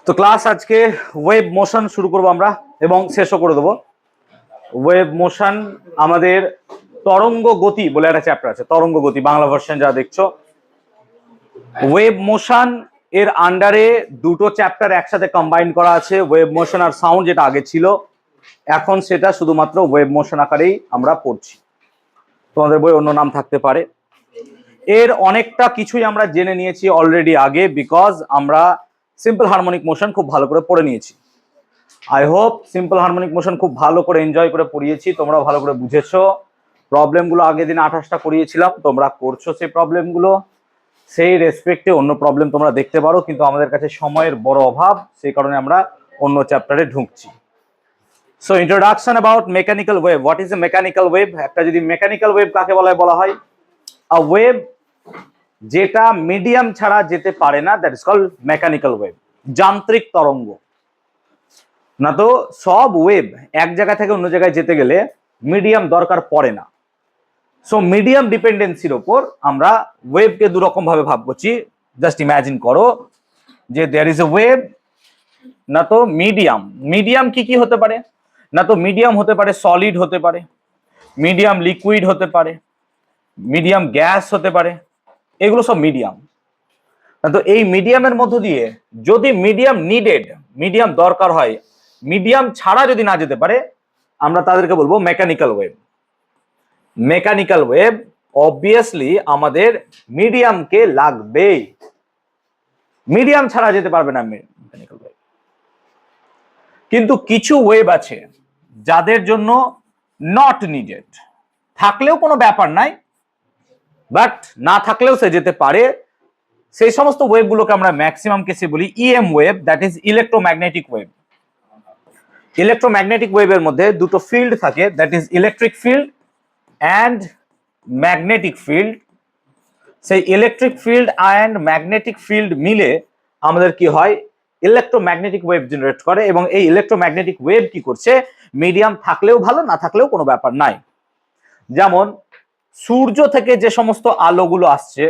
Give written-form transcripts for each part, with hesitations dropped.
তো ক্লাস আজকে wave motion শুরু করবো আমরা এবং শেষও করে দেবো। ওয়েভ মোশন আমাদের তরঙ্গ গতি বলে একটা চ্যাপ্টার আছে, তরঙ্গ গতি বাংলা ভার্সন যা দেখছো। ওয়েভ মোশন এর আন্ডারে দুটো চ্যাপ্টার একসাথে কম্বাইন করা আছে, ওয়েভ মোশন আর সাউন্ড, যেটা আগে ছিল। এখন সেটা শুধুমাত্র ওয়েভ মোশন আকারেই আমরা পড়ছি, তোমাদের বই অন্য নাম থাকতে পারে। এর অনেকটা কিছুই আমরা জেনে নিয়েছি অলরেডি আগে, বিকজ আমরা সিম্পল হারমোনিক মোশন খুব ভালো করে পড়ে নিয়েছি। I hope simple harmonic motion খুব ভালো করে এনজয় করে পড়িয়েছি, তোমরা ভালো করে বুঝেছো। প্রবলেমগুলো আগের দিন 28টা করিয়েছিলাম, তোমরা করছো সেই প্রবলেমগুলো। সেই রেসপেক্টে অন্য প্রবলেম তোমরা দেখতে পারো, কিন্তু আমাদের কাছে সময়ের বড় অভাব, সেই কারণে আমরা অন্য চ্যাপ্টারে ঢুকছি। So introduction about mechanical wave. What is a mechanical wave? একটা যদি মেকানিক্যাল ওয়েভ কাকে বলা হয় আ ওয়েভ যেটা মিডিয়াম ছাড়া যেতে পারে না, that is called mechanical wave, যান্ত্রিক তরঙ্গ। না তো সব ওয়েভ এক জায়গা থেকে অন্য জায়গায় যেতে গেলে মিডিয়াম দরকার পড়ে না। সো মিডিয়াম ডিপেন্ডেন্সির ওপর আমরা ওয়েভকে দু রকম ভাবে ভাব করছি। জাস্ট ইমাজিন করো যে দেয়ার ইজ এ ওয়েভ, না তো মিডিয়াম। মিডিয়াম কি কি হতে পারে? না তো মিডিয়াম হতে পারে সলিড হতে পারে, মিডিয়াম লিকুইড হতে পারে, মিডিয়াম গ্যাস হতে পারে, এগুলো সব মিডিয়াম। তো এই মিডিয়ামের মধ্য দিয়ে যদি মিডিয়াম নিডেড, মিডিয়াম দরকার হয়, মিডিয়াম ছাড়া যদি না যেতে পারে, আমরা তাদেরকে বলবো mechanical wave. Mechanical wave obviously আমাদের মিডিয়ামকে লাগবে, মিডিয়াম ছাড়া যেতে পারবে না মেকানিক্যাল ওয়েভ। কিন্তু কিছু ওয়েভ আছে যাদের জন্য নট নিডেড, থাকলেও কোনো ব্যাপার নাই, বাট না থাকলেও সে যেতে পারে। সেই সমস্ত ওয়েভগুলোকে আমরা ম্যাক্সিমাম কেসে বলি EM wave, that is electromagnetic wave. Electromagnetic ওয়েভের মধ্যে দুটো ফিল্ড থাকে, that is electric field and magnetic field. সেই electric field and magnetic field মিলে আমাদের কি হয়, ইলেকট্রোম্যাগনেটিক ওয়েভ জেনারেট করে। এবং এই ইলেকট্রোম্যাগনেটিক ওয়েভ কি করছে, মিডিয়াম থাকলেও ভালো, না থাকলেও কোনো ব্যাপার নাই। যেমন সূর্য থেকে যে সমস্ত আলোগুলো আসছে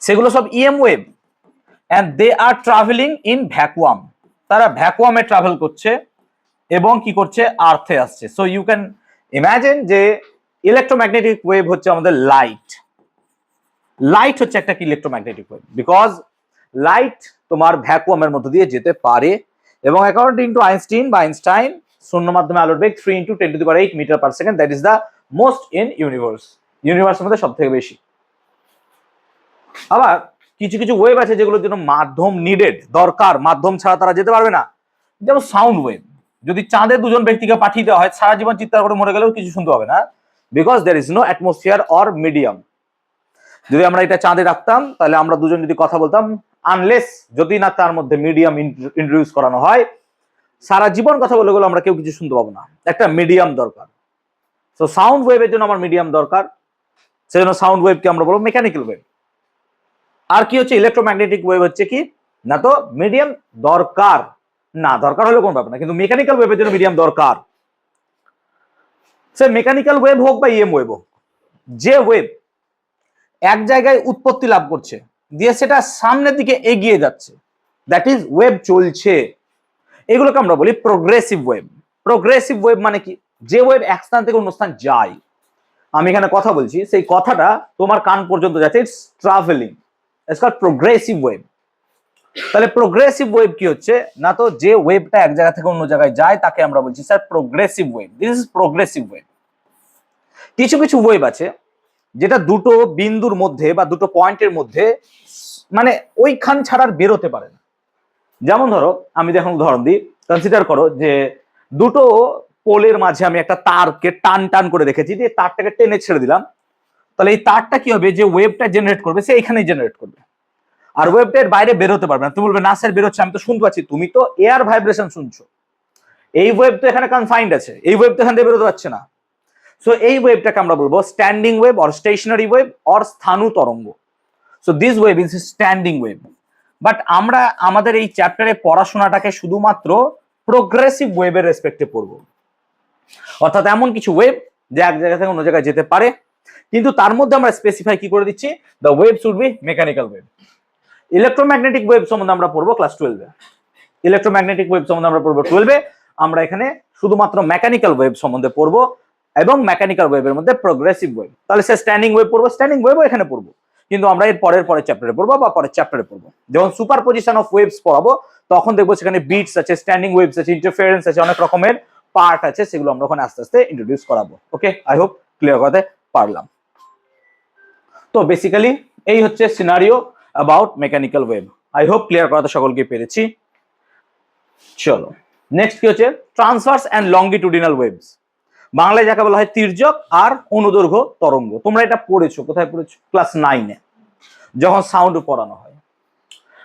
সেগুলো সব EM wave, and they are travelling in vacuum. তারা ভ্যাকুয়ামে ট্রাভেল করছে এবং কি করছে, আর্থে আসছে। সো ইউ ক্যান ইমাজিন যে ইলেকট্রোম্যাগনেটিক ওয়েভ হচ্ছে আমাদের লাইট। লাইট হচ্ছে একটা কি ইলেকট্রোম্যাগনেটিক ওয়েভ, বিকজ লাইট তোমার ভ্যাকুয়ামের মধ্য দিয়ে যেতে পারে। এবং অ্যাকর্ডিং টু আইনস্টাইন, শূন্য মাধ্যমে আলোর বেগ 3 × 10⁸ metre per second, that is the most in universe. ইউনিভার্সের মধ্যে সব থেকে বেশি। আবার কিছু কিছু ওয়েভ আছে যেগুলোর জন্য মাধ্যম নিডেড, দরকার, মাধ্যম ছাড়া তারা যেতে পারবে না। যেমন সাউন্ড ওয়েভ, যদি চাঁদে দুজন ব্যক্তিকে পাঠিয়ে দেওয়া হয়, সারা জীবন চিৎকার করে মরে গেলেও কিছু শুনতে হবে না, because there is no atmosphere or medium. যদি আমরা এটা চাঁদে রাখতাম, তাহলে আমরা দুজন যদি কথা বলতাম, আনলেস যদি না তার মধ্যে মিডিয়াম ইন্ট্রোডিউস করানো হয়, সারা জীবন কথা বলে গেলে আমরা কেউ কিছু শুনতে পাবো না। একটা মিডিয়াম দরকার। তো সাউন্ড ওয়েভের জন্য আমার মিডিয়াম দরকার, সেজন্য সাউন্ড ওয়েভকে আমরা বলবো মেকানিক্যাল ওয়েভ। আর কি হচ্ছে ইলেকট্রোম্যাগনেটিক ওয়েভ হচ্ছে কি, না তো মিডিয়াম দরকার না, দরকার হলে কোনো ব্যাপার না, কিন্তু মেকানিক্যাল ওয়েভের জন্য মিডিয়াম দরকার। সে মেকানিক্যাল ওয়েভ হোক বা ইএম ওয়েভ হোক, যে ওয়েভ এক জায়গায় উৎপত্তি লাভ করছে দিয়ে সেটা সামনের দিকে এগিয়ে যাচ্ছে, দ্যাট ইজ ওয়েভ চলছে, এগুলোকে আমরা বলি প্রোগ্রেসিভ ওয়েভ। প্রোগ্রেসিভ ওয়েভ মানে কি, যে ওয়েভ এক স্থান থেকে অন্য স্থান যায়। আমি এখানে কথা বলছি, সেই কথাটা তোমার কান পর্যন্ত যাচ্ছে, it's travelling, it's called progressive wave. তাহলে প্রোগ্রেসিভ ওয়েভ কি হচ্ছে, না তো যে ওয়েভটা এক জায়গা থেকে অন্য জায়গায় যায় তাকে আমরা বলছি sir progressive wave. This is progressive wave. কিছু কিছু ওয়েভ আছে যেটা দুটো বিন্দুর মধ্যে বা দুটো পয়েন্টের মধ্যে মানে ওইখান ছাড়া আর বেরোতে পারে না। যেমন ধরো, আমি দেখুন উদাহরণ দিই, কনসিডার করো যে দুটো পোলের মাঝে আমি একটা তারকে টান টান করে রেখেছি, দিয়ে তারটাকে টেনে ছেড়ে দিলাম, তাহলে এই তারটা কি হবে, যে ওয়েভটা জেনারেট করবে সে এখানেই জেনারেট করবে, আর ওয়েভটার বাইরে বেরোতে পারবে না। তুমি বলবে না স্যার বেরোচ্ছে, আমি তো শুনতে পাচ্ছি। তুমি তো এয়ার ভাইব্রেশন শুনছো, এই ওয়েভ তো এখানে কনফাইন্ড আছে, এই ওয়েভ তো এখান থেকে বেরোতে পারছে না। সো এই ওয়েভটাকে আমরা বলবো standing wave or stationary wave or স্থাণু তরঙ্গ। So this wave is standing wave. But আমরা আমাদের এই চ্যাপ্টারে পড়াশোনাটাকে শুধুমাত্র প্রোগ্রেসিভ ওয়েভের রেসপেক্টে পড়বো, অর্থাৎ এমন কিছু ওয়েভ যে এক জায়গা থেকে অন্য জায়গায় যেতে পারে, কিন্তু তার মধ্যে আমরা স্পেসিফাই কি করে দিচ্ছি, the wave should be mechanical wave. Electromagnetic wave সম্বন্ধে আমরা পড়বো ক্লাস 12-এ। ইলেকট্রোম্যাগনেটিক ওয়েভ সম্বন্ধে আমরা পড়বো 12-এ। আমরা এখানে শুধুমাত্র মেকানিক্যাল ওয়েভ সম্বন্ধে পড়বো এবং মেকানিক্যাল ওয়েভের মধ্যে প্রোগ্রেসিভ ওয়েভ। তাহলে সে স্ট্যান্ডিং ওয়েভ পড়বো, স্ট্যান্ডিং ওয়েভও এখানে পড়বো, কিন্তু আমরা এর পরের চ্যাপ্টারে পড়বো বা পরের চ্যাপ্টারে পড়বো। যখন সুপারপজিশন অফ ওয়েভস পড়াবো তখন দেখবো সেখানে বিটস আছে, স্ট্যান্ডিং ওয়েভস আছে, ইন্টারফারেন্স আছে, অনেক রকমের পার্ট আছে, সেগুলো আমরা ওখানে আস্তে আস্তে ইন্ট্রোডিউস করাবো। ওকে, আই হোপ ক্লিয়ার করতে পারলাম। তো বেসিক্যালি এই হচ্ছে scenario about mechanical wave. I hope clear করাতে সকলকে পেরেছি। চলো নেক্সট কি হচ্ছে ট্রান্সভার্স অ্যান্ড লঙ্গিটুডিনাল ওয়েভস। বাংলায় যাকে বলা হয় তির্যক আর অনুদৈর্ঘ্য তরঙ্গ। তোমরা এটা পড়েছো, কোথায় পড়েছো? ক্লাস 9-এ যখন সাউন্ড পড়ানো হয়।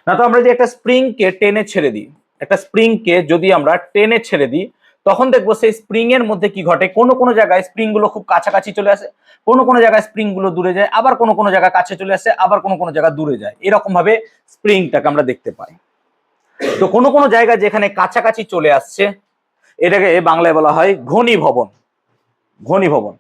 না তো আমরা যে একটা স্প্রিংকে টেনে ছেড়ে দিই, একটা স্প্রিংকে যদি আমরা টেনে ছেড়ে দিই তখন দেখবো সেই স্প্রিং এর মধ্যে কি ঘটে, কোনো কোনো জায়গায় স্প্রিং গুলো খুব কাছাকাছি চলে আসে, কোনো কোনো জায়গায় স্প্রিং গুলো দূরে যায়, আবার কোনো কোনো জায়গায় কাছে চলে আসে, আবার কোনো কোনো জায়গায় দূরে যায়। এরকম ভাবে স্প্রিংটাকে আমরা দেখতে পাই। তো কোনো কোনো জায়গায় যেখানে কাছাকাছি চলে আসছে এটাকে বাংলায় বলা হয় ঘনীভবন, ঘনীভবন।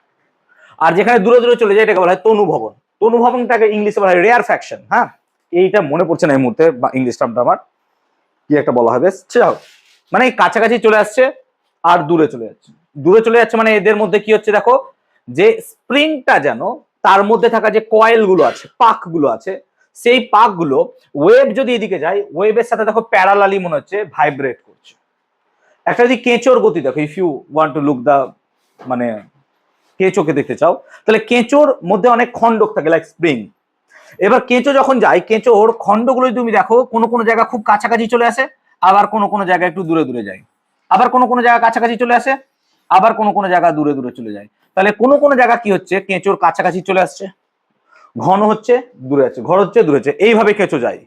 আর যেখানে দূরে দূরে চলে যায় এটাকে বলা হয় তনুভবন। তনুভবনটাকে ইংলিশে বলা হয় রেয়ার ফ্যাকশন। হ্যাঁ, এইটা মনে পড়ছে না এই মুহূর্তে ইংলিশ টার্মটা আমার, কি একটা বলা হবে, মানে কাছাকাছি চলে আসছে আর দূরে চলে যাচ্ছে। দূরে চলে যাচ্ছে মানে এদের মধ্যে কি হচ্ছে দেখো, যে স্প্রিংটা যেন তার মধ্যে থাকা যে কয়েল গুলো আছে, পাক গুলো আছে, সেই পাক গুলো ওয়েভ যদি এদিকে যায়, ওয়েভের সাথে দেখো প্যারালালি মনে হচ্ছে ভাইব্রেট করছে। একটা যদি কেঁচোর গতি দেখো, if you want to look the, মানে কেঁচোকে দেখতে চাও, তাহলে কেঁচোর মধ্যে অনেক খণ্ডক থাকে লাইক স্প্রিং। এবার কেঁচো যখন যায়, কেঁচোর খণ্ডগুলো তুমি দেখো কোনো কোনো জায়গা খুব কাছাকাছি চলে আসে, আবার কোনো কোনো জায়গা একটু দূরে দূরে যায়, আবার কোনো কোনো জায়গা কাছাকাছি চলে আসে, আবার কোনো কোনো জায়গা দূরে দূরে চলে যায়। তাহলে কোনো কোনো জায়গা কি হচ্ছে, কেঁচোর কাছাকাছি চলে আসছে, ঘন হচ্ছে, দূরে যাচ্ছে, ঘন হচ্ছে, দূরে যাচ্ছে, এইভাবে কেঁচো যায়।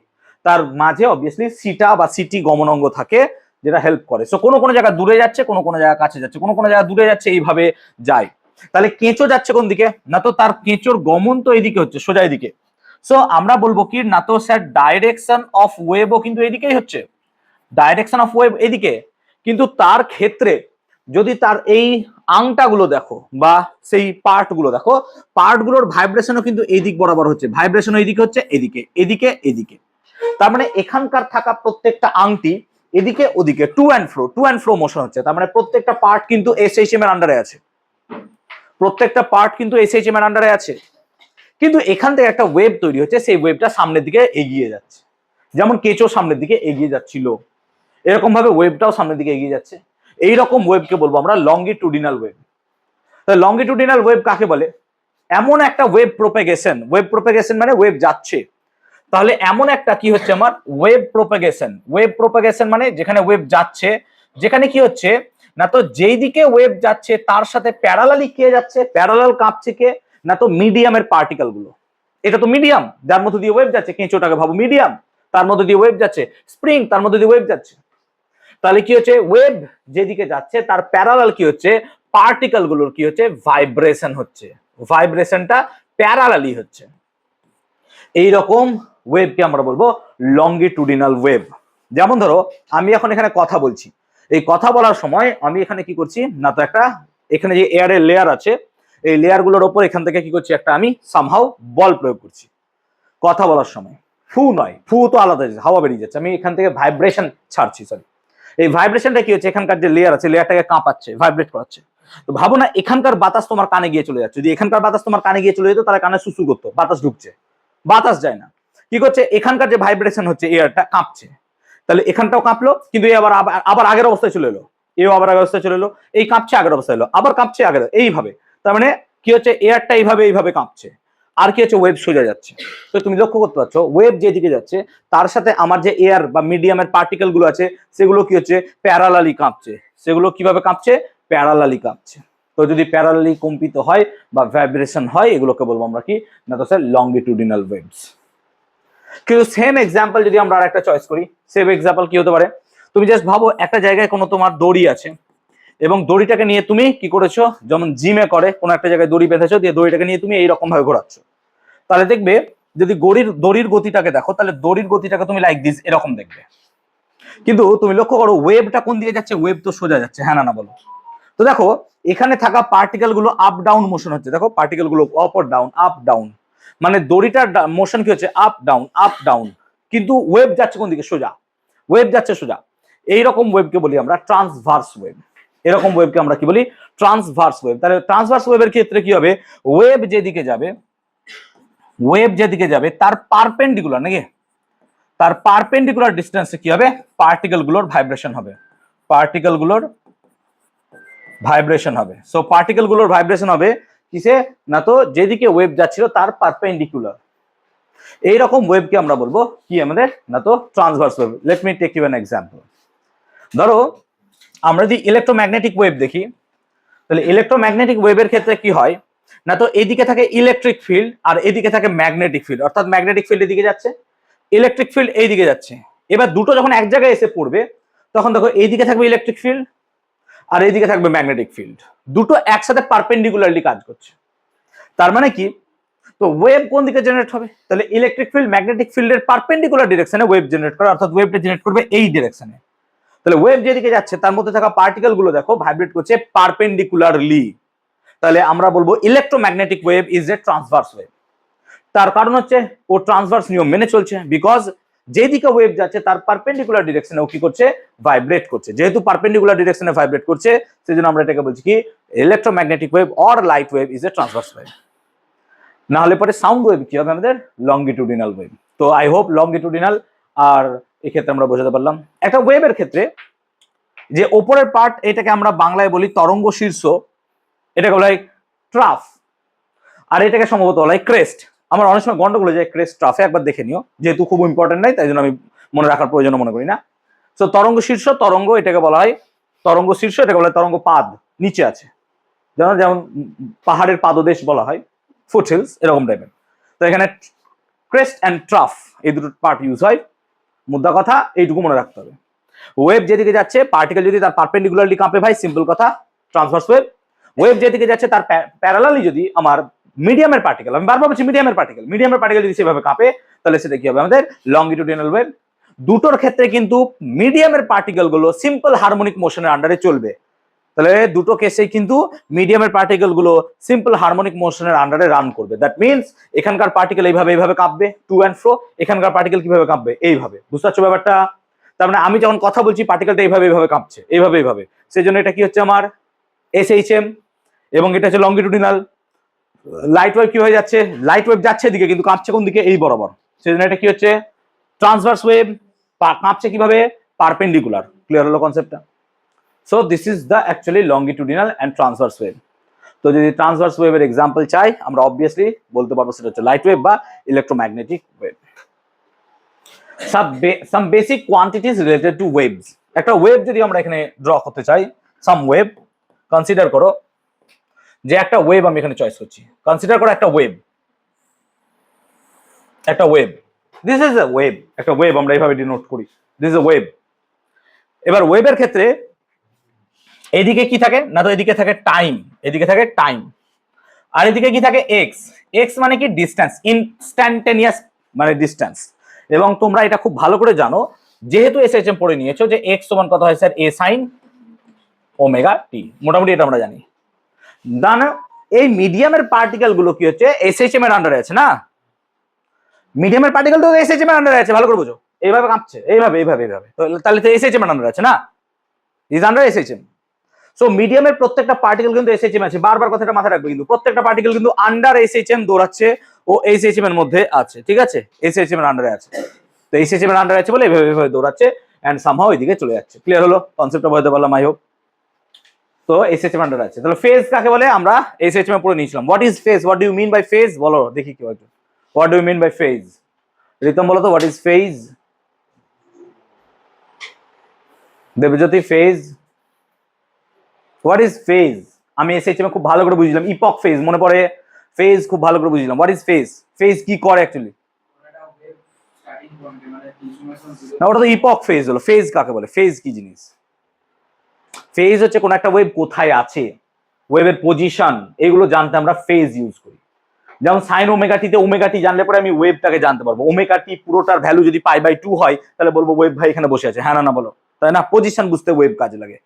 তার মাঝে অবভিয়াসলি সিটা বা সিটি গমনাঙ্গ থাকে যেটা হেল্প করে। সো কোনো কোনো জায়গা দূরে যাচ্ছে, কোনো কোনো জায়গা কাছে যাচ্ছে, কোনো কোনো জায়গা দূরে যাচ্ছে, এইভাবে যায়। তাহলে কেঁচো যাচ্ছে কোন দিকে, না তো তার কেঁচোর গমন তো এইদিকে হচ্ছে, সোজা এইদিকে। সো আমরা বলবো কি, না তো স্যার ডাইরেকশন অফ ওয়েভও কিন্তু এইদিকেই হচ্ছে, ডাইরেকশন অফ ওয়েভ এদিকে, কিন্তু তার ক্ষেত্রে যদি তার এই আংটাগুলো দেখো বা সেই পার্ট গুলো দেখো, পার্ট গুলোর ভাইব্রেশনও কিন্তু এই দিক বরাবর হচ্ছে, ভাইব্রেশন এইদিকে হচ্ছে, এদিকে এদিকে এদিকে। তার মানে এখানকার থাকা প্রত্যেকটা আংটি এদিকে ওদিকে টু অ্যান্ড ফ্রো মোশন হচ্ছে। তার মানে প্রত্যেকটা পার্ট কিন্তু এসএইচএম এর আন্ডারে আছে, প্রত্যেকটা পার্ট কিন্তু এসএইচএম এর আন্ডারে আছে। কিন্তু এখান থেকে একটা ওয়েভ তৈরি হচ্ছে, সেই ওয়েভটা সামনের দিকে এগিয়ে যাচ্ছে, যেমন কেঁচো সামনের দিকে এগিয়ে যাচ্ছিল, এরকম ভাবে ওয়েভটাও সামনের দিকে এগিয়ে যাচ্ছে। এইরকম ওয়েভকে বলবো আমরা লঙ্গিটুডিনাল ওয়েভ। তাহলে লঙ্গিটুডিনাল ওয়েভ কাকে বলে? এমন একটা ওয়েভ প্রোপাগেশন, ওয়েভ প্রোপাগেশন মানে ওয়েভ যাচ্ছে। তাহলে এমন একটা কি হচ্ছে আমার ওয়েভ প্রোপাগেশন, ওয়েভ প্রোপাগেশন মানে যেখানে ওয়েভ যাচ্ছে, যেখানে কি হচ্ছে না তো যেই দিকে ওয়েভ যাচ্ছে তার সাথে প্যারালালি কে যাচ্ছে, প্যারালাল কাঁপছে কে, না তো মিডিয়ামের পার্টিকেল গুলো। এটা তো মিডিয়াম যার মধ্যে দিয়ে ওয়েভ যাচ্ছে, কেঁচোটাকে ভাবো মিডিয়াম, তার মধ্যে দিয়ে ওয়েভ যাচ্ছে, স্প্রিং তার মধ্যে দিয়ে ওয়েভ যাচ্ছে। তাহলে কি হচ্ছে, ওয়েভ যেদিকে যাচ্ছে তার প্যারালাল কি হচ্ছে, পার্টিকেল গুলোর কি হচ্ছে, ভাইব্রেশন হচ্ছে, ভাইব্রেশনটা প্যারালালি হচ্ছে। এইরকম ওয়েভকে আমরা বলবো লঙ্গিটুডিনাল ওয়েভ। যেমন ধরো আমি এখন এখানে কথা বলছি, এই কথা বলার সময় আমি এখানে কি করছি, না তো একটা এখানে যে এয়ারের লেয়ার আছে, এই লেয়ার গুলোর ওপর এখান থেকে কি করছি, একটা আমি সামহাউ বল প্রয়োগ করছি কথা বলার সময়। ফু নয়, ফু তো আলাদা, হাওয়া বেরিয়ে যাচ্ছে, আমি এখান থেকে ভাইব্রেশন ছাড়ছি, সরি। এই ভাইব্রেশনটা কি হচ্ছে, এখানকার যে লেয়ার আছে লেয়ারটাকে কাঁপাচ্ছে, ভাইব্রেট করাচ্ছে। তো ভাবো না এখানকার বাতাস তোমার কানে গিয়ে চলে যাচ্ছে, যদি এখানকার বাতাস তোমার কানে গিয়ে চলে যেত তাহলে কানে সুসু করতো, বাতাস ঢুকছে, বাতাস যায় না। কি করছে, এখানকার যে ভাইব্রেশন হচ্ছে এয়ারটা কাঁপছে, তাহলে এখানটাও কাঁপলো, কিন্তু এই আবার আবার আগের অবস্থায় চলে এলো, এও আবার আগের অবস্থায় চলে এলো, এই কাঁপছে আগের অবস্থায় এলো, আবার কাঁপছে আগের, এইভাবে। তার মানে কি হচ্ছে, এয়ারটা এইভাবে এইভাবে কাঁপছে, আর কি হচ্ছে, ওয়েভ সোজা যাচ্ছে। তো তুমি লক্ষ্য করতে পারছো ওয়েভ যেদিকে যাচ্ছে তার সাথে আমার যে এয়ার বা মিডিয়ামের পার্টিকেল গুলো আছে সেগুলো কি হচ্ছে, প্যারালালি কাঁপছে। সেগুলো কিভাবে কাঁপছে, প্যারালালি কাঁপছে। তো যদি প্যারালালি কম্পিত হয় বা ভাইব্রেশন হয়, এগুলোকে বলবো আমরা কি, না তো স্যার লঙ্গিটুডিনাল ওয়েভস। কিন্তু সেম এক্সাম্পল যদি আমরা আরেকটা চয়েস করি, সেম এক্সাম্পল কি হতে পারে, তুমি জাস্ট ভাবো একটা জায়গায় কোনো তোমার দড়ি আছে এবং দড়িটাকে নিয়ে তুমি কি করেছো, যেমন জিমে করে কোনো একটা জায়গায় দড়ি বেঁধেছো, দিয়ে দড়িটাকে নিয়ে তুমি এইরকম ভাবে ঘোরাচ্ছ। তাহলে দেখবে যদি দড়ির গতিটাকে দেখো, তাহলে দড়ির গতিটাকে তুমি লাইক দিস এরকম দেখবে। কিন্তু তুমি লক্ষ্য করো ওয়েভটা কোন দিকে যাচ্ছে, ওয়েভ তো সোজা যাচ্ছে, হ্যাঁ না বলো? তো দেখো এখানে থাকা পার্টিকেল গুলো আপ ডাউন মোশন হচ্ছে, দেখো পার্টিকেল গুলো আপ আর ডাউন, আপ ডাউন, মানে দড়িটার মোশন কি হচ্ছে, আপ ডাউন আপ ডাউন। কিন্তু ওয়েভ যাচ্ছে কোন দিকে? সোজা। ওয়েভ যাচ্ছে সোজা, এইরকম ওয়েভকে বলি আমরা ট্রান্সভার্স ওয়েভ। এরকম ওয়েভকে আমরা কি বলি? Transverse wave. তাহলে ট্রান্সভার্স ওয়েভের ক্ষেত্রে কি হবে? ওয়েভ যেদিকে যাবে তার পারপেন্ডিকুলার, নাকি তার পারপেন্ডিকুলার ডিস্টেন্সে কি হবে? পার্টিকেল গুলোর ভাইব্রেশন হবে, পার্টিকেল গুলোর ভাইব্রেশন হবে। সো পার্টিকেল গুলোর ভাইব্রেশন হবে কিসে? না তো যেদিকে ওয়েভ যাচ্ছিল তার পারপেন্ডিকুলার। এইরকম ওয়েভকে আমরা বলবো কি আমাদের? না তো transverse wave. Let me take you an example. ধরো আমরা যদি ইলেকট্রোম্যাগনেটিক ওয়েভ দেখি, তাহলে ইলেকট্রোম্যাগনেটিক ওয়েভের ক্ষেত্রে কি হয়? না তো এদিকে থাকে ইলেকট্রিক ফিল্ড আর এদিকে থাকে ম্যাগনেটিক ফিল্ড, অর্থাৎ ম্যাগনেটিক ফিল্ড এদিকে যাচ্ছে, ইলেকট্রিক ফিল্ড এইদিকে যাচ্ছে। এবার দুটো যখন এক জায়গায় এসে পড়বে তখন দেখো এইদিকে থাকবে ইলেকট্রিক ফিল্ড আর এইদিকে থাকবে ম্যাগনেটিক ফিল্ড, দুটো একসাথে পারপেন্ডিকুলারলি কাজ করছে। তার মানে কি? তো ওয়েভ কোন দিকে জেনারেট হবে? তাহলে ইলেকট্রিক ফিল্ড ম্যাগনেটিক ফিল্ডের পারপেন্ডিকুলার ডিরেকশনে ওয়েভ জেনারেট করে, অর্থাৎ ওয়েভটা জেনারেট করবে এই ডিরেকশনে। তাহলে ওয়েভ যেদিকে যাচ্ছে তার মধ্যে থাকা পার্টিকেল গুলো দেখো ভাইব্রেট করছে পারপেন্ডিকুলারলি। তাহলে আমরা বলবো electromagnetic wave is a transverse wave. তার কারণ হচ্ছে ও ট্রান্সভার্স নিয়ম মেনে চলছে, বিকজ যেদিকে ওয়েভ যাচ্ছে তার পারপেন্ডিকুলার ডিরেকশনে ও কি করছে? ভাইব্রেট করছে। যেহেতু পারপেন্ডিকুলার ডিরেকশনে ভাইব্রেট করছে সেজন্য আমরা এটাকে বলছি কি? Electromagnetic wave or light wave is a transverse wave. না হলে পরে সাউন্ড ওয়েভ কি হবে? আমাদের লঙ্গিটিউডিনাল ওয়েভ। তো আই হোপ লঙ্গিটিউডিনাল আর এক্ষেত্রে আমরা বোঝাতে পারলাম। একটা ওয়েভের ক্ষেত্রে যে ওপরের পার্ট, এটাকে আমরা বাংলায় বলি তরঙ্গ শীর্ষ, এটাকে বলা হয় ট্রাফ, আর এটাকে সম্ভবত বলা হয় ক্রেস্ট। আমার অনেক সময় গন্ডগোল হয়ে যায় ক্রেস্ট ট্রাফে, একবার দেখে নিও, যেহেতু খুব ইম্পর্টেন্ট নাই তাই জন্য আমি মনে রাখার প্রয়োজন মনে করি না। তো তরঙ্গ শীর্ষ, তরঙ্গ এটাকে বলা হয় তরঙ্গ শীর্ষ, এটাকে বলা হয় তরঙ্গ পাদ, নিচে আছে, যেমন পাহাড়ের পাদদেশ বলা হয়, ফুটহিলস, এরকম টাইপের। তো এখানে ক্রেস্ট অ্যান্ড ট্রাফ এই দুটো পার্ট ইউজ হয়। মুদ্রা কথা এইটুকু মনে রাখতে হবে। ওয়েভ যেদিকে যাচ্ছে পার্টিকেল যদি তার পারপেন্ডিকুলারলি কাঁপে, ভাই সিম্পল কথা, ট্রান্সভার্স ওয়েভ। ওয়েভ যেদিকে যাচ্ছে তার প্যারালালি যদি আমার মিডিয়ামের পার্টিকেল, আমি বারবার বলছি মিডিয়ামের পার্টিকেল যদি সেভাবে কাঁপে তাহলে সেটা কি হবে? আমাদের লঙ্গিটিউডিনাল ওয়েভ। দুটোর ক্ষেত্রে কিন্তু মিডিয়ামের পার্টিকেল গুলো সিম্পল হারমোনিক মোশনের আন্ডারে চলবে। তাহলে দুটো কেসেই কিন্তু মিডিয়ামের পার্টিকেল গুলো সিম্পল হারমোনিক মোশনের আন্ডারে রান করবে। দ্যাট মিনস এখানকার পার্টিকেল এইভাবে কাঁপবে টু অ্যান্ড ফ্রো, এখানকার পার্টিকেল কিভাবে কাঁপবে? এইভাবে। বুঝতে পারছো ব্যাপারটা? তার মানে আমি যখন কথা বলছি পার্টিকেলটা এইভাবে কাঁপছে, এইভাবে। সেই জন্য এটা কি হচ্ছে? আমার SHM, এবং এটা হচ্ছে লঙ্গিটিউডিনাল। লাইট ওয়েভ কি হয়ে যাচ্ছে? লাইট ওয়েভ যাচ্ছে এদিকে কিন্তু কাঁপছে কোন দিকে? এই বরাবর। সেই জন্য এটা কি হচ্ছে? Transverse wave. কাঁপছে কিভাবে? পারপেন্ডিকুলার। ক্লিয়ার হলো কনসেপ্টটা? So this is the actually longitudinal and transverse wave. তো যদি ট্রান্সভার্স ওয়েভের এক্সাম্পল চাই আমরা অবভিয়াসলি বলতে পারবো সেটা হচ্ছে লাইট ওয়েভ বা electromagnetic wave. some basic quantities related to waves. একটা ওয়েভ যদি আমরা এখানে ড্র করতে চাই, সাম ওয়েভ, কনসিডার করো যে একটা ওয়েভ আমি এখানে চয়েস করছি। কনসিডার করো একটা wave, this is a wave. একটা ওয়েভ আমরা এইভাবে ডিনোট করি, দিস ইজ আ ওয়েভ। এবার ওয়েভের ক্ষেত্রে এদিকে কি থাকে? না তো এদিকে থাকে টাইম, আর এদিকে কি থাকে? এক্স মানে কি? ডিস্টেন্স, ইনস্ট্যান্টেনিয়াস মানে ডিস্টেন্স। এবং তোমরা এটা খুব ভালো করে জানো, যেহেতু SHM পড়ে নিয়েছো, যে এক্স সমান কত হয় স্যার? A sin ওমেগা টি। মোটামুটি এটা আমরা জানি। না, এই মিডিয়ামের পার্টিকেল গুলো কি হচ্ছে? SHM এর আন্ডারে আছে না? মিডিয়ামের পার্টিকেল তো SHM এর আন্ডারে আছে, ভালো করে বুঝো। এইভাবে কাঁপছে, এইভাবে। তাহলে তো SHM এর আন্ডারে আছে না? Is under SHM। সো মিডিয়ামের প্রত্যেকটা পার্টিকেল কিন্তু SHM আছে, বারবার কথাটা মাথায় রাখবে কিন্তু। প্রত্যেকটা পার্টিকেল কিন্তু আন্ডার SHM দৌড়াচ্ছে ও SHM এর মধ্যে আছে, ঠিক আছে? SHM এর আন্ডারে আছে, তো SHM এর আন্ডারে আছে বলে এভাবে দৌড়াচ্ছে এন্ড সামহাউ এদিকে চলে যাচ্ছে। ক্লিয়ার হলো? কনসেপ্টটা বুঝতে পারলাম আই হোপ। তো SHM আন্ডারে আছে। তাহলে ফেজ কাকে বলে? আমরা SHM এ পড়ে নিয়েছিলাম। What is phase? What do you mean by phase? বলো দেখি কি হয়। What do you mean by phase? Ritam বলো তো, what is phase? Debjyoti, phase, what is phase? আমি SHM খুব ভালো করে বুঝলাম। ইপক ফেজ মনে পড়ে, ফেজ খুব ভালো করে বুঝলাম। What is phase? ফেজ কি করে অ্যাকচুয়ালি? না, ওটা তো ইপক ফেজ হলো। ফেজ কাকে বলে? ফেজ কি জিনিস? ফেজ হচ্ছে কোন একটা ওয়েভ কোথায় আছে, ওয়েভের পজিশন, এগুলো জানতে আমরা ফেজ ইউজ করি। যেমন সাইন ওমেগা টি তে ওমেগা টি জানলে পরে আমি ওয়েভটাকে জানতে পারবো। ওমেগা টি পুরোটার ভ্যালু যদি π/2 হয় তাহলে বলবো ওয়েভ ভাই এখানে বসে আছে। হ্যাঁ না বলো, তাই না? পজিশন বুঝতে ওয়েভ কাজে লাগে।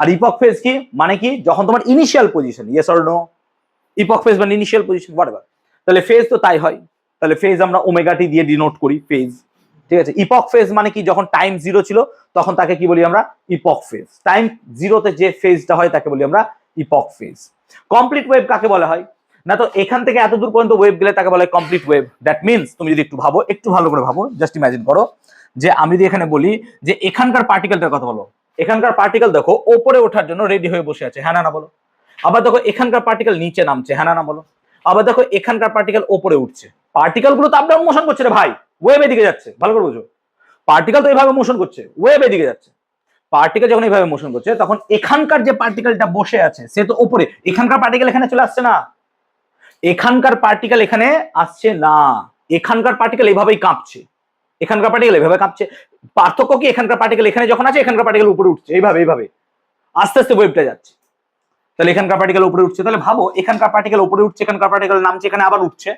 আর ইপক ফেজ কি মানে? কি যখন তোমার initial position, yes or no? Epoch phase মানে ইনিশিয়াল পজিশন, হোয়াটএভার। তাহলে ফেজ তো তাই হয়। তাহলে ফেজ আমরা ওমেগা টি দিয়ে ডিনোট করি, ফেজ। ঠিক আছে। ইপক ফেজ মানে কি, যখন টাইম 0 ছিল তখন তাকে কি বলি আমরা, ইপক ফেজ। টাইম 0-তে যে ফেজটা হয় তাকে বলি আমরা ইপক ফেজ। কমপ্লিট ওয়েভ কাকে বলা হয় না, তো এখান থেকে এত দূর পর্যন্ত ওয়েভ গেলে তাকে বলা হয় কমপ্লিট ওয়েভ। দ্যাট মিনস তুমি যদি একটু ভাবো, একটু ভালো করে ভাবো, জাস্ট ইমাজিন করো যে আমি যদি এখানে বলি যে এখানকার পার্টিকেলটার কথা বলো, এখানকার পার্টিকেল দেখো ওপরে ওঠার জন্য রেডি হয়ে বসে আছে, হ্যাঁ না বলো। আবার দেখো এখানকার পার্টিকেল নিচে নামছে, হ্যাঁ না বলো। আবার দেখো এখানকার পার্টিকেল ওপরে উঠছে। পার্টিকেল গুলো তো আপ ডাউন মোশন করছে রে ভাই, ওয়েভ এদিকে যাচ্ছে, ভালো করে বুঝো। পার্টিকেল তো এইভাবে মোশন করছে, ওয়েভ এদিকে যাচ্ছে। পার্টিকেল যখন এইভাবে মোশন করছে তখন এখানকার যে পার্টিকেলটা বসে আছে সে তো উপরে, এখানকার পার্টিকেল এখানে চলে আসছে না, এখানকার পার্টিকেল এখানে আসছে না, এখানকার পার্টিকেল এইভাবেই কাঁপছে, এখানকার পার্টিকেল এইভাবে কাঁপছে। পার্থক্য কি, এখানকার পার্টিকেল এখানে যখন আছে এখানকার পার্টিকেল উপরে উঠছে, এইভাবে এইভাবে আস্তে আস্তে ওয়েভটা যাচ্ছে। তাহলে এখানকার পার্টিকেল উপরে উঠছে, তাহলে ভাবো এখানকার পার্টিকেল উপরে উঠছে, এখানকার পার্টিকেল নামছে, এখানে আবার উঠছে,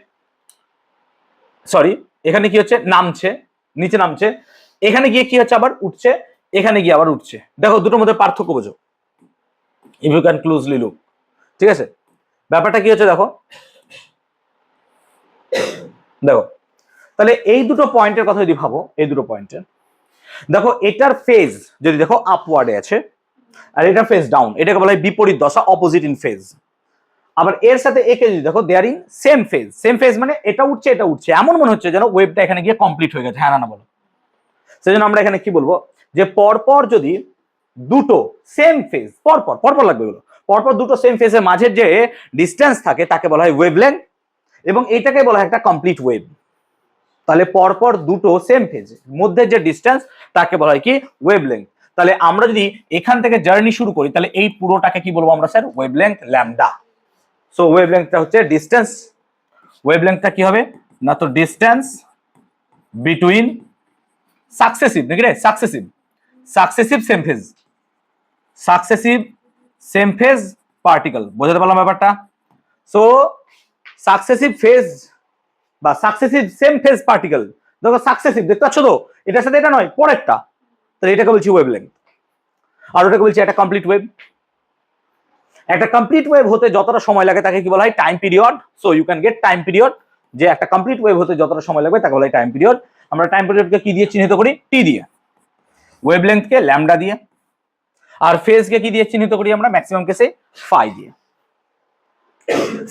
সরি এখানে কি হচ্ছে, নামছে, নিচে নামছে, এখানে গিয়ে কি হচ্ছে, আবার উঠছে, এখানে গিয়ে আবার উঠছে। দেখো দুটোর মধ্যে পার্থক্য বোঝো, if you can closely look. ঠিক আছে, ব্যাপারটা কি হচ্ছে দেখো, দেখো তাহলে এই দুটো পয়েন্টের কথা যদি ভাবো, এই দুটো পয়েন্টের দেখো, এটার ফেজ যদি দেখো আপওয়ার্ডে আছে আর এটার ফেজ ডাউন, এটাকে বলা হয় বিপরীত দশা, অপোজিট ইন ফেজ। আবার এর সাথে একে যদি দেখো, they are in same phase. Same phase মানে এটা উঠছে এটা উঠছে, এমন মনে হচ্ছে যেন ওয়েভটা এখানে গিয়ে কমপ্লিট হয়ে গেছে, হ্যাঁ না বলো। সেজন্য আমরা এখানে কি বলবো, যে পরপর যদি দুটো সেম ফেজ, পরপর পরপর লাগবে এগুলো, পরপর দুটো সেম ফেজের মাঝের যে ডিস্টেন্স থাকে তাকে বলা হয় ওয়েভলেংথ, এবং এইটাকে বলা হয় একটা কমপ্লিট ওয়েভ। তাহলে পরপর দুটো সেম ফেজ মধ্যে যে ডিস্টেন্স তাকে বলা হয় কি, ওয়েভলেংথ। তাহলে আমরা যদি এখান থেকে জার্নি শুরু করি তাহলে এই পুরোটাকে কি বলবো আমরা স্যার, ওয়েভলেংথ ল্যামডা। সো ওয়েভলেংথটা হচ্ছে ডিস্টেন্স, ওয়েভলেংথটা কি হবে না, তো ডিস্টেন্স বিটুইন সাকসেসিভ, নাকি রে, successive successive same phase, successive same phase particle. বোঝাতে পারলাম ব্যাপারটা? সো সাকসেসিভ ফেজ বা সাকসেসিভ সেম ফেজ পার্টিকেল, দেখো সাকসেসিভ দেখতে পাচ্ছ তো, এটার সাথে এটা নয় পরেরটা, তাহলে এটাকে বলছি ওয়েভলেংথ, আর ওটাকে বলছি একটা কমপ্লিট ওয়েভ। একটা কমপ্লিট ওয়েভ হতে যতটা সময় লাগে তাকে কি বলা হয়, time period. So you can get time period, যে একটা কমপ্লিট ওয়েভ হতে যতটা সময় লাগবে তাকে বলা হয় টাইম পিরিয়ড। আমরা টাইম পিরিয়ডকে কি দিয়ে চিহ্নিত করি, টি দিয়ে, ওয়েভলেংথকে ল্যামডা দিয়ে, আর ফেজকে কি দিয়ে চিহ্নিত করি আমরা, ম্যাক্সিমাম কেসে ফাই দিয়ে।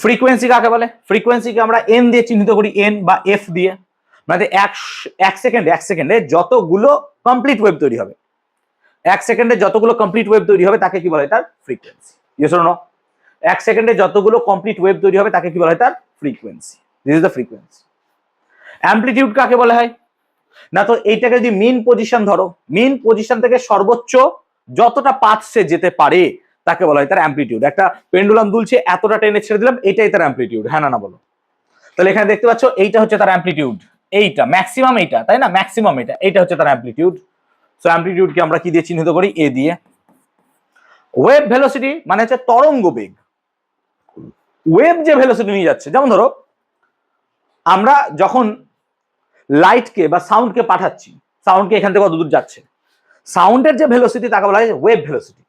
ফ্রিকোয়েন্সি কাকে বলে, ফ্রিকোয়েন্সিকে আমরা এন দিয়ে চিহ্নিত করি, এন বা এফ দিয়ে। মানে এক সেকেন্ডে যতগুলো কমপ্লিট ওয়েভ তৈরি হবে, এক সেকেন্ডে যতগুলো কমপ্লিট ওয়েভ তৈরি হবে তাকে কি বলা হয়, তার ফ্রিকোয়েন্সি। Yes or no? এক সেকেন্ডে যতগুলো কমপ্লিট ওয়েভ তৈরি হবে তাকে কি বলা হয়, তার frequency. This is the frequency. Amplitude কাকে বলা হয় না, তো এইটাকে যদি মিন পজিশন ধরো, মিন পজিশন থেকে সর্বোচ্চ যতটা পাথ সে যেতে পারে তাকে বলা হয় তার অ্যামপ্লিটিউড। একটা পেন্ডুলাম দুলছে, এতটা টেনে ছেড়ে দিলাম, এটাই তার অ্যামপ্লিটিউড, হ্যাঁ না বলো। তাহলে এখানে দেখতে পাচ্ছ এইটা হচ্ছে তার অ্যামপ্লিটিউড, এইটা ম্যাক্সিমাম, এইটা তাই না, ম্যাক্সিমাম এইটা হচ্ছে তার অ্যামপ্লিটিউড। সো অ্যামপ্লিটিউডকে আমরা কি দিয়ে চিহ্নিত করি, এ দিয়ে। ওয়েভ ভেলোসিটি মানে হচ্ছে তরঙ্গ বেগ, ওয়েভ যে ভেলোসিটি নিয়ে যাচ্ছে, যেমন ধরো আমরা যখন লাইটকে বা সাউন্ডকে পাঠাচ্ছি, সাউন্ডকে এখান থেকে কত দূর যাচ্ছে, সাউন্ডের যে ভেলোসিটি তাকে বলা হয় ওয়েভ ভেলোসিটি।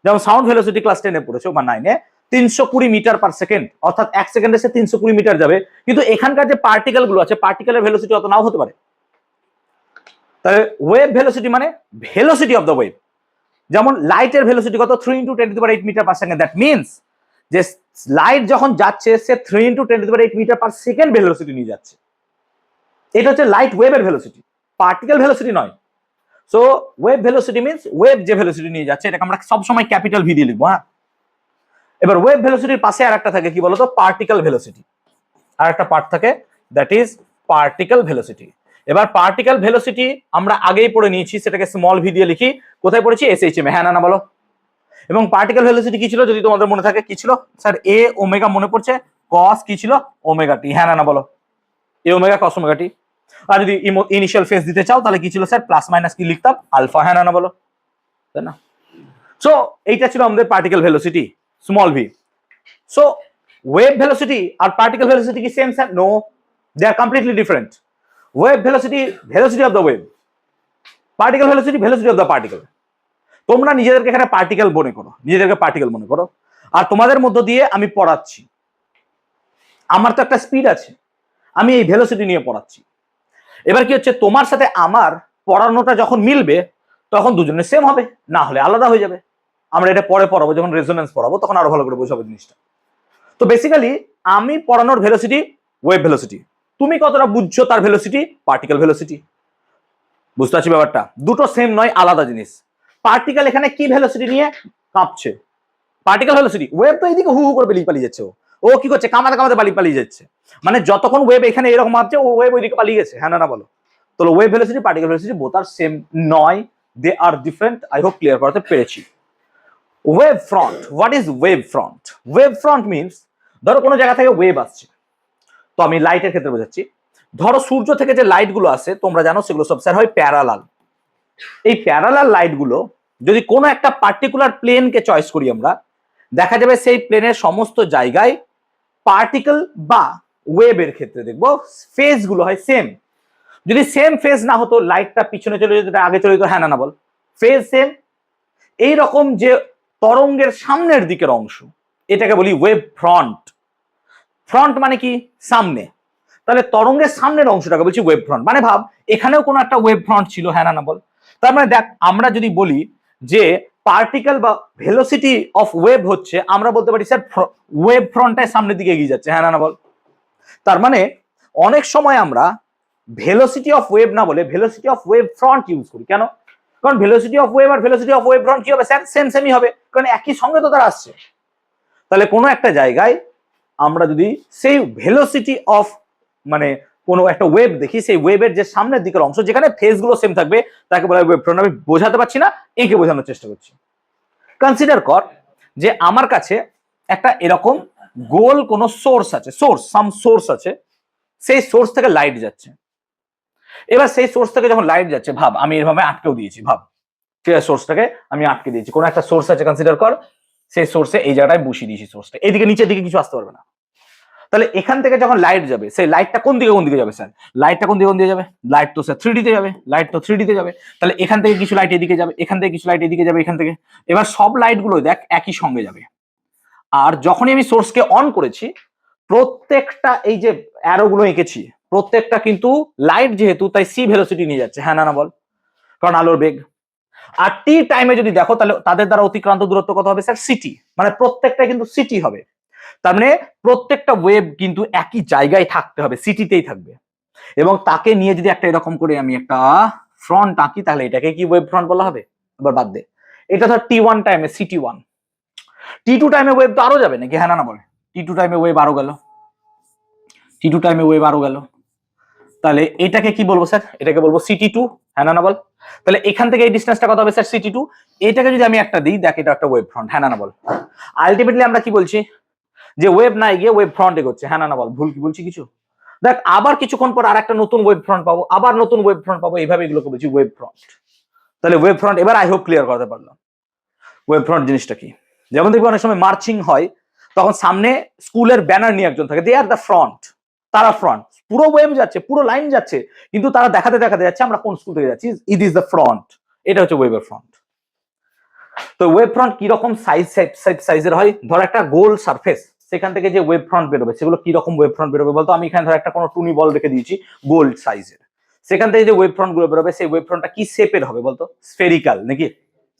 যেমন সাউন্ড ভেলোসিটি ক্লাস 10-এ পড়েছো বা 9-এ 320 মিটার পার সেকেন্ড, অর্থাৎ এক সেকেন্ডে সে 320 মিটার যাবে। কিন্তু এখানকার যে পার্টিকেল গুলো আছে, পার্টিকেলের ভেলোসিটি অত নাও হতে পারে। তাহলে ওয়েভ ভেলোসিটি মানে ভেলোসিটি অফ দ্য ওয়েভ। যেমন লাইটের ভেলোসিটি কত, 3 × 10⁸ metre per second. That means যে লাইট যখন যাচ্ছে সে 3 × 10⁸ মিটার পার সেকেন্ড ভেলোসিটি নিয়ে যাচ্ছে। এটা হচ্ছে লাইট ওয়েভের ভেলোসিটি, পার্টিকেল ভেলোসিটি নয়। So wave velocity means wave যে ভেলোসিটি নিয়ে যাচ্ছে, এটাকে আমরা সবসময় ক্যাপিটাল ভি দিয়ে লিখবো। হ্যাঁ, এবার ওয়েভ ভেলোসিটির পাশে আর একটা থাকে কি বলতো, পার্টিকেল ভেলোসিটি। আর একটা পার্ট থাকে, দ্যাট ইজ পার্টিকেল ভেলোসিটি। এবার পার্টিকেল ভেলোসিটি আমরা আগেই পড়ে নিয়েছি, সেটাকে স্মল ভি দিয়ে লিখি। কোথায় পড়েছি, এসএইচএম এ, হ্যাঁ না বলো। এবং পার্টিকেল ভেলোসিটি কি ছিল যদি তোমাদের মনে থাকে, কি ছিল স্যার, এ ওমেগা, মনে পড়ছে, কস কি ছিল, ওমেগা টি, হ্যাঁ না বলো, এ ওমেগা কস ওমেগা টি। আর যদি ইনিশিয়াল ফেজ দিতে চাও তাহলে কি ছিল স্যার, প্লাস মাইনাস কি লিখতাম, আলফা, হ্যাঁ না বলো, তাই না। সো এইটা ছিল আমাদের particle velocity, small V. So wave velocity আর পার্টিকেল ভেলোসিটি কি same sir? No, they are completely different. Wave velocity, velocity of the wave, particle velocity, velocity of the particle. তোমরা নিজেদেরকে এখানে পার্টিকেল মনে করো, নিজেদেরকে পার্টিকেল মনে করো, আর তোমাদের মধ্য দিয়ে আমি পড়াচ্ছি। আমার তো একটা স্পিড আছে, আমি এই ভেলোসিটি নিয়ে পড়াচ্ছি। এবার কি হচ্ছে, তোমার সাথে আমার পড়ানোটা যখন মিলবে তখন দুজনের সেম হবে, না হলে আলাদা হয়ে যাবে। আমরা এটা পরে পড়াবো, যখন রেজোনেন্স পড়াবো তখন আরো ভালো করে বোঝাবো জিনিসটা। তো বেসিক্যালি আমি পড়ানোর ভেলোসিটি ওয়েভ ভেলোসিটি, তুমি কতটা বুঝছো তার ভেলোসিটি পার্টিকেল ভেলোসিটি। বুঝতে পারছি ব্যাপারটা, দুটো সেম নয়, আলাদা জিনিস। পার্টিকেল এখানে কি ভেলোসিটি নিয়ে কাঁপছে, পার্টিকেল ভেলোসিটি। ওয়েভ তো এইদিকে হু হু করে পালিয়ে যাচ্ছে, ও কি করছে, কামাতে কামাতে পালিয়ে যাচ্ছে। মানে যতক্ষণ ওয়েভ এখানে এরকম মাপছে, ও ওয়েভ ওইদিকে পালিয়ে গেছে, হ্যাঁ না বলো। তো wave velocity particle velocity both are same নয়, they are different. I hope clear করতে পেরেছি। Wave front, what is wave front? Wave front means, ধরো কোনো জায়গা থেকে ওয়েভ আসছে, তো আমি লাইটের ক্ষেত্রে বোঝাচ্ছি। ধরো সূর্য থেকে যে লাইট গুলো আসে তোমরা জানো, সেগুলো সব স্যার হয় প্যারালাল। এই প্যারালাল লাইট গুলো যদি কোনো একটা পার্টিকুলার প্লেনকে চয়েস করি আমরা, দেখা যাবে সেই প্লেনের সমস্ত জায়গায় পার্টিকেল বা ওয়েভের ক্ষেত্রে দেখবো ফেজ গুলো হয় সেম। যদি সেম ফেজ না হতো, লাইটটা পিছনে চলে যেত, আগে চলে যেত, হ্যাঁ না বল, ফেজ সেম। এইরকম যে তরঙ্গের সামনের দিকের অংশ, এটাকে বলি ওয়েভ ফ্রন্ট। ফ্রন্ট মানে কি, সামনে। তাহলে তরঙ্গের সামনের অংশটাকে বলছি ওয়েভ ফ্রন্ট। মানে ভাব এখানেও কোনো একটা ওয়েভ ফ্রন্ট ছিল, হ্যাঁ না বল। তার মানে দেখ, আমরা যদি বলি যে পার্টিকেল বা ভেলোসিটি অফ ওয়েভ হচ্ছে, আমরা বলতে পারি স্যার ওয়েভ ফ্রন্টটাই সামনের দিকে এগিয়ে যাচ্ছে, হ্যাঁ না বল। তার মানে অনেক সময় আমরা ভেলোসিটি অফ ওয়েভ না বলে velocity of wave front use করি। কেন? কারণ ভেলোসিটি অফ ওয়েভ আর ভেলোসিটি অফ ওয়েভ ফ্রন্ট কি হবে স্যার, সেম সেমই হবে, কারণ একই সঙ্গে তো তারা আসছে। তাহলে কোনো একটা জায়গায় আমরা যদি সেই ভেলোসিটি অফ মানে কোনো একটা ওয়েভ দেখি, সেই ওয়েভের যে সামনের দিকের অংশ যেখানে ফেজ গুলো সেম থাকবে, তাকে বলা হয় ওয়েভ ফ্রন্ট। আমি বোঝাতে পারছি না, একে বোঝানোর চেষ্টা করছি। কনসিডার কর যে আমার কাছে একটা এরকম গোল কোন সোর্স আছে, সোর্স আছে, সেই সোর্স থেকে লাইট যাচ্ছে। এবার সেই সোর্স থেকে যখন লাইট যাচ্ছে, ভাব আমি এভাবে আটকেও দিয়েছি, ভাব সোর্সটাকে আমি আটকে দিয়েছি। কোন একটা সোর্স আছে, কনসিডার কর, সেই সোর্সে এই জায়গাটায় বসিয়ে দিয়েছি সোর্সটা, এইদিকে নিচের দিকে কিছু আসতে পারবে না। তাহলে এখান থেকে যখন লাইট যাবে, সেই লাইটটা কোন দিকে যাবে স্যার? লাইটটা কোন দিকে যাবে? লাইট তো স্যার 3D তে যাবে, লাইট তো 3D তে যাবে। তাহলে এখান থেকে কিছু লাইট এদিকে যাবে, এখান থেকে কিছু লাইট এদিকে যাবে, এখান থেকে। এবার সব লাইট গুলো দেখ একই সঙ্গে যাবে। আর যখনই আমি সোর্সকে অন করেছি, প্রত্যেকটা এই যে অ্যারো গুলো এঁকেছি, প্রত্যেকটা কিন্তু লাইট যেহেতু, তাই সি ভেলোসিটি নিয়ে যাচ্ছে, হ্যাঁ না বল, কারণ আলোর বেগ। আর টি টাইমে যদি দেখো, তাহলে তাদের দ্বারা অতিক্রান্ত দূরত্ব কত হবে স্যার? সিটি। মানে প্রত্যেকটা কিন্তু সিটি হবে। তার মানে প্রত্যেকটা ওয়েভ কিন্তু একই জায়গায় থাকতে হবে, সিটিতেই থাকবে। এবং তাকে নিয়ে যদি একটা এরকম করে আমি একটা ফ্রন্ট আঁকি, তাহলে এটাকে কি ওয়েভ ফ্রন্ট বলা হবে? এবার বাদ দে, এটা ধর T1 টাইমে সিটি1, T2 টাইমে ওয়েভ তো আরো যাবে নাকি, হ্যাঁ না বলে, T2 টাইমে ওয়েভ আরো গেল, T2 টাইমে ওয়েভ আরো গেল। তাহলে এটাকে কি বলবো স্যার? এটাকে বলবো সিটি2, হ্যাঁ না বল। তাহলে এখান থেকে এই ডিসটেন্সটা কত হবে স্যার? সিটি2। এটাকে যদি আমি একটা দিই, দেখ এটা একটা ওয়েভ ফ্রন্ট, হ্যাঁ না বল। আলটিমেটলি আমরা কি বলছি, যে ওয়েভ না গিয়ে ওয়েভ ফ্রন্ট এগোচ্ছে, হ্যাঁ না বল। ভুল কি বলছি কিছু? দেখ আবার কিছুক্ষণ পর আরেকটা নতুন ওয়েভ ফ্রন্ট পাবো, আবার নতুন ওয়েভ ফ্রন্ট পাবো, এইভাবে এগুলোকে বলছি ওয়েভ ফ্রন্ট। তাহলে ওয়েভ ফ্রন্ট এবার আই হোপ ক্লিয়ার করতে পারলাম ওয়েভ ফ্রন্ট জিনিসটা কি। যেমন দেখবি অনেক সময় মার্চিং হয়, তখন সামনে স্কুলের ব্যানার নিয়ে একজন থাকে, দে আর দ্য ফ্রন্ট, তারা ফ্রন্ট, পুরো ওয়েভ যাচ্ছে, পুরো লাইন যাচ্ছে, কিন্তু তারা দেখাতে দেখাতে যাচ্ছে আমরা কোন স্কুল থেকে যাচ্ছি, ইট ইজ দ্য ফ্রন্ট। এটা হচ্ছে ওয়েভের ফ্রন্ট। তো ওয়েভ ফ্রন্ট কি রকম সাইজের হয়? ধর একটা গোল সারফেস, সেখান থেকে যে ওয়েভ ফ্রন্ট বেরোবে সেগুলো কি রকম ওয়েভ ফ্রন্ট বেরোবে বলতো? আমি এখানে ধর একটা কোনো টুনি বল রেখে দিয়েছি গোল্ড সাইজের, সেখান থেকে যে ওয়েভ ফ্রন্ট গুলো বেরোবে, সেই ওয়েভ ফ্রন্টটা কি শেপের হবে বলতো? স্ফেরিক্যাল নাকি?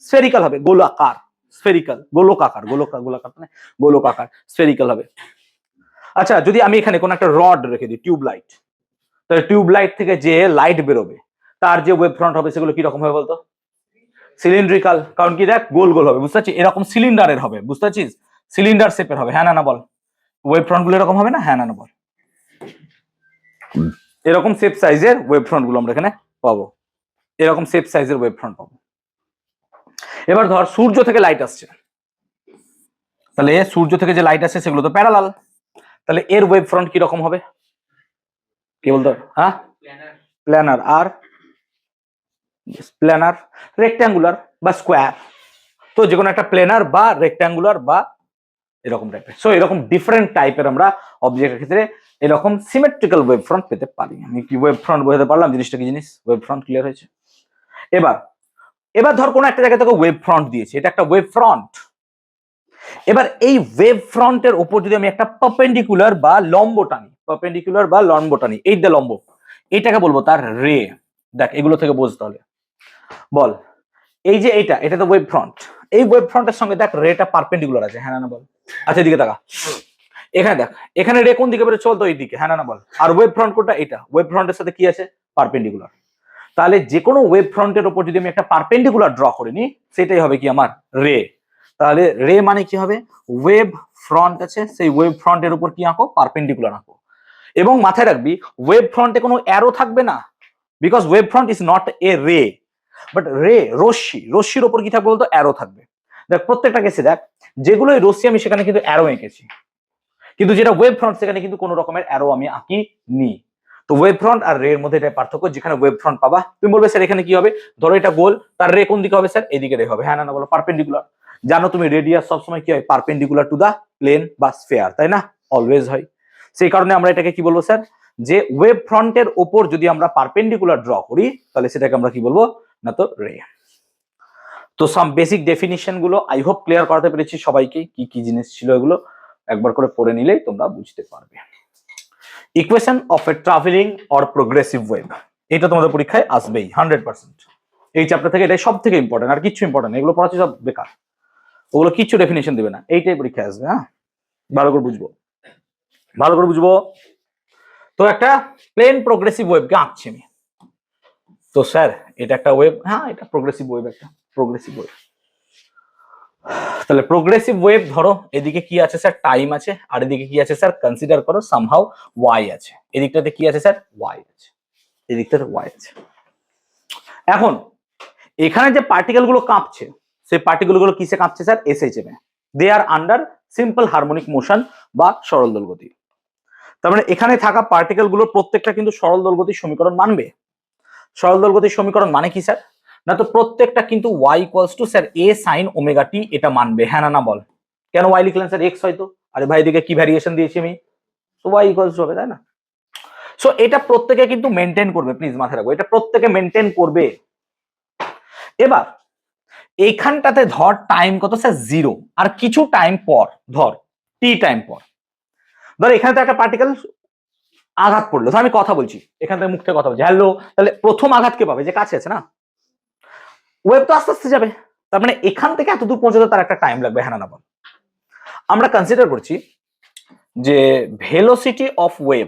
স্ফেরিক্যাল হবে, গোলাকার, স্ফেরিক্যাল, গোলকাকার, গোলাকার মানে গোলকাকার, স্ফেরিক্যাল হবে। আচ্ছা, যদি আমি এখানে কোনো একটা রড রেখে দিই, টিউব লাইট, তাহলে টিউব লাইট থেকে যে লাইট বেরোবে তার যে ওয়েভ ফ্রন্ট হবে সেগুলো কি রকম হবে বলতো? সিলিন্ড্রিক্যাল। কারণ কি দেখ, গোল গোল হবে, বুঝতে পারছিস? এরকম সিলিন্ডারের হবে, বুঝতে পারছিস? সিলিন্ডার শেপের হবে, হ্যাঁ না বল। ওয়েভ ফ্রন্ট গুলো এরকম হবে না, হ্যাঁ না বল। এরকম শেপ সাইজের ওয়েভ ফ্রন্ট গুলো আমরা এখানে পাবো, এরকম শেপ সাইজের ওয়েভ ফ্রন্ট পাবো। এবার ধর সূর্য থেকে লাইট আসছে, তাহলে সূর্য থেকে যে লাইট আসছে সেগুলো তো প্যারালাল, তাহলে এর ওয়েভ ফ্রন্ট কি রকম হবে? কি বলতো? হ্যাঁ, প্ল্যানার। আর প্ল্যানার, রেক্ট্যাঙ্গুলার বা স্কোয়ার, তো যে কোনো একটা প্ল্যানার বা রেক্ট্যাঙ্গুলার বা এরকম টাইপের। সো এরকম ডিফারেন্ট টাইপের আমরা অবজেক্টের ক্ষেত্রে এরকম সিমেট্রিক্যাল ওয়েভ ফ্রন্ট পেতে পারি। আমি কি ওয়েভ ফ্রন্ট বোঝাতে পারলাম জিনিসটা কি জিনিস? ওয়েভ ফ্রন্ট ক্লিয়ার হয়েছে? এবার ধর কোনো একটা জায়গা থেকে ওয়েভ ফ্রন্ট দিয়েছে, এটা একটা ওয়েভ ফ্রন্ট। এবার এই ওয়েভ ফ্রন্টের উপর যদি আমি একটা পারপেন্ডিকুলার বা লম্ব টানি, পারপেন্ডিকুলার বা লম্ব টানি, এই যে লম্ব, এটাকে বলবো তার রে। দেখ এগুলো থেকে বোঝ তাহলে, বল এই যে এটা তো ওয়েভ ফ্রন্ট, এই ওয়েভ ফ্রন্টের সঙ্গে দেখ রেটা পারপেন্ডিকুলার আছে, হ্যাঁ না বল? আচ্ছা এদিকে তাকা, এখানে দেখ এখানে রে কোন দিকে বেরো, চলতো এইদিকে, হ্যাঁ না বল? আর ওয়েভ ফ্রন্ট কোনটা? এটা ওয়েভ ফ্রন্টের সাথে কি আছে? পারপেন্ডিকুলার। তাহলে যে কোনো ওয়েভ ফ্রন্টের উপর যদি আমি একটা পারপেন্ডিকুলার ড্র করে নিই, সেটাই হবে কি আমার রে। তাহলে রে মানে কি হবে? ওয়েভ ফ্রন্ট আছে, সেই ওয়েভ ফ্রন্টের উপর কি আঁকো? পারপেন্ডিকুলার আঁকো। এবং মাথায় রাখবি ওয়েভ ফ্রন্টে কোনো অ্যারো থাকবে না, because wave front is not a রে, বাট রে রশ্মির ওপর কি থাকবে বলতো? অ্যারো থাকবে। দেখ প্রত্যেকটা কেসে দেখ, যেগুলোই রশ্মি আমি সেখানে কিন্তু অ্যারো এঁকেছি, কিন্তু যেটা ওয়েভ ফ্রন্ট সেখানে কিন্তু কোনো রকমের অ্যারো আমি আঁকি নি। তো ওয়েভ ফ্রন্ট আর রে এর মধ্যে এটা পার্থক্য। যেখানে ওয়েভ ফ্রন্ট পাবা তুমি বলবে স্যার এখানে কি হবে? ধরো এটা গোল, তার রে কোন দিকে হবে স্যার? এদিকে রে হবে, হ্যাঁ না বলো? পারপেন্ডিকুলার। জানো তুমি রেডিয়াস সবসময় কি হয়? পারপেন্ডিকুলার টু দা প্লেন বা স্ফেয়ার, তাই না? অলওয়েজ হয়। সেই কারণে আমরা এটাকে কি বলবো স্যার? যে ওয়েভ ফ্রন্টের ওপর যদি আমরা পারপেন্ডিকুলার ড্র করি তাহলে সেটাকে আমরা কি বলবো? না তো রে। তো সাম বেসিক ডেফিনিশন গুলো আই হোপ ক্লিয়ার করাতে পেরেছি সবাইকে, কি কি জিনিস ছিল এগুলো একবার করে পড়ে নিলেই তোমরা বুঝতে পারবে। Equation of A travelling or progressive wave, এটা তোমাদের পরীক্ষায় আসবেই 100%। এই চ্যাপ্টার থেকে এটাই সব থেকে ইম্পর্টেন্ট, আর কিছু ইম্পর্টেন্ট এগুলো পড়াচ্ছি সব বেকার, ওগুলো কিছু ডেফিনিশন দিবে না, এইটাই পরীক্ষায় আসবে। হ্যাঁ ভালো করে বুঝবো, ভালো করে বুঝবো। তো একটা প্লেন প্রোগ্রেসিভ ওয়েভকে আঁকছি আমি। তো স্যার এটা একটা ওয়েভ, হ্যাঁ এটা প্রোগ্রেসিভ ওয়েভ, একটা প্রোগ্রেসিভ ওয়েভ। তাহলে প্রোগ্রেসিভ ওয়েভ ধরো এদিকে কি আছে স্যার? টাইম আছে, আর এদিকে কি আছে স্যার? কনসিডার করো সামহাউ ওয়াই আছে। এদিকটাতে কি আছে স্যার? ওয়াই আছে, এদিকটাতে ওয়াই আছে। এখন এখানে যে পার্টিকেল গুলো কাঁপছে, সেই পার্টিকেল গুলো কিসে কাঁপছে স্যার? এসএইচএম এ। দে আর আন্ডার সিম্পল হারমোনিক মোশন বা সরল দোল গতি। তার মানে এখানে থাকা পার্টিকেল গুলো প্রত্যেকটা কিন্তু সরল দোল গতির সমীকরণ মানবে। সরল দোল গতির সমীকরণ মানে কি স্যার? না তো প্রত্যেকটা কিন্তু y equals two sir a sin omega t এটা মানবে, হ্যাঁ না বল? কেন y লিখলেন স্যার? x হয়তো, আরে ভাই এদিকে কি ভ্যারিয়েশন দিয়েছি আমি, তো y ইকুয়ালস হবে, তাই না? সো এটা প্রত্যেকে কিন্তু মেনটেন করবে, প্লিজ মাথায় রাখবো, এটা প্রত্যেকে মেনটেন করবে। এবার এইখানটাতে ধর টাইম কত স্যার? 0, আর কিছু টাইম পর ধর t টাইম পর ধর এখানে তো একটা পার্টিকেল আঘাত পড়লো, তো আমি কথা বলছি এখান থেকে, মুখ থেকে কথা বলছি হ্যালো, তাহলে প্রথম আঘাত কে পাবে? যে কাছে আছে না, ওয়েভ তো আস্তে আস্তে যাবে, তার মানে এখান থেকে এত দূর পর্যন্ত তার একটা টাইম লাগবে, হ্যাঁ না বল? আমরা কনসিডার করছি যে velocity of wave,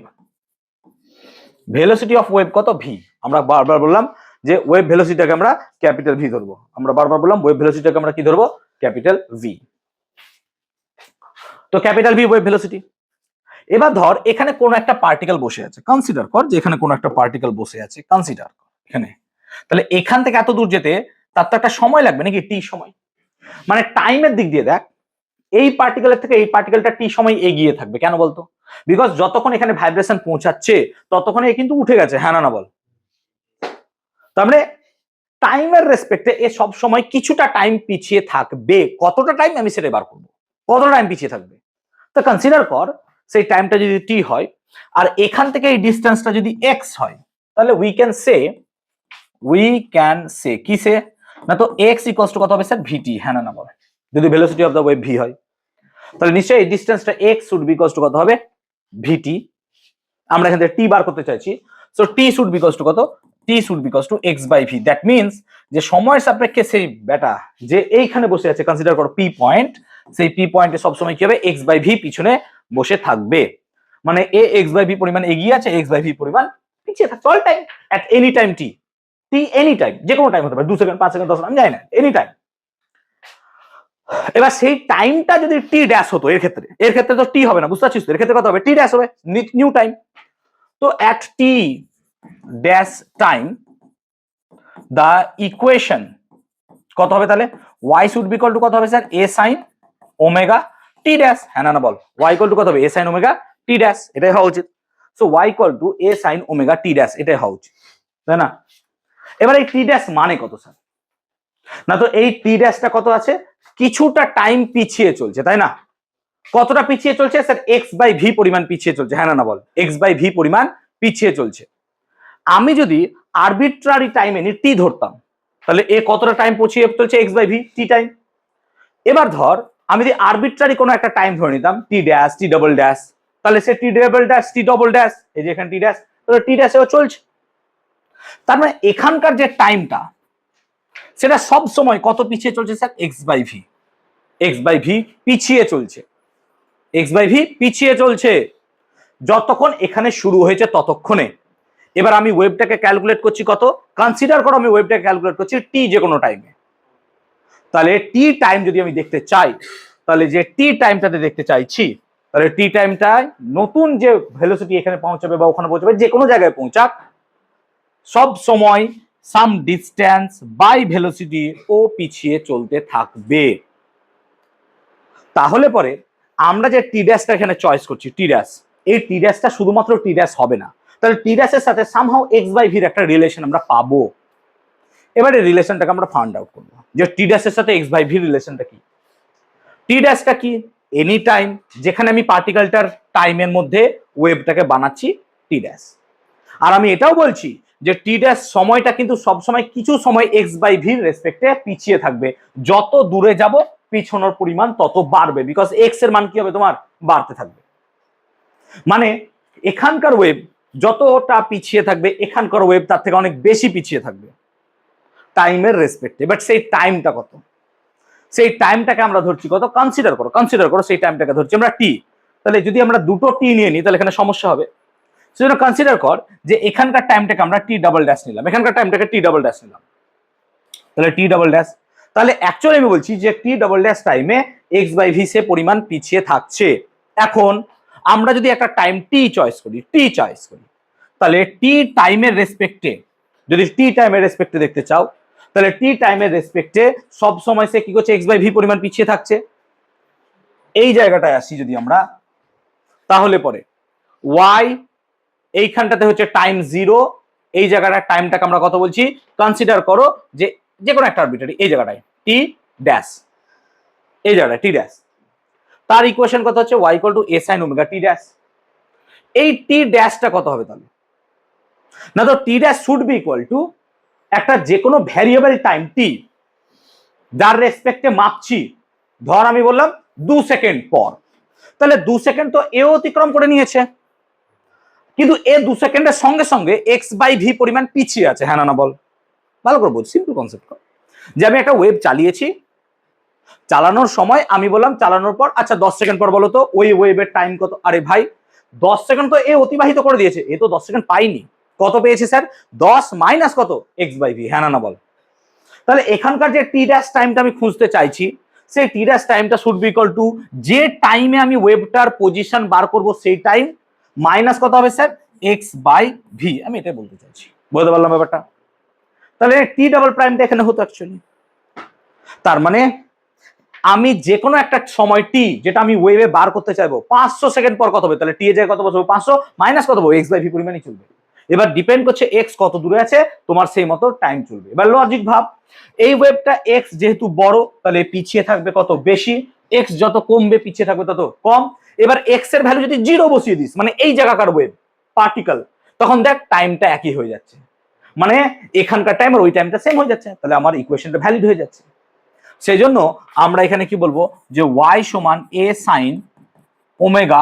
velocity of wave কত? ভি। আমরা বারবার বললাম যে ওয়েভ ভেলোসিটিটাকে আমরা ক্যাপিটাল ভি ধরবো, আমরা বারবার বললাম ওয়েভ ভেলোসিটিটাকে আমরা কি ধরবো? Capital V. তো ক্যাপিটাল ভি ওয়েভ ভেলোসিটি। এবার ধর এখানে কোন একটা পার্টিকেল বসে আছে, কনসিডার কর যে এখানে কোন একটা পার্টিকেল বসে আছে, কনসিডার কর এখানে, তাহলে এখান থেকে এত দূর যেতে তার তো একটা সময় লাগবে নাকি? টি সময়। মানে টাইমের দিক দিয়ে দেখ, এই পার্টিকেলের থেকে এই পার্টিকেলটা টি সময় এগিয়ে থাকবে, কেন বলতো? বিকজ যতক্ষণ এখানে ভাইব্রেশন পৌঁছাচ্ছে ততক্ষণ এ কিন্তু উঠে গেছে, হ্যাঁ না বল? তার মানে টাইমের রেসপেক্টে এ সব সময় কিছুটা টাইম পিছিয়ে থাকবে। কতটা টাইম আমি সেটা বার করবো, কতটা টাইম পিছিয়ে থাকবে। তো কনসিডার কর সেই টাইমটা যদি টি হয় আর এখান থেকে এই ডিস্টেন্সটা যদি এক্স হয়, তাহলে উই ক্যান সে কি সে না তো এক্স ইকুয়ালস টু কত হবে স্যার? ভিটি, হ্যাঁ না বল? যদি velocity of the wave V হয় তাহলে নিশ্চয়ই এই ডিস্টেন্সটা X should be equals to কত হবে? ভিটি। আমরা এখান থেকে টি বার করতে চাইছি, so T should be equals to কত? T should be equals to X by V. That means যে সময়ের সাপেক্ষে সেই বেটা যে এইখানে বসে আছে, কনসিডার করো পি পয়েন্ট, সেই পি পয়েন্টে সবসময় কি হবে? এক্স বাই ভি পিছনে বসে থাকবে। মানে এ এক্স বাই ভি পরিমাণ এগিয়ে আছে, এক্স বাই ভি পরিমাণ পিছিয়ে থাকছে all time, at any time T, T any time, যে কোনো টাইম হতে পারে, 2 সেকেন্ড 5 সেকেন্ড 10 সেকেন্ড আমি জানি না, এনি টাইম। এবার সেই টাইমটা যদি টি ড্যাশ হতো, এর ক্ষেত্রে তো টি হবে না, বুঝতে পারছিস? এর ক্ষেত্রে কত হবে? টি ড্যাশ হবে, নিউ টাইম। তো at t dash time the equation কত হবে তাহলে? y should be equal to কত হবে sir? a sin omega t dash, হ্যাঁ না বল? y ইকুয়াল টু কত হবে? a sin omega t dash, এটাই হওয়া উচিত। So y equal to a sin omega t dash, এটাই হওয়া উচিত, তাই না? এবার এই t ড্যাশ মানে কত স্যার? না তো এই t ড্যাশটা কত আছে? কিছুটা টাইম পিছিয়ে চলছে, তাই না? কতটা পিছিয়ে চলছে স্যার? x বাই v পরিমাণ পিছিয়ে চলছে, হ্যাঁ না বল? x বাই v পরিমাণ পিছিয়ে চলছে। আমি যদি আরবিট্রারি টাইমে টি ধরতাম তাহলে এ কতটা টাইম পিছিয়ে চলছে? x by v t time. এবার ধর আমি যদি আরবিট্রারি কোনো একটা টাইম ধরে নিতাম, T dash, T double dash, তাহলে সে T double dash, T double dash, এই যে এখানে টি ড্যাশ, তাহলে টি ড্যাশ এও চলছে, তার মানে এখানকার যে টাইমটা সেটা সব সময় কত পিছিয়ে চলছে sir, x by v. X by v পিছিয়ে চলছে, এক্স বাই ভি পিছিয়ে চলছে যতক্ষণ এখানে শুরু হয়েছে ততক্ষণে। এবার আমি ওয়েভটাকে ক্যালকুলেট করছি কত, কনসিডার করো আমি ওয়েভটাকে ক্যালকুলেট করছি টি যে কোনো টাইমে। তাহলে টি টাইম যদি আমি দেখতে চাই, তাহলে যে টি টাইমটাতে দেখতে চাইছি, তাহলে টি টাইমটায় নতুন যে ভেলোসিটি এখানে পৌঁছাবে বা ওখানে পৌঁছাবে, যে কোনো জায়গায় পৌঁছাক, সব সময় সাম ডিস্টেন্স বাই ভেলোসিটি ও পিছিয়ে চলতে থাকবে। তাহলে পরে আমরা যে টি ড্যাশটা এখানে চয়েস করছি, টি ড্যাশ, এই টি ড্যাশটা শুধুমাত্র টি ড্যাশ হবে না, তাহলে টি ড্যাশের সাথে সামহাউ এক্স বাই ভির একটা রিলেশন আমরা পাবো। এবারে রিলেশনটাকে আমরা ফাইন্ড আউট করবো যে টি ড্যাশের সাথে এক্স বাই ভির রিলেশনটা কি। টি ড্যাশটা কি, এনি টাইম যেখানে আমি পার্টিকেলটার টাইমের মধ্যে ওয়েভটাকে বানাচ্ছি, টি ড্যাশ। আর আমি এটাও বলছি যে টি ড্যাশ সময়টা কিন্তু সবসময় কিছু সময় এক্স বাই ভির রেসপেক্টে পিছিয়ে থাকবে, যত দূরে যাব পিছনোর পরিমাণ তত বাড়বে, বিকজ এক্স এর মান কি হবে তোমার, বাড়তে থাকবে। মানে এখানকার ওয়েভ যতটা পিছিয়ে থাকবে এখানকার ওয়েভ তার থেকে অনেক বেশি পিছিয়ে থাকবে টাইমের রেসপেক্টে। বাট সেই টাইমটা কত, সেই টাইমটাকে আমরা ধরছি কত, কনসিডার করো সেই টাইমটাকে ধরছি আমরা টি। তাহলে যদি আমরা দুটো টি নিয়ে নিই তাহলে এখানে সমস্যা হবে। সেজন্য কনসিডার কর যে এখানকার টাইমটাকে আমরা টি ডাবল ড্যাশ নিলাম, এখানকার টাইমটাকে টি ডাবল ড্যাশ নিলাম, তাহলে টি ডাবল ড্যাশ। তাহলে অ্যাকচুয়ালি আমি বলছি যে টি ডাবল ড্যাশ টাইমে এক্স বাই ভি সে পরিমাণ পিছিয়ে থাকছে। এখন আমরা যদি একটা টাইম টি চয়েস করি, তাহলে টি টাইমের রেসপেক্টে, যদি টি টাইমের রেসপেক্টে দেখতে চাও, তাহলে টি টাইমের রেসপেক্টে সব সময় সে কি করছে, এক্স বাই ভি পরিমাণ পিছিয়ে থাকছে। এই জায়গাটায় আসি যদি আমরা, তাহলে পরে ওয়াই এইখানটাতে হচ্ছে টাইম জিরো, এই জায়গাটার টাইমটাকে আমরা কত বলছি, কনসিডার করো যে যে কোনো একটা আরবিটারি, এই জায়গাটায় টি ড্যাশ, এই জায়গাটায় টি ড্যাশ, তার ইকুয়েশন কত হচ্ছে Y equal to A sine omega T dash. এই টি ড্যাশটা কত হবে তাহলে, না তো T dash should be equal to একটা যে কোনো ভ্যারিয়েবল টাইম টি যার রেসপেক্টে মাপছি, ধর আমি বললাম 2 সেকেন্ড পর, তাহলে 2 সেকেন্ড তো এও অতিক্রম করে নিয়েছে, কিন্তু এ 2 সেকেন্ডের সঙ্গে সঙ্গে এক্স বাই ভি পরিমাণ পিছিয়ে আছে, হ্যাঁ না বল, ভালো করে বল, সিম্পল কনসেপ্ট। যে আমি একটা ওয়েভ চালিয়েছি, চালানোর সময় আমি বললাম চালানোর পর আচ্ছা 10 সেকেন্ড পর বলো তো ওই ওয়েভের টাইম কত, আরে ভাই 10 সেকেন্ড তো এ অতিবাহিত করে দিয়েছে, এ তো 10 সেকেন্ড পাইনি, কত পেয়েছে স্যার, 10 মাইনাস কত, এক্স বাই ভি, হ্যাঁ না বল। তাহলে এখানকার যে টি ড্যাশ টাইমটা আমি খুঁজতে চাইছি, সেই টি ড্যাশ টাইমটা শুড বি ইকুয়াল টু যে টাইমে আমি ওয়েভটার পজিশন বার করব সেই টাইম মাইনাস কত হবে স্যার, এক্স বাই ভি। আমি এটাই বলতে চাইছি, বুঝতে পারলাম ব্যাপারটা। তাহলে টি ডাবল প্রাইমটা এখানে হতো অ্যাকচুয়ালি, তার মানে আমি যে কোনো একটা সময় টি যেটা আমি ওয়েভে বার করতে চাইবো 500 সেকেন্ড পর কত হবে, তাহলে টি এর জায়গায় কত বসবে, 500 মাইনাস কত হবে, এক্স বাই ভি পরিমাণই চলবে। এবার ডিপেন্ড করছে এক্স কত দূরে আছে, তোমার সেই মতো টাইম চলবে। এবার লজিক ভাব, এই ওয়েভটা এক্স যেহেতু বড় তাহলে পিছিয়ে থাকবে কত, বেশি, এক্স যত কমবে পিছিয়ে থাকবে তত কম। এবার এক্স এর ভ্যালু যদি 0 বসিয়ে দিস, মানে এই জায়গাকার ওয়েভ পার্টিকেল, তখন দেখ টাইমটা একই হয়ে যাচ্ছে, মানে এখানকার টাইম আর ওই টাইমটা সেম হয়ে যাচ্ছে, তাহলে আমার ইকুয়েশনটা ভ্যালিড হয়ে যাচ্ছে। সেই জন্য আমরা এখানে কি বলবো যে y সমান a sin omega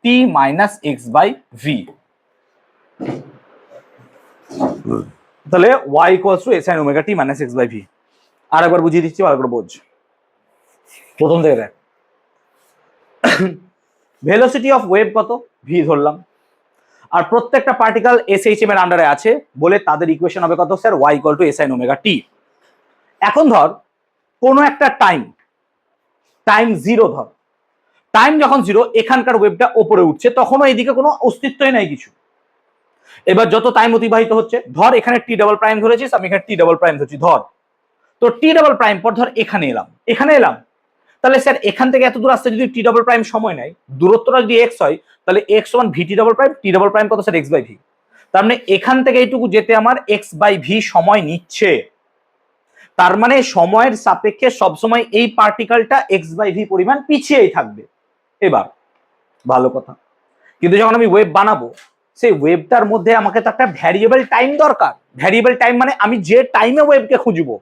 t minus x by V. তাহলে y equals to a sin omega t minus x by V. আর একবার বুঝিয়ে দিচ্ছি, ভালো করে বোঝ, প্রথম থেকে দেখ। ভেলোসিটি অফ ওয়েভ কত, v ধরলাম, আর প্রত্যেকটা পার্টিকেল SHM এর আন্ডারে আছে বলে তাদের ইকুয়েশন হবে কত sir, y equal to a sin omega t। এখন ধর কোনো একটা টাইম 0 ধর, টাইম যখন 0 এখানকার ওয়েভটা উপরে উঠছে, তখনও এইদিকে কোনো অস্তিত্বই নাই কিছু। এবার যত টাইম অতিবাহিত হচ্ছে, ধর এখানে টি ডাবল প্রাইম ধরেছিস, আমি এখানে টি ডাবল প্রাইম ধরছি, ধর তো টি ডাবল প্রাইম পর ধর এখানে এলাম, তাহলে স্যার এখান থেকে এত দূর আসতে যদি টি ডাবল প্রাইম সময় নেয়, দূরত্বটা যদি এক্স হয়, তাহলে এক্স সমান V T double prime, T double prime কত স্যার, এক্স বাই ভি। তার মানে এখান থেকে এইটুকু যেতে আমার এক্স বাই ভি সময় নিচ্ছে, তার মানে সময়ের সাপেক্ষে সবসময় এই পার্টিকেলটা এক্স বাই ভি পরিমাণ পিছিয়েই থাকবে। এবার ভালো কথা, কিন্তু যখন আমি ওয়েভ বানাবো, সেই ওয়েভটার মধ্যে আমাকে তো একটা ভ্যারিয়েবল টাইম দরকার। ভ্যারিয়েবল টাইম মানে আমি যে টাইমে ওয়েভকে খুঁজবো,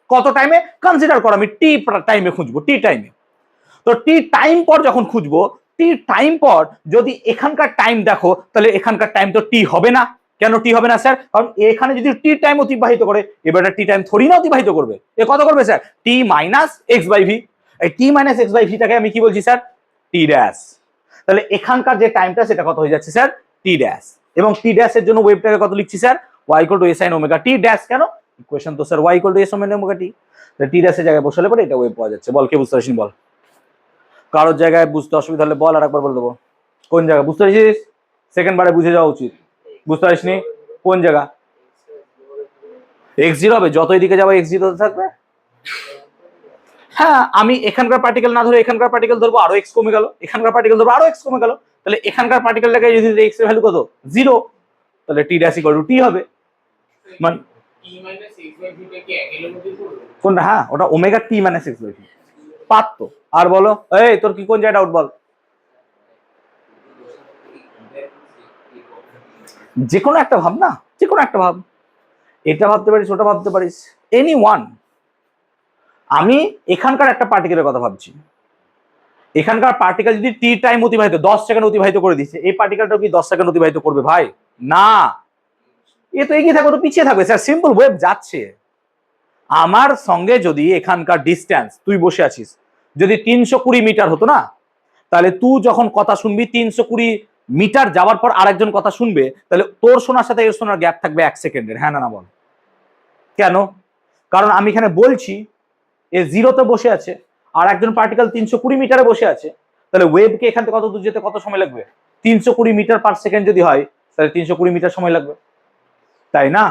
কত টাইমে, কনসিডার করো আমি টি টাইমে খুঁজবো, টি টাইমে। তো টি টাইম পর যখন খুঁজবো, টি টাইম পর যদি এখানকার টাইম দেখো, তাহলে এখানকার টাইম তো টি হবে না, কেন টি হবে না স্যার? কারণ এখানে যদি টি টাইম অতিবাহিত করে, এবার টি টাইম থোড়ি না অতিবাহিত করবে, এ কত করবে sir? T minus x by v. এই টি মাইনাস এক্স বাই ভিটাকে আমি কি বলছি স্যার? টি ড্যাশ। তাহলে এখানকার যে টাইমটা সেটা কত হয়ে যাচ্ছে স্যার? টি ড্যাশ। এবং টি ড্যাশের জন্য ওয়েভটাকে কত লিখছি sir? Y equal to A sine omega T dash. কেন? ইকুয়েশন তো sir Y equal to A sine omega T. তাহলে টি ড্যাশের জায়গায় বসালে পরে এটা ওয়েভ পাওয়া যাচ্ছে। বল, কে বুঝতে পারছিস বল? কারোর জায়গায় বুঝতে অসুবিধা হলে বল, আর একবার বলে দেবো। কোন জায়গা বুঝতে পারছিস? সেকেন্ড বারে বুঝে যাওয়া উচিত। বুঝতে পারিসনি? কোন জায়গা? এক্স জিরো হবে, যত এদিকে যাবো এক্স জিরো থাকবে। হ্যাঁ, আমি এখানকার পার্টিকেল না ধরে এখানকার পার্টিকেল ধরবো, আরো এক্স কমে গেল। এখানকার পার্টিকেল ধরবো, আরো এক্স কমে গেল। তাহলে এখানকার পার্টিকেলটাকে যদি এক্স এর ভ্যালু কত? জিরো, তাহলে t dash equal to t হবে। মানে কোনটা? হ্যাঁ, ওটা omega T minus x by v. পারত। আর বলো, এই তোর কি কোন জায়গায় ডাউট বল? যে কোনো একটা ভাব না, যে কোনো একটা ভাব। এটা ভাবতে পারিস, ওটা ভাবতে পারিস, এনি ওয়ান। আমি এখানকার একটা পার্টিকেলের কথা ভাবছি। এখানকার পার্টিকেল যদি টি টাইম অতিবাহিত 10 সেকেন্ড অতিবাহিত করে দিচ্ছে, এই পার্টিকেলটা কি 10 সেকেন্ড অতিবাহিত করবে ভাই? না, এ তো এগিয়ে থাকবে, তো পিছিয়ে থাকবে স্যার। সিম্পল, ওয়েভ যাচ্ছে। আমার সঙ্গে যদি এখানকার ডিস্টেন্স, তুই বসে আছিস, যদি 320 মিটার হতো না, তাহলে তুই যখন কথা শুনবি 320 মিটার যাওয়ার পর আরেকজন কথা শুনবে, তাহলে তোর শোনার সাথে এর শোনার গ্যাপ থাকবে 1 সেকেন্ডের। হ্যাঁ না বল? কেন? কারণ আমি এখানে বলছি এ জিরোতে বসে আছে, আর একজন পার্টিকেল 320 মিটারে বসে আছে। তাহলে ওয়েভকে এখান থেকে কত দূর যেতে কত সময় লাগবে? 320 মিটার পার সেকেন্ড যদি হয়, তাহলে 320 মিটার সময় লাগবে, তাই না?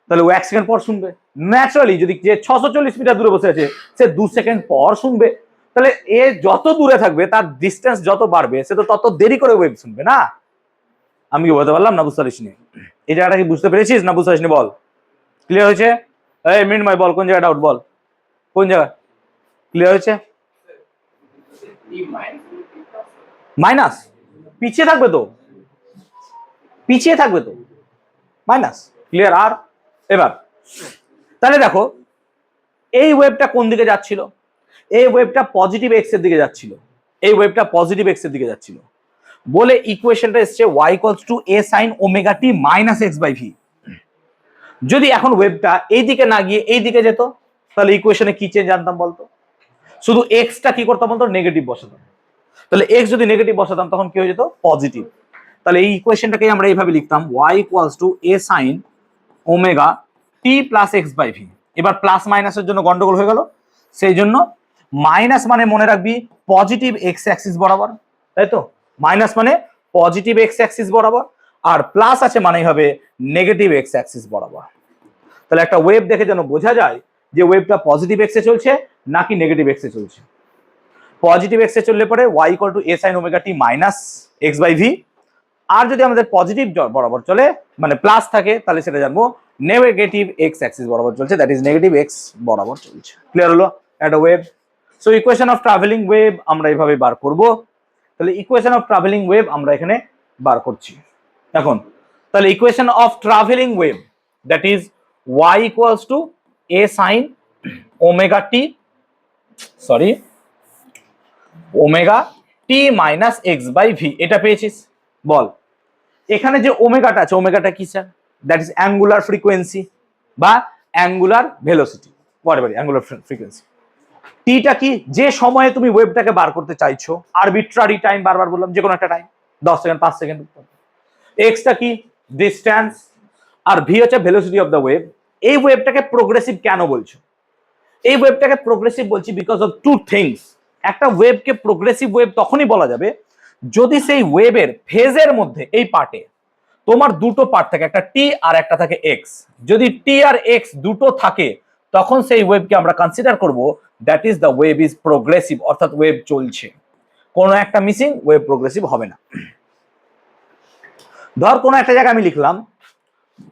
তাহলে ও 1 সেকেন্ড পর শুনবে। ন্যাচারালি যদি যে 640 মিটার দূরে বসে আছে, সে 2 সেকেন্ড পর শুনবে। তাহলে এ যত দূরে থাকবে, তার ডিস্টেন্স যত বাড়বে, সে তো তত দেরি করে ওয়েভ শুনবে না। আমি কি বলতে পারলাম? না বুঝতে পারিস নি? এই জায়গাটা কি বুঝতে পেরেছিস না বুঝতে পারিস নি বল? ক্লিয়ার হয়েছে? এই মিনময় বল, কোন জায়গা ডাউট বল? কোন জায়গা ক্লিয়ার হয়েছে? মাইনাস পিছিয়ে থাকবে তো, পিছিয়ে থাকবে তো, মাইনাস। ক্লিয়ার? আর এবার তাহলে দেখো, এই ওয়েভটা কোন দিকে যাচ্ছিল? এই ওয়েভটা পজিটিভ এক্স এর দিকে যাচ্ছিল। এই ওয়েভটা পজিটিভ এক্স এর দিকে যাচ্ছিল বলে ইকুয়েশনটা এসছে y equals to a sin omega t minus x by v. যদি এখন ওয়েভটা এই দিকে না গিয়ে এই দিকে যেত, তাহলে ইকুয়েশনে কি চেঞ্জ আনতাম বলতো? শুধু এক্সটা কি করতাম বলতো? নেগেটিভ বসাতাম। তাহলে এক্স যদি নেগেটিভ বসাতাম তখন কি হয়ে যেত? পজিটিভ। তাহলে এই ইকুয়েশনটাকে আমরা এইভাবে লিখতাম y equals to a sin omega t plus x by v. এবার প্লাস মাইনাসের জন্য গন্ডগোল হয়ে গেল, সেই জন্য মাইনাস মানে মনে রাখবি পজিটিভ এক্স অ্যাক্সিস বরাবর, তাই তো? মাইনাস মানে পজিটিভ এক্স অ্যাক্সিস বরাবর, আর প্লাস আছে মানেই হবে নেগেটিভ এক্স অ্যাক্সিস বরাবর। তাহলে একটা ওয়েভ দেখে যেন বোঝা যায় যে ওয়েভটা পজিটিভ এক্সে চলছে নাকি নেগেটিভ এক্সে চলছে। পজিটিভ এক্সে চললে পরে y equal to a sin omega t minus x by V. আর যদি আমাদের পজিটিভ বরাবর চলে, মানে প্লাস থাকে, তাহলে সেটা জানবো নেগেটিভ এক্স অ্যাক্সিস বরাবর চলছে, দ্যাট ইজ নেগেটিভ এক্স বরাবর চলছে। ক্লিয়ার হলো? একটা wave. So equation of travelling wave আমরা এইভাবে বার করব। তাহলে ইকুয়েশন অফ ট্রাভেলিং ওয়েভ আমরা এখানে বার করছি এখন। তাহলে equation of travelling wave, that is y equals to a sin omega t, sorry, omega t minus x by V. এটা পেয়েছিস? বল, এখানে যে ওমেগাটা আছে, ওমেগাটা কি sir? That is angular frequency বা angular velocity, whatever angular frequency. টিটা কি? যে সময়ে তুমি ওয়েভটাকে বার করতে চাইছো, আরবিট্রারি টাইম, বারবার বললাম যে কোনো একটা টাইম, 10 সেকেন্ড 5 সেকেন্ড। এক্সটা কি? ডিস্টেন্স। আর ভি হচ্ছে ভেলোসিটি অফ দ্য ওয়েভ। এই ওয়েভটাকে প্রোগ্রেসিভ কেন বলছো? এই ওয়েভটাকে প্রোগ্রেসিভ বলছি বিকজ অফ টু থিংস। একটা ওয়েভকে প্রোগ্রেসিভ ওয়েভ তখনই বলা যাবে যদি সেই ওয়েভের ফেজের মধ্যে এই পার্টে তোমার দুটো পার্ট থাকে, একটা টি আর একটা থাকে এক্স। যদি টি আর এক্স দুটো থাকে, তখন সেই ওয়েভকে আমরা কনসিডার করব that is the wave is progressive, অর্থাৎ ওয়েভ চলছে, কোনো একটা মিসিং, ওয়েভ প্রোগ্রেসিভ হবে না। ধর কোনো একটা জায়গায় আমি লিখলাম,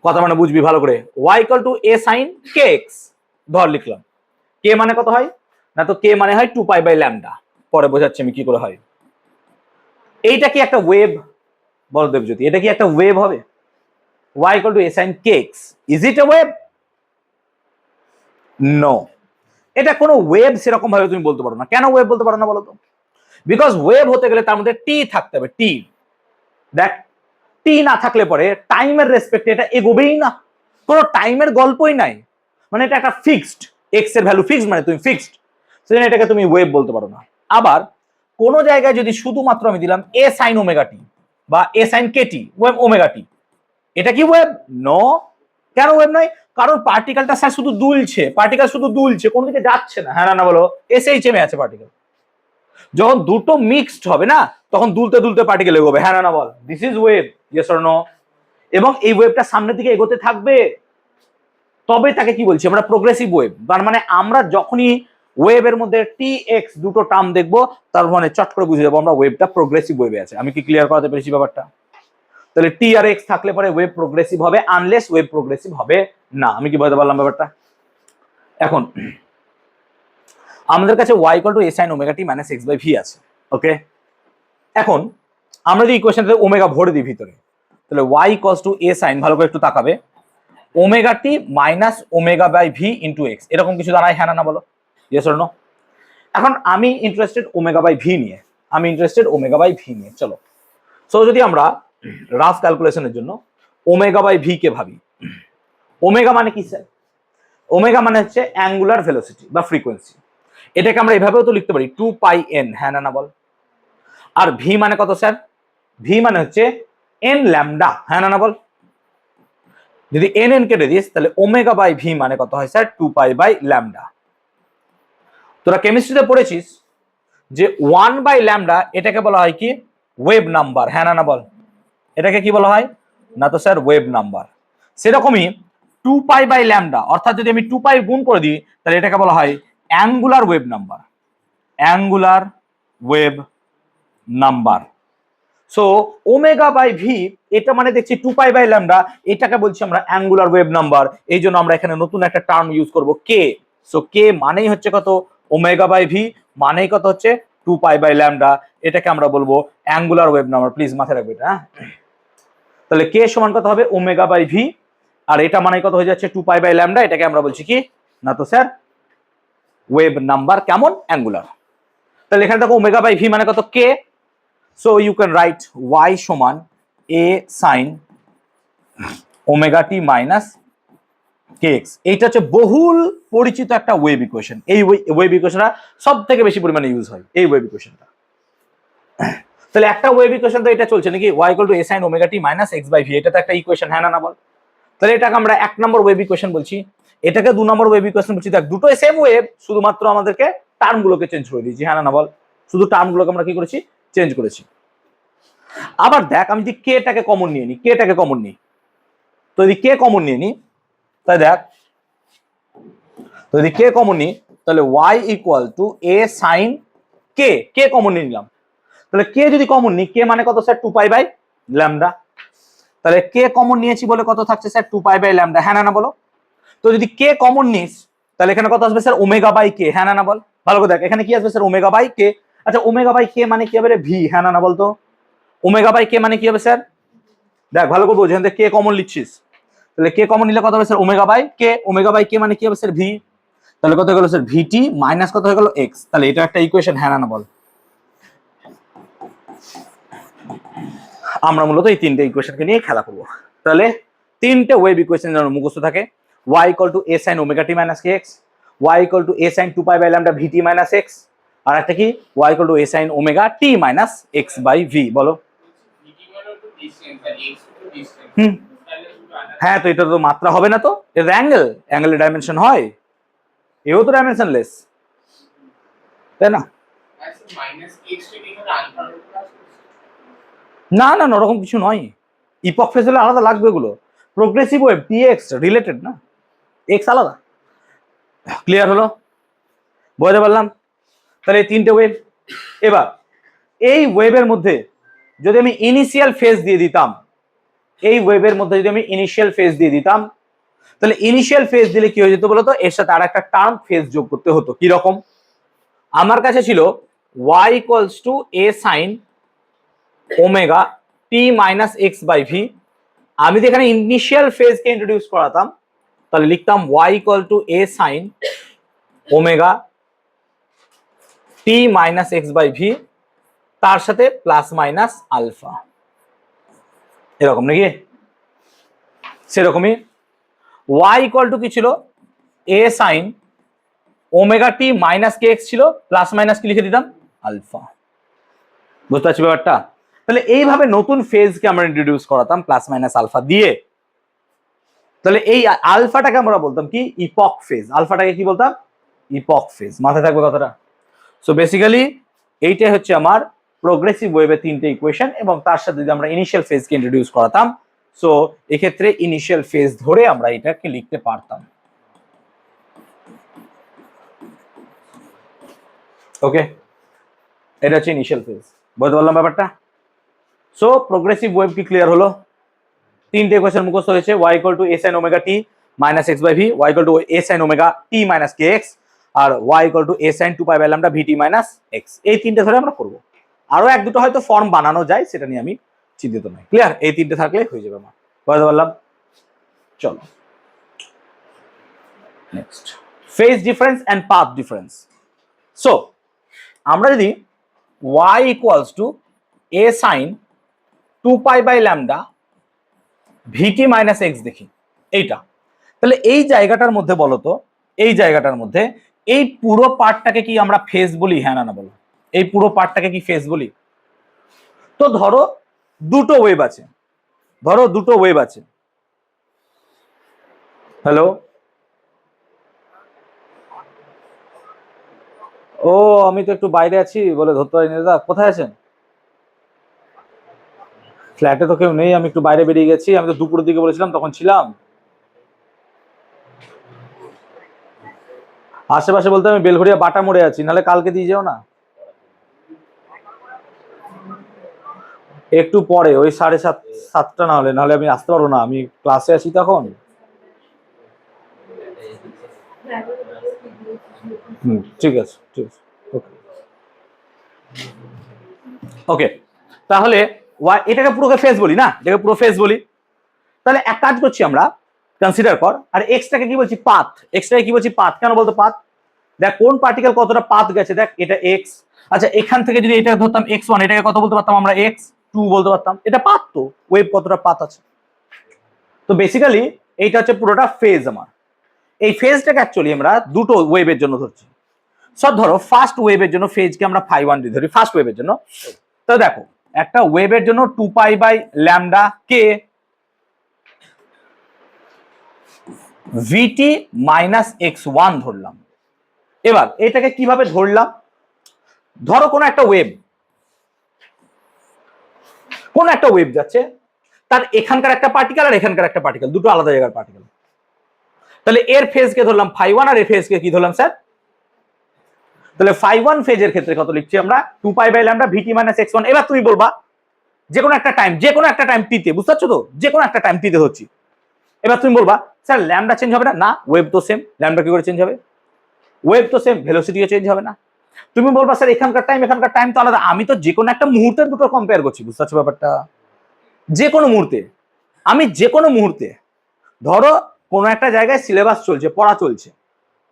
কথা মানে বুঝবি ভালো করে, y equal to a sin kx। ধর লিখলাম, কে মানে কত হয় না, তো কে মানে হয় 2 পাই বাই ল্যামডা। পরে বোঝাচ্ছি আমি কি করে হয়। এইটা কি একটা ওয়েভ? বল দেবজ্যোতি, এটা কি একটা ওয়েভ হবে? y equal to a sin kx, is it a wave? No, এটা কোনো ওয়েভ সেরকম ভাবে তুমি বলতে পারো না। কেন ওয়েভ বলতে পারো না বলো তো? বিকজ ওয়েভ হতে গেলে তার মধ্যে টি থাকতে হবে। টি, দেখ টি না থাকলে পরে টাইমের রেসপেক্টে এটা এগোবেই না, কোনো টাইমের গল্পই নাই, মানে এটা একটা ফিক্সড, এক্স এর ভ্যালু ফিক্সড, মানে তুমি ফিক্সড, সেজন্য এটাকে তুমি ওয়েভ বলতে পারো না। আবার কোন জায়গায় যদি শুধুমাত্র আমি দিলাম এ সাইন ওমেগা টি বা এ সাইন কে টি ওয়েভ ওমেগা টি, এটা কি ওয়েভ? নো। কেন ওয়েভ নয়? কারণ পার্টিকেলটা স্যার শুধু দুলছে, পার্টিকেল শুধু দুলছে, কোন দিকে যাচ্ছে না। হ্যাঁ না বলো? এসএইচএম এ আছে পার্টিকেল, যখন দুটো মিক্সড হবে না তখন দুলতে দুলতে পার্টিকেল এগোবে। হ্যাঁ না বল? This is wave, yes or no? এবং এই ওয়েভটা সামনের দিকে এগোতে থাকবে, তবে তাকে কি বলছি আমরা? Progressive wave. তার মানে আমরা যখনই ওয়েভের মধ্যে টি এক্স দুটো টার্ম দেখবো, তার মানে চট করে বুঝে যাবো আমরা ওয়েভটা প্রোগ্রেসিভ ওয়েভে আছে। আমি কি ক্লিয়ার করাতে পেরেছি ব্যাপারটা? তাহলে টি আর এক্স থাকলে পরে ওয়েভ প্রোগ্রেসিভ হবে, আনলেস ওয়েভ প্রোগ্রেসিভ হবে না। আমি কি বলতে পারলাম ব্যাপারটা? এখন আমাদের কাছে y = a sin omega T minus x by v আছে, ওকে? এখন আমরা যদি ইকুয়েশনটাতে ওমেগা ভরে দিই ভিতরে, তাহলে y = a sin, ভালো করে একটু তাকাবে, omega T minus omega by v into x, এরকম কিছু দাঁড়ায়। হ্যাঁ না বলো? Yes or no? এখন আমি ইন্টারেস্টেড ওমেগা বাই ভি নিয়ে, আমি ইন্টারেস্টেড ওমেগা বাই ভি নিয়ে। চলো, সো যদি আমরা রাফ ক্যালকুলেশনের জন্য ওমেগা বাই ভি কে ভাবি, ওমেগা মানে কি স্যার? ওমেগা মানে হচ্ছে অ্যাঙ্গুলার ভেলোসিটি বা ফ্রিকোয়েন্সি। এটাকে আমরা এভাবেও তো লিখতে পারি 2πn। হ্যাঁ না বল? আর ভি মানে কত স্যার? ভি মানে হচ্ছে n ল্যামডা। হ্যাঁ না বল? যদি n কেটে দিস তাহলে ওমেগা বাই ভি মানে কত হয় স্যার? 2π by lambda. তোরা কেমিস্ট্রিতে পড়েছিস যে 1 বাই ল্যামডা এটাকে বলা হয় কি? Wave number. হ্যাঁ না বল? এটাকে কি বলা হয়? না তো স্যার, ওয়েভ নাম্বার। সেরকমই 2π বাই ল্যামডা, অর্থাৎ যদি আমি 2π গুণ করে দিই তাহলে এটাকে বলা হয় angular wave number. Angular wave number. So omega by V এটা মানে দেখছি 2π বাই ল্যামডা, এটাকে বলছি আমরা অ্যাঙ্গুলার ওয়েভ নাম্বার। এই জন্য আমরা এখানে নতুন একটা টার্ম ইউজ করব, কে। সো কে মানেই হচ্ছে কত? ওমেগা বাই ভি মানেই কত হচ্ছে? 2π বাই ল্যামডা। এটাকে আমরা বলবো অ্যাঙ্গুলার ওয়েভ নাম্বার। প্লিজ মাথায় রাখবে এটা, হ্যাঁ? তাহলে কে সমান কত হবে? ওমেগা বাই ভি, আর এটা মানে কত হয়ে যাচ্ছে? 2π বাই ল্যামডা। এটাকে আমরা বলছি কি? না তো স্যার, ওয়েভ নাম্বার। কেমন? অ্যাঙ্গুলার। তাহলে এখানে দেখো ওমেগা বাই ভি মানে কত? K. So you can write y সমান a sin omega T minus kx। এইটা হচ্ছে বহুল পরিচিত একটা ওয়েভ ইকুয়েশন। এই ওয়েভ ইকুয়েশনটা সব থেকে বেশি পরিমাণে ইউজ হয়, এই ওয়েভ ইকুয়েশনটা। তাহলে একটা ওয়েভ ইকুয়েশন তো এটা চলছে নাকি, y = a sin omega T minus x by V, এটা তো একটা ইকুয়েশন। হ্যাঁ না বল? তাহলে এটাকে আমরা 1 নম্বর ওয়েভ ইকুয়েশন বলছি, এটাকে 2 নম্বর ওয়েভ ইকুয়েশন বলছি। দেখ, দুটো সেম ওয়েভ, শুধুমাত্র আমাদেরকে টার্মগুলোকে চেঞ্জ করে দিয়েছি। হ্যাঁ না বল? শুধু টার্মগুলোকে আমরা কি করেছি? চেঞ্জ করেছি। আবার দেখ, আমি যদি কে টাকে কমন নিয়ে নিই, কেটাকে কমন নিই, তো যদি কে কমন নিয়ে নিই, তাই দেখ, তো যদি কে কমন নিই তাহলে y = a sin K, K common নিয়ে নিলাম। তাহলে কে যদি কমন নিই, কে মানে কত স্যার? 2π by lambda. তাহলে কে কমন নিয়েছি বলে কত থাকছে স্যার? 2π by lambda. হ্যাঁ না বলো? তো যদি কে কমন নিস তাহলে এখানে কত আসবে স্যার? ওমেগা বাই কে। হ্যাঁ না বল? ভালো করে দেখ, এখানে কি আসবে স্যার? ওমেগা বাই কে। আচ্ছা, ওমেগা বাই কে মানে কি হবে রে? ভি। হ্যাঁ না বলতো? ওমেগা বাই কে মানে কি হবে স্যার? দেখ ভালো করে বোঝ, এখান থেকে কে কমন লিখছিস, তাহলে কে কমন নিলে কত হবে sir? Omega by K. Omega by K মানে কি হবে স্যার? ভি। তাহলে কত হয়ে গেল স্যার? ভিটি মাইনাস কত হয়ে গেল? এক্স। তাহলে এটা একটা ইকুয়েশন। হ্যাঁ না বল? আমরা মূলত এই তিনটে ইকুয়েশনকে নিয়ে খেলা করবো। তাহলে তিনটে ওয়েভ ইকুয়েশন যেন মুখস্থ থাকে, y = a sin omega T minus kx, y = a sin 2π by lambda vt minus x, আর একটা কি? y = a sin omega t minus x by v। বলো। হ্যাঁ, তো এটা তো মাত্রা হবে না, তো এটা অ্যাঙ্গেল, অ্যাঙ্গেলের ডাইমেনশন হয়, এও তো ডাইমেনশনলেস, তাই না? না না, ওরকম কিছু নয়। ইপক ফেজ হলে আলাদা লাগবে, এগুলো প্রোগ্রেসিভ ওয়েভ, টিএক্স রিলেটেড না, এক্স আলাদা। ক্লিয়ার হলো? বুঝতে পারলাম? তাহলে এই তিনটে ওয়েভ। এবার এই ওয়েভের মধ্যে যদি আমি ইনিশিয়াল ফেজ দিয়ে দিতাম, এই ওয়েভের মধ্যে যদি আমি ইনিশিয়াল ফেজ দিয়ে দিতাম, তাহলে ইনিশিয়াল ফেজ দিলে কি হয়ে যেত বলতো? এর সাথে আর একটা টার্ম ফেজ যোগ করতে হতো। কি রকম? আমার কাছে ছিল y = a sin omega T minus x by v. আমি যদি এখানে ইনিশিয়াল ফেজকে ইন্ট্রোডিউস করাতাম তাহলে লিখতাম y = a sin omega T minus x by v, তার সাথে প্লাস মাইনাস আলফা। এরকম নাকি? সেরকমই y ইকুয়াল টু কি ছিল, a sign omega T minus K x ছিল, প্লাস মাইনাস কি লিখে দিতাম, আলফা। বুঝতে পারছি ব্যাপারটা? তাহলে এইভাবে নতুন ফেজকে আমরা ইন্ট্রোডিউস করাতাম প্লাস মাইনাস আলফা দিয়ে। তাহলে এই আলফাটাকে আমরা বলতাম কি, ইপক ফেজ। আলফাটাকে কি বলতাম, ইপক ফেজ। মাথায় থাকবে কথাটা। সো বেসিক্যালি এইটাই হচ্ছে আমার প্রোগ্রেসিভ ওয়েভের তিনটে ইকুয়েশন, এবং তার সাথে যদি আমরা ইনিশিয়াল ফেজকে ইন্ট্রোডিউস করাতাম, সো এক্ষেত্রে ইনিশিয়াল ফেজ ধরে আমরা এটাকে লিখতে পারতাম। ওকে, এটা হচ্ছে ইনিশিয়াল ফেজ। বুঝতে পারলাম ব্যাপারটা? সো প্রোগ্রেসিভ ওয়েভ কি ক্লিয়ার হলো? তিনটে ইকুয়েশন মুখস্থ হয়েছে, y equal to a sin omega t minus x by v, y equal to a sin omega t minus kx, আর y equal to a sin 2 pi by lambda vt minus x। এই তিনটে ধরে আমরা করব। আরো এক দুটো হয়তো ফর্ম বানানো যায়, সেটা নিয়ে আমি চিন্তিত নই। ক্লিয়ার? এই তিনটে থাকলে হয়ে যাবে আমার। বুঝতে পারলাম? চলো next, phase difference and path difference. So আমরা যদি y equals to a sin 2 pi by lambda vt minus x দেখি এইটা, তাহলে এই জায়গাটার মধ্যে বলো তো, এই জায়গাটার মধ্যে এই পুরো পার্টটাকে কি আমরা ফেজ বলি, হ্যাঁ না বলো? এই পুরো পার্টটাকে কি ফেজ বলি? তো ধরো দুটো ওয়েভ আছে, ধরো দুটো ওয়েভ আছে। হ্যালো, ও আমি তো একটু বাইরে আছি বলে ধরতে পারিনি। দাদা কোথায় আছেন? ফ্ল্যাটে তো কেউ নেই, আমি একটু বাইরে বেরিয়ে গেছি। আমি তো দুপুরের দিকে বলেছিলাম, তখন ছিলাম আশেপাশে। বলতে আমি বেলঘড়িয়া বাটা মোড়ে আছি, নাহলে কালকে দিয়ে যাও না। একটু পরে ওই 7:30 না হলে, নাহলে আমি আসতে পারবো না, আমি ক্লাসে আছি তখন। ঠিক আছে, ঠিক আছে, ওকে ওকে। তাহলে এটাকে পুরোকে ফেজ বলি না, এটাকে পুরো ফেজ বলি। তাহলে এক কাজ করছি আমরা, কনসিডার কর। আর এক্সটাকে কি বলছি, পাথ। এক্সটাকে কি বলছি, পাথ। কেন বলতো পাথ? দেখ কোন পার্টিকেল কতটা পাথ গেছে, দেখ এটা এক্স। আচ্ছা এখান থেকে যদি এটা ধরতাম x1, এটাকে কত বলতে পারতাম আমরা, x2 বলতে পারতাম। এটা পাথ, তো ওয়েভ কতটা পাথ আছে। তো বেসিক্যালি এইটা হচ্ছে পুরোটা ফেজ আমার। এই ফেজটাকে অ্যাকচুয়ালি আমরা দুটো ওয়েভের জন্য ধরছি। সব ধরো ফার্স্ট ওয়েভের জন্য ফেজকে আমরা φ1 দিয়ে ধরি, ফার্স্ট ওয়েভের জন্য। তো দেখো একটা ওয়েভের জন্য 2 পাই বাই ল্যামডা কে vt মাইনাস x1 ধরলাম। এবার এটাকে কিভাবে ধরলাম, ধরো কোনো একটা ওয়েভ যাচ্ছে, তার এখানকার একটা পার্টিকেল আর এখানকার একটা পার্টিকেল, দুটো আলাদা জায়গার পার্টিকেল। তাহলে এর ফেজকে ধরলাম φ1 আর এর ফেজকে কি ধরলাম স্যার। তাহলে φ1 ফেজের ক্ষেত্রে কত লিখছি আমরা, 2 pi by lambda vt minus x1। এবার তুমি বলবা যে কোনো একটা টাইম টিতে, বুঝতে পারছো তো, যে কোনো একটা টাইম টিতে হচ্ছে। এবার তুমি বলবা স্যার ল্যামডা চেঞ্জ হবে না? না, ওয়েভ তো সেম, ল্যামডা কি করে চেঞ্জ হবে? ওয়েভ তো সেম, ভেলোসিটিও চেঞ্জ হবে না। তুমি বলবা স্যার এখানকার টাইম তো আলাদা। আমি তো যে কোনো একটা মুহূর্তে দুটো কম্পেয়ার করছি, বুঝতে পারছো ব্যাপারটা? যে কোনো মুহূর্তে, আমি যে কোনো মুহূর্তে, ধরো কোনো একটা জায়গায় সিলেবাস চলছে, পড়া চলছে,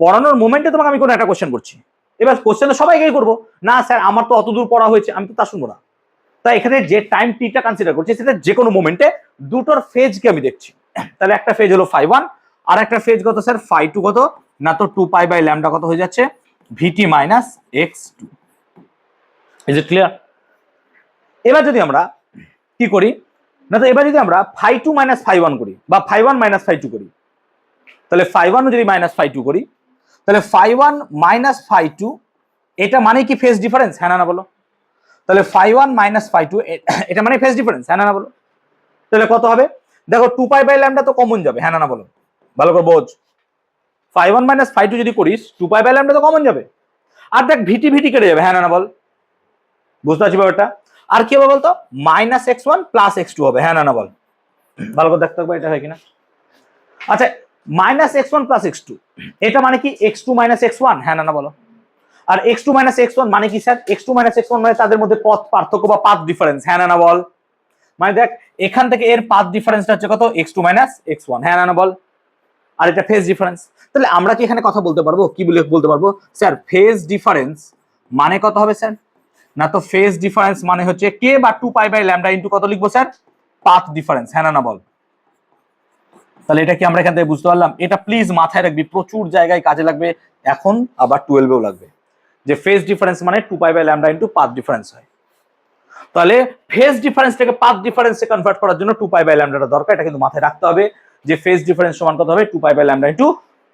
পড়ানোর মোমেন্টে তোমাকে আমি কোনো একটা কোশ্চেন করছি। এবার কোশ্চেন তো সবাইকেই করবো না, স্যার আমার তো অত দূর পড়া হয়েছে, আমি তো তা শুনবো না। তাই এখানে যে টাইম টিটা কনসিডার করছি, সেটা যে কোনো মোমেন্টে দুটোর ফেজকে আমি দেখছি। তাহলে একটা ফেজ হলো φ1, আর একটা ফেজ কত স্যার, φ2 কত না, তো 2 পাই বাই ল্যামডা কত হয়ে যাচ্ছে, vt minus x2। Is it clear? এবার যদি আমরা কি করি না, তো এবার যদি আমরা φ2 মাইনাস φ1 করি, বা φ1 মাইনাস φ2 করি, তাহলে φ1 যদি মাইনাস φ2 করি, তাহলে φ1 মাইনাস φ2, এটা মানে কি ফেজ ডিফারেন্স, হ্যাঁ না বলো? তাহলে φ1 মাইনাস φ2 এটা মানে ফেজ ডিফারেন্স, হ্যাঁ না বলো? তাহলে কত হবে, দেখো 2 পাই বাই ল্যামডা তো কমন যাবে, হ্যাঁ না বলো? ভালো করে বোঝ, φ1 মাইনাস φ2 যদি করিস 2 পাই বাই ল্যামডা তো কমন যাবে, আর দেখ ভিটি কেটে যাবে, হ্যাঁ না বল? বুঝতে পারছি ব্যাপারটা? আর কি হবে বলতো, মাইনাস x1 প্লাস x2 হবে, হ্যাঁ না বল? ভালো করে দেখতে হবে এটা হয় কিনা। আচ্ছা মাইনাস x1 প্লাস x2, এটা মানে কি x2 মাইনাস x1, হ্যাঁ না বলো? আর x2 মাইনাস x1 মানে কি স্যার, x2 মাইনাস x1 মানে তাদের মধ্যে পথ পার্থক্য বা পাথ ডিফারেন্স, হ্যাঁ না বল? মানে দেখ এখান থেকে এর পাথ ডিফারেন্সটা হচ্ছে কত, x2 মাইনাস x1, হ্যাঁ না বল? আর এটা ফেজ ডিফারেন্স। তাহলে আমরা কি এখানে কথা বলতে পারবো, কি বলতে পারবো স্যার, ফেজ ডিফারেন্স মানে কত হবে স্যার, না তো ফেজ ডিফারেন্স মানে হচ্ছে k বা 2 পাই বাই ল্যামডা ইনটু কত লিখবো স্যার, পাথ ডিফারেন্স, হ্যাঁ না বল। তাহলে এটা কি আমরা এখান থেকে বুঝতে পারলাম? এটা প্লিজ মাথায় রাখবি, প্রচুর জায়গায় কাজে লাগবে এখন, আবার 12-এও লাগবে, যে ফেজ ডিফারেন্স মানে 2π/λ ইন্টু পাথ ডিফারেন্স হয়। তাহলে ফেজ ডিফারেন্স থেকে পাথ ডিফারেন্সে কনভার্ট করার জন্য 2π/λ দরকার, এটা কিন্তু মাথায় রাখতে হবে যে ফেজ ডিফারেন্স সমান কত হবে 2π/λ ইন্টু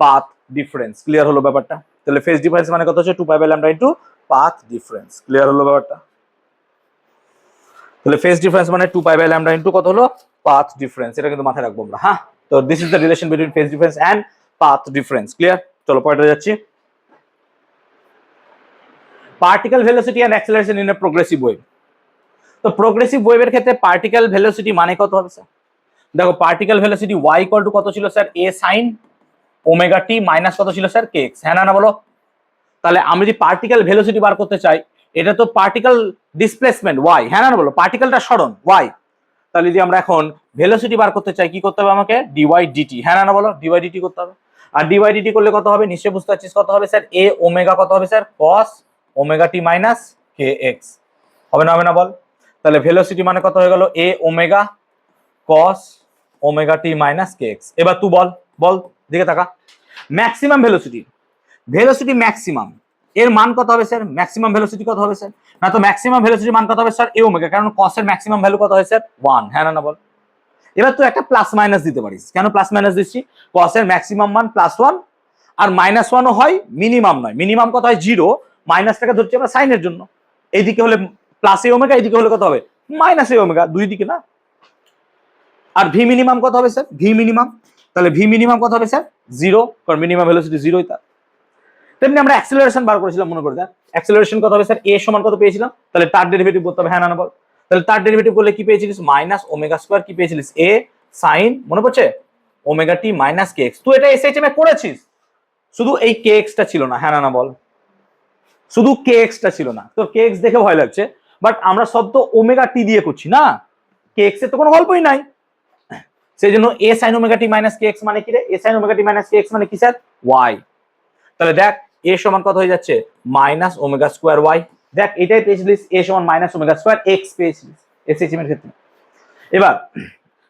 পাথ ডিফারেন্স। ক্লিয়ার হলো ব্যাপারটা? তাহলে ফেজ ডিফারেন্স মানে কত হচ্ছে 2π/λ ইন্টু পাথ ডিফারেন্স। ক্লিয়ার হলো ব্যাপারটা? তাহলে ফেজ ডিফারেন্স মানে 2π/λ ইন্টু কত হলো পাথ ডিফারেন্স, এটা কিন্তু মাথায় রাখবো আমরা। হ্যাঁ, তো this is the relation between phase difference and path difference. Clear? চলো পয়েন্টে যাচ্ছি। Particle velocity and acceleration in a progressive wave. তো প্রোগ্রেসিভ ওয়েভের ক্ষেত্রে পার্টিকেল ভেলোসিটি মানে কত হবে স্যার? দেখো particle velocity y equal to কত ছিল sir? a sin omega t minus কত ছিল স্যার? kx। হ্যাঁ না বলো? তাহলে আমি যদি পার্টিকেল ভেলোসিটি বার করতে চাই, এটা তো পার্টিকেল ডিসপ্লেসমেন্ট y, হ্যাঁ না বলো? পার্টিকেলটা সরণ y। তাহলে যদি আমরা এখন ভেলোসিটি বার করতে চাই কি করতে হবে আমাকে? dy dt, হ্যাঁ না বলো? dy dt করতে হবে। আর dy dt করলে কত হবে? নিশ্চয়ই বুঝতে পারছিস কত হবে স্যার? a ওমেগা কত হবে sir? cos omega t minus kx। হবে না বল? তাহলে ভেলোসিটি মানে কত হয়ে গেল? a omega cos omega t minus kx। এবার তুই বল দিকে তাকা। ম্যাক্সিমাম ভেলোসিটি, ভেলোসিটি ম্যাক্সিমাম এর মান কত হবে স্যার? ম্যাক্সিমাম ভেলোসিটি কত হবে স্যার? না তো ম্যাক্সিমাম ভেলোসিটি মান কত হবে স্যার? a ওমেগা, কারণ cos এর ম্যাক্সিমাম ভ্যালু কত হয় স্যার? 1। হ্যাঁ না বল? এবার তুই একটা প্লাস মাইনাস দিতে পারিস। কেন প্লাস মাইনাস দিচ্ছি? cos এর ম্যাক্সিমাম মান +1 আর -1ও হয়, মিনিমাম নয়। মিনিমাম কত হয়? 0। মাইনাসটাকে ধরছি আমরা সাইনের জন্য। এইদিকে হলে প্লাস a ওমেগা, এইদিকে হলে কত হবে? মাইনাস a ওমেগা, দুই দিকে না। আর ভি মিনিমাম কত হবে স্যার? ভি মিনিমাম, তাহলে ভি মিনিমাম কত হবে স্যার? 0, কারণ মিনিমাম ভেলোসিটি 0ই তার। তেমনি আমরা অ্যাক্সেলারেশন বার করেছিলাম, মনে করে দেখ অ্যাক্সেলারেশন কত হবে স্যার? a সমান কত পেয়েছিলাম? তাহলে তার ডেরিভেটিভ করতে হবে, হ্যাঁ না বল? তাহলে তার ডেরিভেটিভ করলে কি পেয়েছিলিস? মাইনাস ওমেগা স্কয়ার, কি পেয়েছিলিস? a sin, মনে পড়ছে? Omega t minus kx। তুই এটা এসএইচএম এ করেছিস, শুধু এই kx টা ছিল না, হ্যাঁ না বল? শুধু kx টা ছিল না। তোর kx দেখে ভয় লাগছে, বাট আমরা সব তো ওমেগা t দিয়ে করছি না, kx এর তো কোনো গল্পই নাই। সেই জন্য a sin omega t minus kx মানে কি রে? a sin omega t minus kx মানে কি স্যার? y। তাহলে দেখ a সমান কত হয়ে যাচ্ছে? Minus omega square y। দেখ এটাই পেয়েছিলিস, a সমান মাইনাস ওমেগা স্কোয়ার x পেয়েছিলিস এসএইচএম এর ক্ষেত্রে। এবার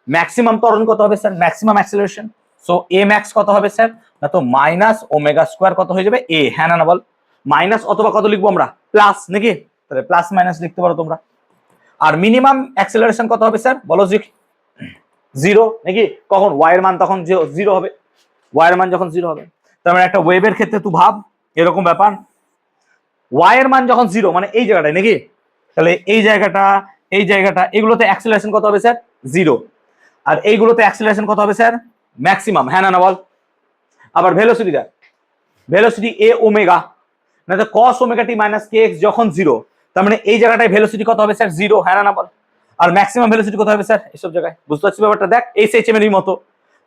ম্যাক্সিমাম ত্বরণ কত হবে sir? Maximum acceleration. So a max কত হবে স্যার? না তো মাইনাস ওমেগা স্কোয়ার কত হয়ে যাবে? a, হ্যাঁ না বল? মাইনাস অথবা কত লিখবো আমরা? প্লাস, নাকি? তাহলে প্লাস মাইনাস লিখতে পারো তোমরা। আর মিনিমাম অ্যাক্সেলারেশন কত হবে স্যার? বলো 0, নাকি? কখন y এর মান তখন 0 হবে, y এর মান যখন 0 হবে। তার মানে একটা ওয়েভের ক্ষেত্রে তুই ভাব এরকম ব্যাপার, y এর মান যখন 0 মানে এই জায়গাটায়, নাকি? তাহলে এই জায়গাটা এগুলোতে অ্যাক্সেলারেশন কত হবে স্যার? 0। আর এইগুলোতে অ্যাক্সেলারেশন কত হবে স্যার? ম্যাক্সিমাম, হ্যাঁ না বল? আবার ভেলোসিটি দেখ, ভেলোসিটি a ওমেগা, না তো cos omega t minus kx যখন 0, তার মানে এই জায়গাটায় ভেলোসিটি কত হবে স্যার? 0, হ্যাঁ না বল? আর ম্যাক্সিমাম ভেলোসিটি কত হবে স্যার? এইসব জায়গায় বুঝতে পারছি ব্যাপারটা? দেখ এইচএম এরই মতো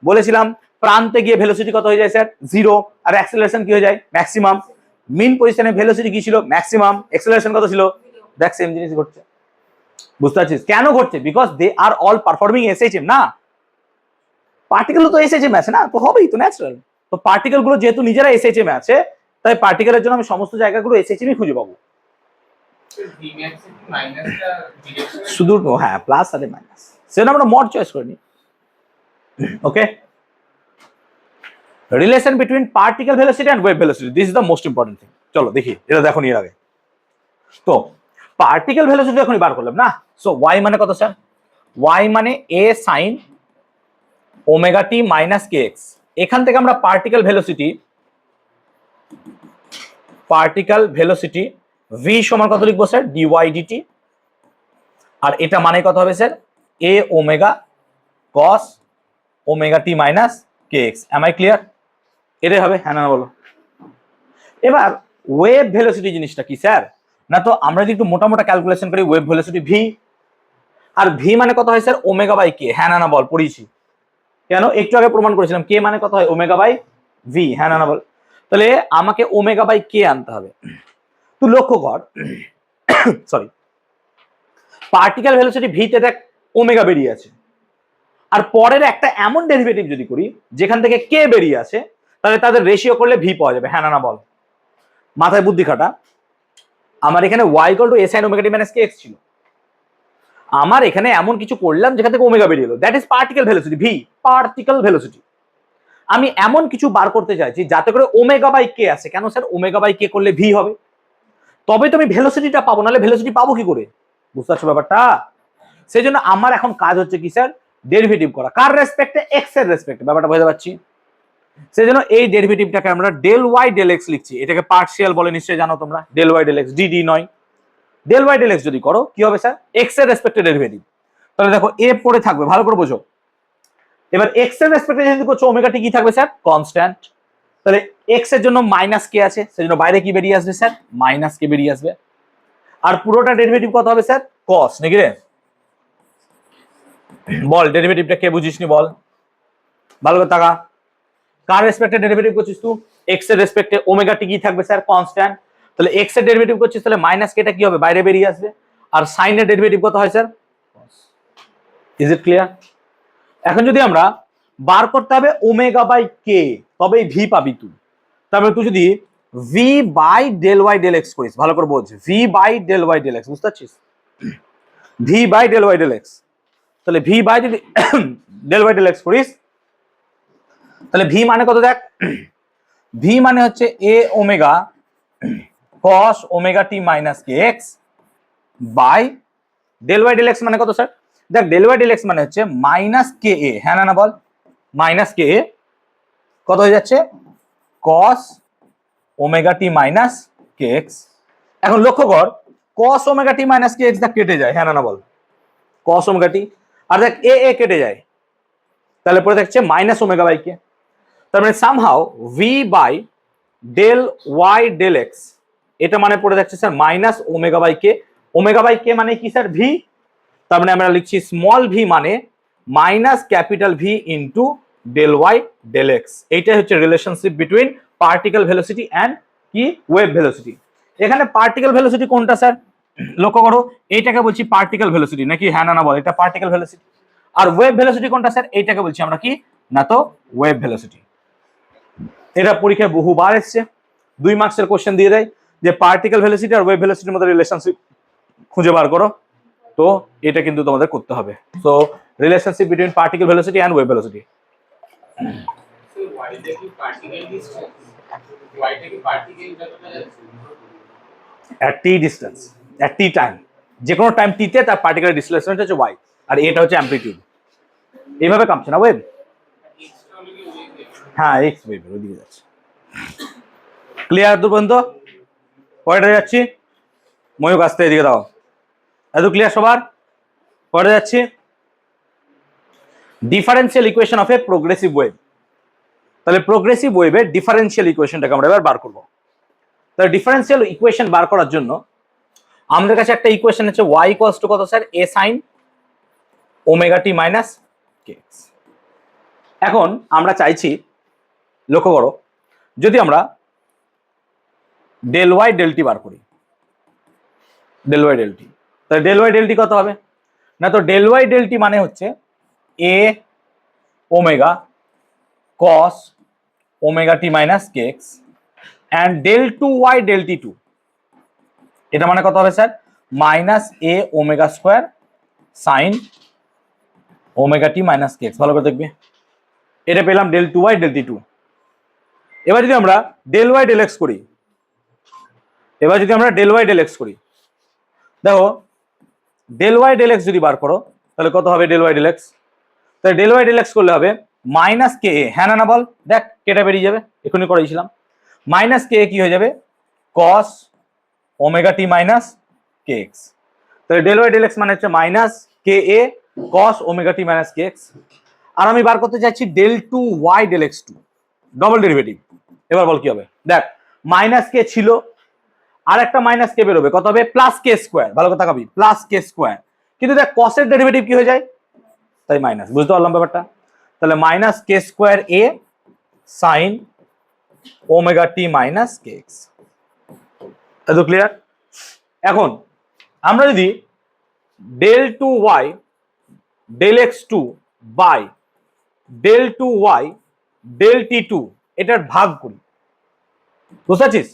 বলেছিলাম, প্রান্তে গিয়ে ভেলোসিটি কত হয়ে যায় স্যার? 0, আর অ্যাক্সেলারেশন কি হয়ে যায়? ম্যাক্সিমাম। মিন পজিশনে ভেলোসিটি কি ছিল? ম্যাক্সিমাম। অ্যাক্সেলারেশন কত ছিল? দেখ সেম জিনিস ঘটছে। বুঝতে পারছিস কেন ঘটছে? Because they are all performing SHM না। পার্টিকেল তো এসএইচএম আছে না, তো হবেই তো, ন্যাচারাল। তো পার্টিকেল গুলো যেহেতু নিজেরা এসএইচএম আছে, তাই পার্টিকেলের জন্য আমি সমস্ত জায়গাগুলো এসএইচএমই খুঁজে পাবো। শুধু হ্যাঁ প্লাস আর মাইনাস, সেটা আমরা মড চয়েস করিনি। Okay, relation between particle velocity and wave velocity, this is the most important thing. চলো দেখি এটা, দেখো এর আগে তো পার্টিকেল ভেলোসিটি এখনই বার করলাম না। সো y মানে কত স্যার? y মানে a sin omega t minus kx। এখান থেকে আমরা পার্টিকেল ভেলোসিটি v সমান কত লিখবো স্যার? dy dt। আর এটা মানে কত হবে sir? a omega cos omega t minus kx। Am I clear? এটাই হবে, হ্যাঁ না বলো? এবার ওয়েভ ভেলোসিটি জিনিসটা কি স্যার? না তো আমরা যদি একটু মোটা ক্যালকুলেশন করি, ওয়েভ ভেলোসিটি v, আর v মানে কত হয় স্যার? Omega by k। হ্যাঁ না বল? পড়িয়েছি কেন? একটু আগে প্রমাণ করেছিলাম k মানে কত হয়? Omega by v। হ্যাঁ না বল? তাহলে আমাকে ওমেগা বাই k আনতে হবে। তুই লক্ষ্য কর, সরি, পার্টিকেল ভেলোসিটি v তে দেখ ওমেগা বেরিয়ে আছে, আর পরের একটা এমন ডেরিভেটিভ যদি করি যেখান থেকে k বেরিয়ে আছে, তাহলে তাদের রেশিও করলে v পাওয়া যাবে। হ্যাঁ না বল? মাথায় বুদ্ধি খাটা। আমার এখানে y = a sin omega t minus kx ছিল, আমার এখানে এমন কিছু করলাম যেখান থেকে ওমেগা বেরিয়ে এলো, that is particle velocity, V particle velocity. আমি এমন কিছু বার করতে চাইছি যাতে করে ওমেগা বাই কে আসে। কেন স্যার? ওমেগা বাই কে করলে ভি হবে, তবে তো আমি ভেলোসিটিটা পাবো, নাহলে ভেলোসিটি পাবো কি করে? বুঝতে পারছো ব্যাপারটা? সেই জন্য আমার এখন কাজ হচ্ছে কি স্যার? ডেরিভেটিভ করা। কার রেসপেক্টে? এক্স এর রেসপেক্টে। ব্যাপারটা বুঝতে পারছি? সেই জন্য এই ডেরিভেটিভটাকে আমরা ডেল ওয়াই ডেল এক্স লিখছি। এটাকে পার্শিয়াল বলে নিশ্চয়ই জানো তোমরা, del Y del x, d d নয়। ডেল ওয়াই ডেল এক্স যদি করো কি হবে স্যার? এক্স এর রেসপেক্টে ডেরিভেটিভ। তাহলে দেখো এ পড়ে থাকবে, ভালো করে বোঝো। এবার এক্স এর রেসপেক্টে যদি করছো ওমেগা টি কি থাকবে স্যার? কনস্ট্যান্ট। তাহলে এক্স এর জন্য মাইনাস কে আছে, সেজন্য বাইরে কি বেরিয়ে আসবে স্যার? মাইনাস কে বেরিয়ে আসবে। আর পুরোটা ডেরিভেটিভ কত হবে স্যার? কস, নাকি রে? বল ডেরিভেটিভটা কে বুঝিসনি বল, ভালো করে তাকা। কার রেসপেক্টে ডেরিভেটিভ করছিস তুই? এক্স এর রেসপেক্টে। ওমেগা টি কি থাকবে স্যার? কনস্ট্যান্ট। তাহলে এক্স এর ডেরিভেটিভ করছিস, তাহলে মাইনাস কেটা কি হবে? বাইরে বেরিয়ে আসবে। আর সাইন এর ডেরিভেটিভ কত হয় স্যার? Is it clear? এখন যদি আমরা বার করতে হবে ওমেগা বাই কে, তবেই ভি পাবি তুই। তারপরে তুই যদি V by del Y del X করিস, ভালো করে বোঝ, V by del Y del X, বুঝতে পারছিস? V by del Y del X, তাহলে ভি বাই যদি ডেল ওয়াই ডেল এক্স করিস, তাহলে ভি মানে কত দেখ? ভি মানে হচ্ছে A omega cos omega T minus K X by del Y del x মানে কত স্যার? দেখ ডেল ওয়াই ডেল এক্স মানে হচ্ছে মাইনাস কে এ, হ্যাঁ না বল, মাইনাস কে এ কত হয়ে যাচ্ছে? কস ওমেগা টি মাইনাস কে এক্স। এখন লক্ষ্য কর, কস ওমেগা টি মাইনাস কে এক্স দেখ কেটে যায়, হ্যাঁ না বল, কস ওমেগা টি, আর দেখ এ এ কেটে যায়, তাহলে পরে থাকছে মাইনাস ওমেগা বাই কে। তার মানে somehow V by del Y del X, এটা মানে পড়ে যাচ্ছে sir minus omega by K. Omega by K মানে কি স্যার? ভি। তার মানে আমরা লিখছি স্মল ভি মানে minus capital V into del Y del X. এইটাই হচ্ছে relationship between particle velocity and কি ওয়েভ ভেলোসিটি। এখানে পার্টিকেল ভেলোসিটি কোনটা স্যার? লক্ষ্য করো, এইটাকে বলছি পার্টিকেল ভেলোসিটি, নাকি হ্যাঁ না বল, এটা পার্টিকেল ভেলোসিটি। আর ওয়েভ ভেলোসিটি কোনটা স্যার? এইটাকে বলছি আমরা কি না, তো ওয়েভ ভেলোসিটি। এটা পরীক্ষায় বহুবার এসছে, 2 মার্কসের কোশ্চেন দিয়ে দেয় যে পার্টিকেল ভেলোসিটি আর ওয়েভ ভেলোসিটির মধ্যে রিলেশনশিপ খুঁজে বার করো। তো এটা কিন্তু তোমাদের করতে হবে। So relationship between particle velocity and wave velocity. at t distance, at t time, যে কোনো টাইম t তে তার পার্টিকুলার ডিসপ্লেসমেন্ট হচ্ছে y, আর এটা হচ্ছে অ্যামপ্লিটিউড। এইভাবে কাঁপছে না ওয়েভ? হ্যাঁ এক্স ওয়েভ ওইদিকে যাচ্ছে। ক্লিয়ার দু পর্যন্ত? পরেটা যাচ্ছি, ময়ূক আসতে এদিকে দাও, এত ক্লিয়ার সবার? পরে যাচ্ছি differential equation of A progressive wave. তাহলে প্রোগ্রেসিভ ওয়েভের ডিফারেন্সিয়াল ইকুয়েশনটাকে আমরা এবার বার করব। তাহলে ডিফারেন্সিয়াল ইকুয়েশন বার করার জন্য আমাদের কাছে একটা ইকুয়েশন আছে y ইকুয়ালস টু কত sir? a sin omega T minus kx। এখন আমরা চাইছি, লক্ষ্য করো, যদি আমরা ডেল ওয়াই ডেল টি বার করি, ডেল ওয়াই ডেল টি, তাহলে ডেল ওয়াই ডেল টি কত হবে না? তো ডেল ওয়াই ডেল টি মানে হচ্ছে a omega cos omega t minus kx and del 2y del t2, এটা মানে কত হবে sir? Minus a omega square sine omega T minus kx। ভালো করে দেখবে, এটা পেলাম del 2y del t2। এবার যদি আমরা del y del x করি, এবার যদি আমরা del y del x করি, দেখো del y del x যদি বার করো তাহলে কত হবে del y del x? তাহলে del y del x করলে হবে মাইনাস কে এ, হ্যাঁ না বল, দেখ কেটা বেরিয়ে যাবে, এখনই করেছিলাম। মাইনাস কে কি হয়ে যাবে? কস ওমেগা টি মাইনাস কে এক্স। তাহলে ডেল ওয়াই ডেল এক্স মানে হচ্ছে minus k a cos omega T minus K x. আর আমি বার করতে চাইছি del two y del x two, double derivative. এবার বল কি হবে? দেখ মাইনাস কে ছিল, আর একটা মাইনাস কে বেরোবে, কত হবে? প্লাস কে স্কোয়ার। ভালো কথা কাবি, প্লাস কে স্কোয়ার। কিন্তু দেখ কসের ডেরিভেটিভ কি হয়ে যায়? তাই মাইনাস। বুঝতে পারলাম ব্যাপারটা? তাহলে minus k square a sine omega T minus K x. এত ক্লিয়ার? এখন আমরা যদি del two y del x two by del two y del t two এটার ভাগ করি, বুঝতে পারছিস?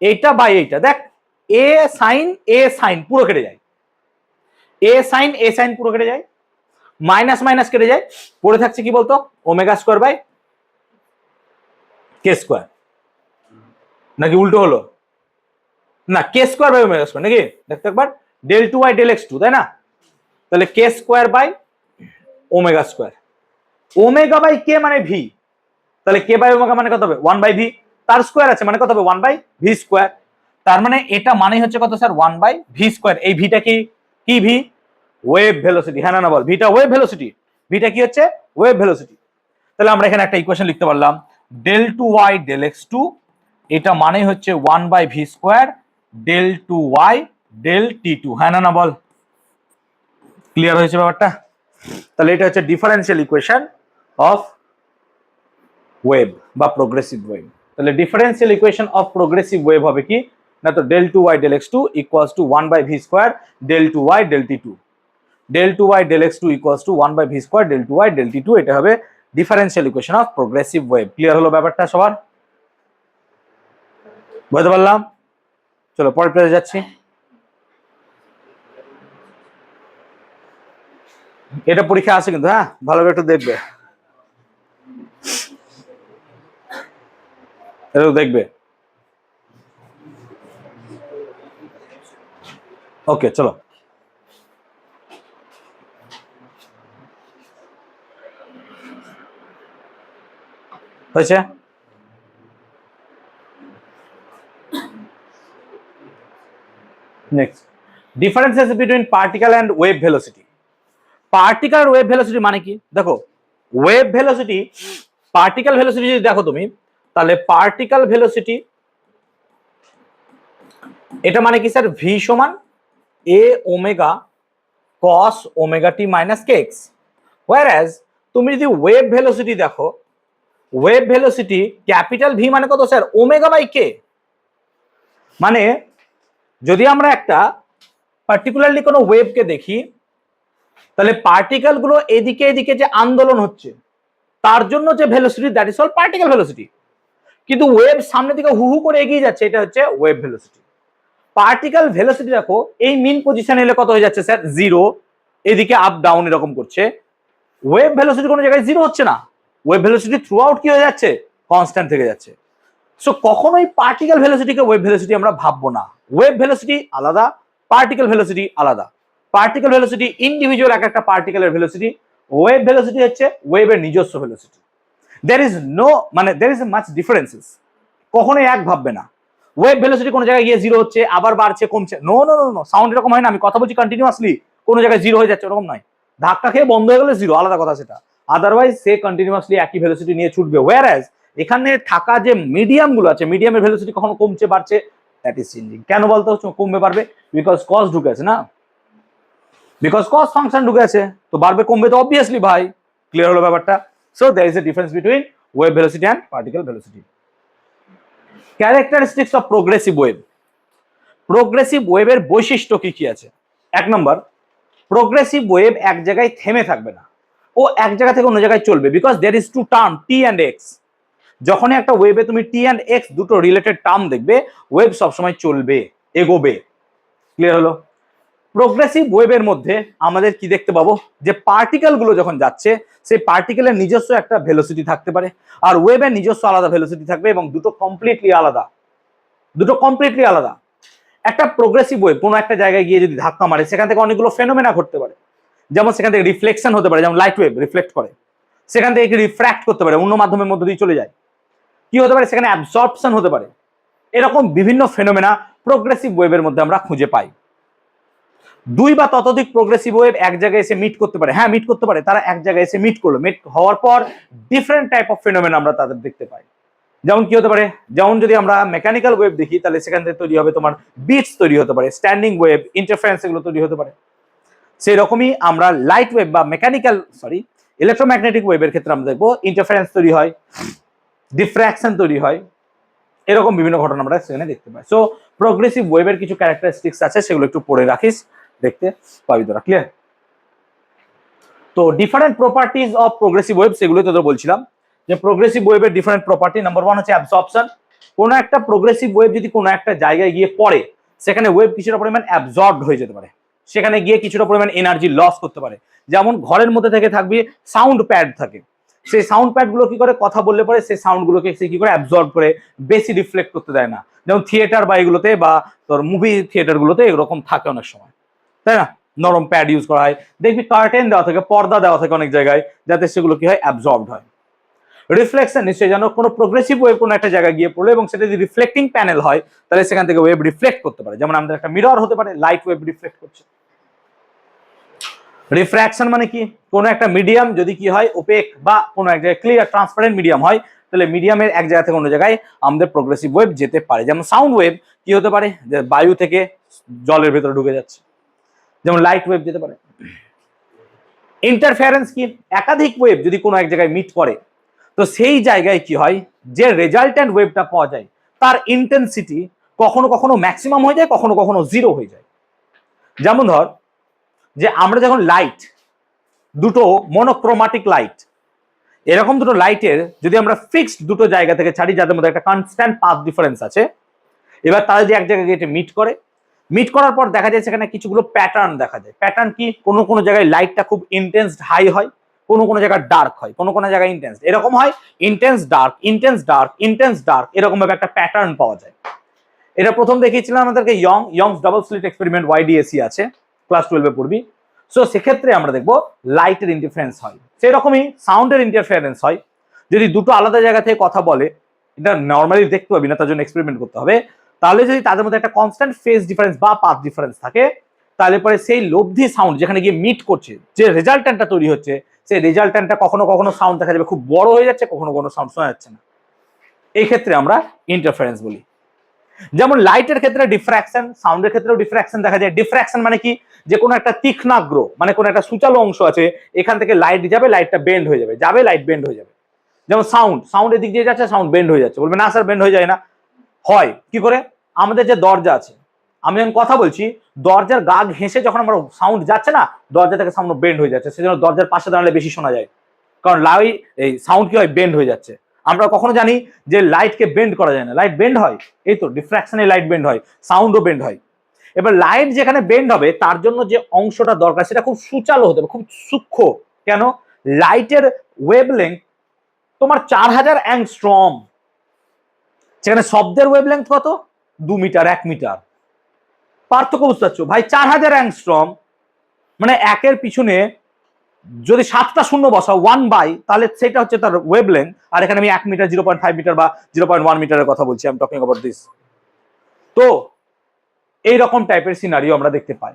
এইটা বাই এইটা, দেখ এ সাইন পুরো কেটে যায়, এ সাইন পুরো কেটে যায়, মাইনাস মাইনাস কেটে যায়, পড়ে থাকছে কি বলতো omega square by K square, নাকি উল্টো হলো, না K square by omega square নাকি, দেখতে একবার del two by del x two, তাই না? তাহলে K square by omega square, omega by K মানে ভি, তাহলে কে বাই ওমেগা মানে কত হবে 1 বাই ভি, তার স্কোয়ার আছে মানে কত হবে 1 বাই ভি স্কোয়ার, তার মানে এটা মানে হচ্ছে কত স্যার 1 বাই ভি স্কোয়ার। এই ভিটা কি কি ভি, ওয়েভ ভেলোসিটি, হ্যাঁ না বল, ভিটা ওয়েভ ভেলোসিটি, ভিটা কি হচ্ছে ওয়েভ ভেলোসিটি। তাহলে আমরা এখানে একটা ইকুয়েশন লিখতে পারলাম del two y del x two, এটা মানে হচ্ছে 1 by v square del two y del t two, হ্যাঁ না বল, ক্লিয়ার হয়েছে ব্যাপারটা? তাহলে এটা হচ্ছে ডিফারেন্সিয়াল ইকুয়েশন অফ ওয়েভ বা প্রোগ্রেসিভ ওয়েভ। তাহলে differential equation of progressive wave হবে কি না, তো del two y del x two equals to 1 by v square del two y del t two, del two y del x two equals to 1 by v square del two y del t two, এটা হবে differential equation of progressive wave. Clear হলো ব্যাপারটা সবার, বুঝতে পারলাম? চলো পরের পেজে যাচ্ছি। এটা পরীক্ষা আছে কিন্তু, হ্যাঁ ভালোভাবে একটু দেখবে, এটা দেখবে। ওকে চলো, হয়েছে? Next, differences between particle and wave velocity. Particle আর ওয়েভ ভেলোসিটি মানে কি, দেখো ওয়েভ ভেলোসিটি, পার্টিকেল ভেলোসিটি যদি দেখো তুমি, তাহলে পার্টিকেল ভেলোসিটি এটা মানে কি স্যার, ভি সমান এ ওমেগা কস ওমেগা টি মাইনাস কে এক্স, হোয়ারএজ তুমি যদি ওয়েভ ভেলোসিটি দেখো, ওয়েভ ভেলোসিটি ক্যাপিটাল ভি মানে কত স্যার, ওমেগা বাই কে। মানে যদি আমরা একটা পার্টিকুলারলি কোনো ওয়েভকে দেখি, তাহলে পার্টিকেল গুলো এদিকে এদিকে যে আন্দোলন হচ্ছে তার জন্য যে velocity, that is called particle velocity. কিন্তু ওয়েভ সামনের দিকে হু হু করে এগিয়ে যাচ্ছে, এটা হচ্ছে ওয়েভ ভেলোসিটি। পার্টিকেল ভেলোসিটি দেখো এই মিন পজিশনে এলে কত হয়ে যাচ্ছে স্যার, জিরো, এদিকে আপ ডাউন এরকম করছে। ওয়েভ ভেলোসিটি কোনো জায়গায় জিরো হচ্ছে না, ওয়েভ ভেলোসিটি থ্রু আউট কি হয়ে যাচ্ছে, কনস্ট্যান্ট থেকে যাচ্ছে। সো কখনোই পার্টিকেল ভেলোসিটিকে ওয়েভ ভেলোসিটি আমরা ভাববো না। ওয়েভ ভেলোসিটি আলাদা, পার্টিকেল ভেলোসিটি আলাদা। পার্টিকেল ভেলোসিটি ইন্ডিভিজুয়াল এক একটা পার্টিকেলের ভেলোসিটি, ওয়েভ ভেলোসিটি হচ্ছে ওয়েভের নিজস্ব ভেলোসিটি। দের ইজ নো মানে দের ইজ মাচ ডিফারেন্সেস, কখনোই এক ভাববে না। ওয়েভ ভেলোসিটি কোনো জায়গায় গিয়ে জিরো হচ্ছে আবার বাড়ছে কমছে, no no no no, sound এরকম হয় না। আমি কথা বলছি কন্টিনিউয়াসলি, কোনো জায়গায় জিরো হয়ে যাচ্ছে এরকম নয়। ধাক্কা খেয়ে বন্ধ হয়ে গেলে জিরো, আলাদা কথা সেটা, আদারওয়াইজ সে কন্টিনিউয়াসলি একই ভেলোসিটি নিয়ে ছুটবে। ওয়্যারএজ এখানে থাকা যে মিডিয়াম গুলো আছে, মিডিয়ামের ভেলোসিটি কখনো কমছে বাড়ছে, দ্যাট ইজ চেঞ্জিং। কেন বলতো কমবে বাড়বে, বিকজ কস ঢুকে আছে না, বিকজ কস ফাংশন ঢুকে আছে, তো বাড়বে কমবে তো অবভিয়াসলি ভাই। ক্লিয়ার হলো ব্যাপারটা? So there is a difference between wave velocity and particle velocity. Characteristics of progressive wave. Progressive ওয়েভের বৈশিষ্ট্য কি কি আছে? এক নম্বর, প্রোগ্রেসিভ ওয়েভ এক জায়গায় থেমে থাকবে না, ও এক জায়গা থেকে অন্য জায়গায় চলবে, because there is two term t and x. যখনই একটা ওয়েভে তুমি টি অ্যান্ড এক্স দুটো রিলেটেড টার্ম দেখবে, ওয়েভ সবসময় চলবে, এগোবে। ক্লিয়ার হলো? প্রোগ্রেসিভ ওয়েভের মধ্যে আমাদের কি দেখতে পাবো, যে পার্টিকেল গুলো যখন যাচ্ছে সেই পার্টিকেলের নিজস্ব একটা ভেলোসিটি থাকতে পারে, আর ওয়েভের নিজস্ব আলাদা ভেলোসিটি থাকবে, এবং দুটো কমপ্লিটলি আলাদা, দুটো কমপ্লিটলি আলাদা। একটা প্রোগ্রেসিভ ওয়েভ কোনো একটা জায়গায় গিয়ে যদি ধাক্কা মারে, সেখান থেকে অনেকগুলো ফেনোমেনা ঘটতে পারে। যেমন সেখান থেকে রিফ্লেকশন হতে পারে, যেমন লাইট ওয়েভ রিফ্লেক্ট করে, সেখান থেকে রিফ্র্যাক্ট করতে পারে, অন্য মাধ্যমের মধ্যে দিয়ে চলে যায়। কি হতে পারে, সেখানে অ্যাবজর্পশন হতে পারে। এরকম বিভিন্ন ফেনোমেনা প্রোগ্রেসিভ ওয়েভের মধ্যে আমরা খুঁজে পাই। দুই বা ততোধিক প্রোগ্রেসিভ ওয়েভ এক জায়গায় এসে মিট করতে পারে, হ্যাঁ মিট করতে পারে, তারা এক জায়গায় এসে মিট করলো, মিট হওয়ার পর ডিফারেন্ট টাইপ অফ ফেনোমেনা আমরা তাদের দেখতে পাই। যেমন কি হতে পারে, যেমন যদি আমরা মেকানিক্যাল ওয়েভ দেখি, তাহলে সেখান থেকে তৈরি হবে তোমার বিটস তৈরি হতে পারে, স্ট্যান্ডিং ওয়েভ, ইন্টারফারেন্স এগুলো তৈরি হতে পারে। সেই রকমই আমরা লাইট ওয়েভ বা মেকানিক্যাল ইলেকট্রোম্যাগনেটিক ওয়েভের ক্ষেত্রে আমরা দেখবো ইন্টারফারেন্স তৈরি হয়, ডিফ্র্যাকশন তৈরি হয়, এরকম বিভিন্ন ঘটনা আমরা সেখানে দেখতে পাই। সো প্রোগ্রেসিভ ওয়েভের কিছু ক্যারেক্টারিস্টিক্স আছে, সেগুলো একটু পড়ে রাখিস, দেখতে পাবি তোরা। ক্লিয়ার? তো different properties of progressive wave, সেগুলোই তোদের বলছিলাম যে প্রোগ্রেসিভ ওয়েভের ডিফারেন্ট প্রপার্টি। নাম্বার ওয়ান হচ্ছে অ্যাবজর্পশন। কোনো একটা প্রোগ্রেসিভ ওয়েভ যদি কোনো একটা জায়গায় গিয়ে পড়ে, সেখানে ওয়েভ কিছুটা পরিমাণ অ্যাবজর্বড হয়ে যেতে পারে। সেখানে গিয়ে কিছুটা পরিমাণ এনার্জি লস করতে পারে। যেমন ঘরের মধ্যে থেকে থাকবে সাউন্ড প্যাড থাকে, সেই সাউন্ড প্যাড গুলো কি করে, কথা বললে পরে সেই সাউন্ড গুলোকে সে কি করে অ্যাবজর্ব করে, বেশি রিফ্লেক্ট করতে দেয় না। যেমন থিয়েটার বা এগুলোতে বা তোর মুভি থিয়েটার গুলোতে এরকম থাকে অনেক সময়, তাই না? নরম প্যাড ইউজ করা হয়, দেখবি কার্টেন দেওয়া থাকে, পর্দা দেওয়া থাকে অনেক জায়গায়, যাতে সেগুলো কি হয়, অ্যাবজর্বড হয়। রিফ্লেকশন নিশ্চয়ই জানো, কোনো প্রোগ্রেসিভ ওয়েভ কোনো একটা জায়গায় গিয়ে পড়লো এবং সেটা যদি রিফ্লেক্টিং প্যানেল হয় তাহলে সেখান থেকে ওয়েভ রিফ্লেক্ট করতে পারে। যেমন আমাদের একটা মিরর হতে পারে, লাইট ওয়েভ রিফ্লেক্ট করছে। রিফ্র্যাকশন মানে কি, কোনো একটা মিডিয়াম যদি কি হয় ওপেক বা কোনো এক জায়গায় ক্লিয়ার ট্রান্সপারেন্ট মিডিয়াম হয়, তাহলে মিডিয়ামের এক জায়গা থেকে অন্য জায়গায় আমাদের প্রোগ্রেসিভ ওয়েভ যেতে পারে। যেমন সাউন্ড ওয়েভ কি হতে পারে, যে বায়ু থেকে জলের ভেতরে ঢুকে যাচ্ছে, যেমন লাইট ওয়েভ যেতে পারে। ইন্টারফারেন্স কি, একাধিক ওয়েভ যদি কোনো এক জায়গায় মিট করে তো সেই জায়গায় কি হয়, যে রেজাল্ট্যান্ট ওয়েভটা পাওয়া যায় তার ইন্টেন্সিটি কখনো কখনো ম্যাক্সিমাম হয়ে যায়, কখনো কখনো জিরো হয়ে যায়। যেমন ধর যে আমরা যখন লাইট, দুটো মনোক্রোমাটিক লাইট, এরকম দুটো লাইটের যদি আমরা ফিক্সড দুটো জায়গা থেকে ছাড়ি যাদের মধ্যে একটা কনস্ট্যান্ট পাথ ডিফারেন্স আছে, এবার তারা যদি এক জায়গায় গিয়ে মিট করে, মিট করার পর দেখা যায় সেখানে কিছুগুলো প্যাটার্ন দেখা যায়। প্যাটার্ন কি, কোনো কোনো জায়গায় লাইটটা খুব ইন্টেন্স হাই হয়, কোনো কোনো জায়গায় ডার্ক হয়, কোনো কোনো জায়গায় ইন্টেন্স, এরকম হয় intense dark intense dark intense dark, এরকম ভাবে একটা প্যাটার্ন পাওয়া যায়। এটা প্রথম দেখিয়েছিলাম আমাদেরকে Young's double slit experiment, YDAC আছে, ক্লাস 12 এ পড়বি। সো সেক্ষেত্রে আমরা দেখবো লাইটের ইন্টারফারেন্স হয়, সেরকমই সাউন্ডের ইন্টারফারেন্স হয়। যদি দুটো আলাদা জায়গা থেকে কথা বলে, এটা নর্মালি দেখতে পাবি না, তার জন্য এক্সপেরিমেন্ট করতে হবে, তাহলে যদি তাদের মধ্যে একটা কনস্ট্যান্ট ফেজ ডিফারেন্স বা পাথ ডিফারেন্স থাকে, তাহলে পরে সেই লব্ধি সাউন্ড যেখানে গিয়ে মিট করছে, যে রেজাল্ট্যান্টটা তৈরি হচ্ছে, সেই রেজাল্ট্যান্টটা কখনো কখনো সাউন্ড দেখা যাবে খুব বড় হয়ে যাচ্ছে, কখনো কখনো সাউন্ড শোনা যাচ্ছে না। এই ক্ষেত্রে আমরা ইন্টারফারেন্স বলি। যেমন লাইটের ক্ষেত্রে ডিফ্র্যাকশন, সাউন্ডের ক্ষেত্রেও ডিফ্র্যাকশন দেখা যায়। ডিফ্র্যাকশন মানে কি, যে কোনো একটা তীক্ষ্ণাগ্র মানে কোনো একটা সূচালো অংশ আছে, এখান থেকে লাইট যাবে, লাইটটা বেন্ড হয়ে যাবে, যাবে লাইট বেন্ড হয়ে যাবে। যেমন সাউন্ডের দিক দিয়ে যাচ্ছে, সাউন্ড বেন্ড হয়ে যাচ্ছে, বলবে না স্যার বেন্ড হয়ে যায় না। হয় কি করে, আমাদের যে দরজা আছে, আমি যখন কথা বলছি দরজার গা ঘেঁষে যখন আমার সাউন্ড যাচ্ছে না, দরজা থেকে সাউন্ড বেন্ড হয়ে যাচ্ছে, সেজন্য দরজার পাশে দাঁড়ালে বেশি শোনা যায়, কারণ লাইট এই সাউন্ড কি হয়, বেন্ড হয়ে যাচ্ছে। আমরা কখনো জানি যে লাইটকে বেন্ড করা যায় না, লাইট বেন্ড হয়, এই তো ডিফ্র্যাকশনে লাইট বেন্ড হয়, সাউন্ডও বেন্ড হয়। এবার লাইট যেখানে বেন্ড হবে তার জন্য যে অংশটা দরকার সেটা খুব সুচালো হতে হবে, খুব সূক্ষ্ম। কেন, লাইটের ওয়েভলেংথ তোমার 4000 অ্যাংস্ট্রম, সেখানে শব্দের ওয়েভলেংথ কত, 2 মিটার 1 মিটার। পার্থক্য বুঝতে পারছো ভাই, 4000 অ্যাংস্ট্রম মানে একের পিছনে যদি 7টা শূন্য বসাও 1/, তাহলে সেটা হচ্ছে তার ওয়েভলেংথ। আর এখানে আমি 1 মিটার 0.5 মিটার বা 0.1 মিটারের কথা বলছি, I am talking about this. তো এইরকম টাইপের সিনারিও আমরা দেখতে পাই।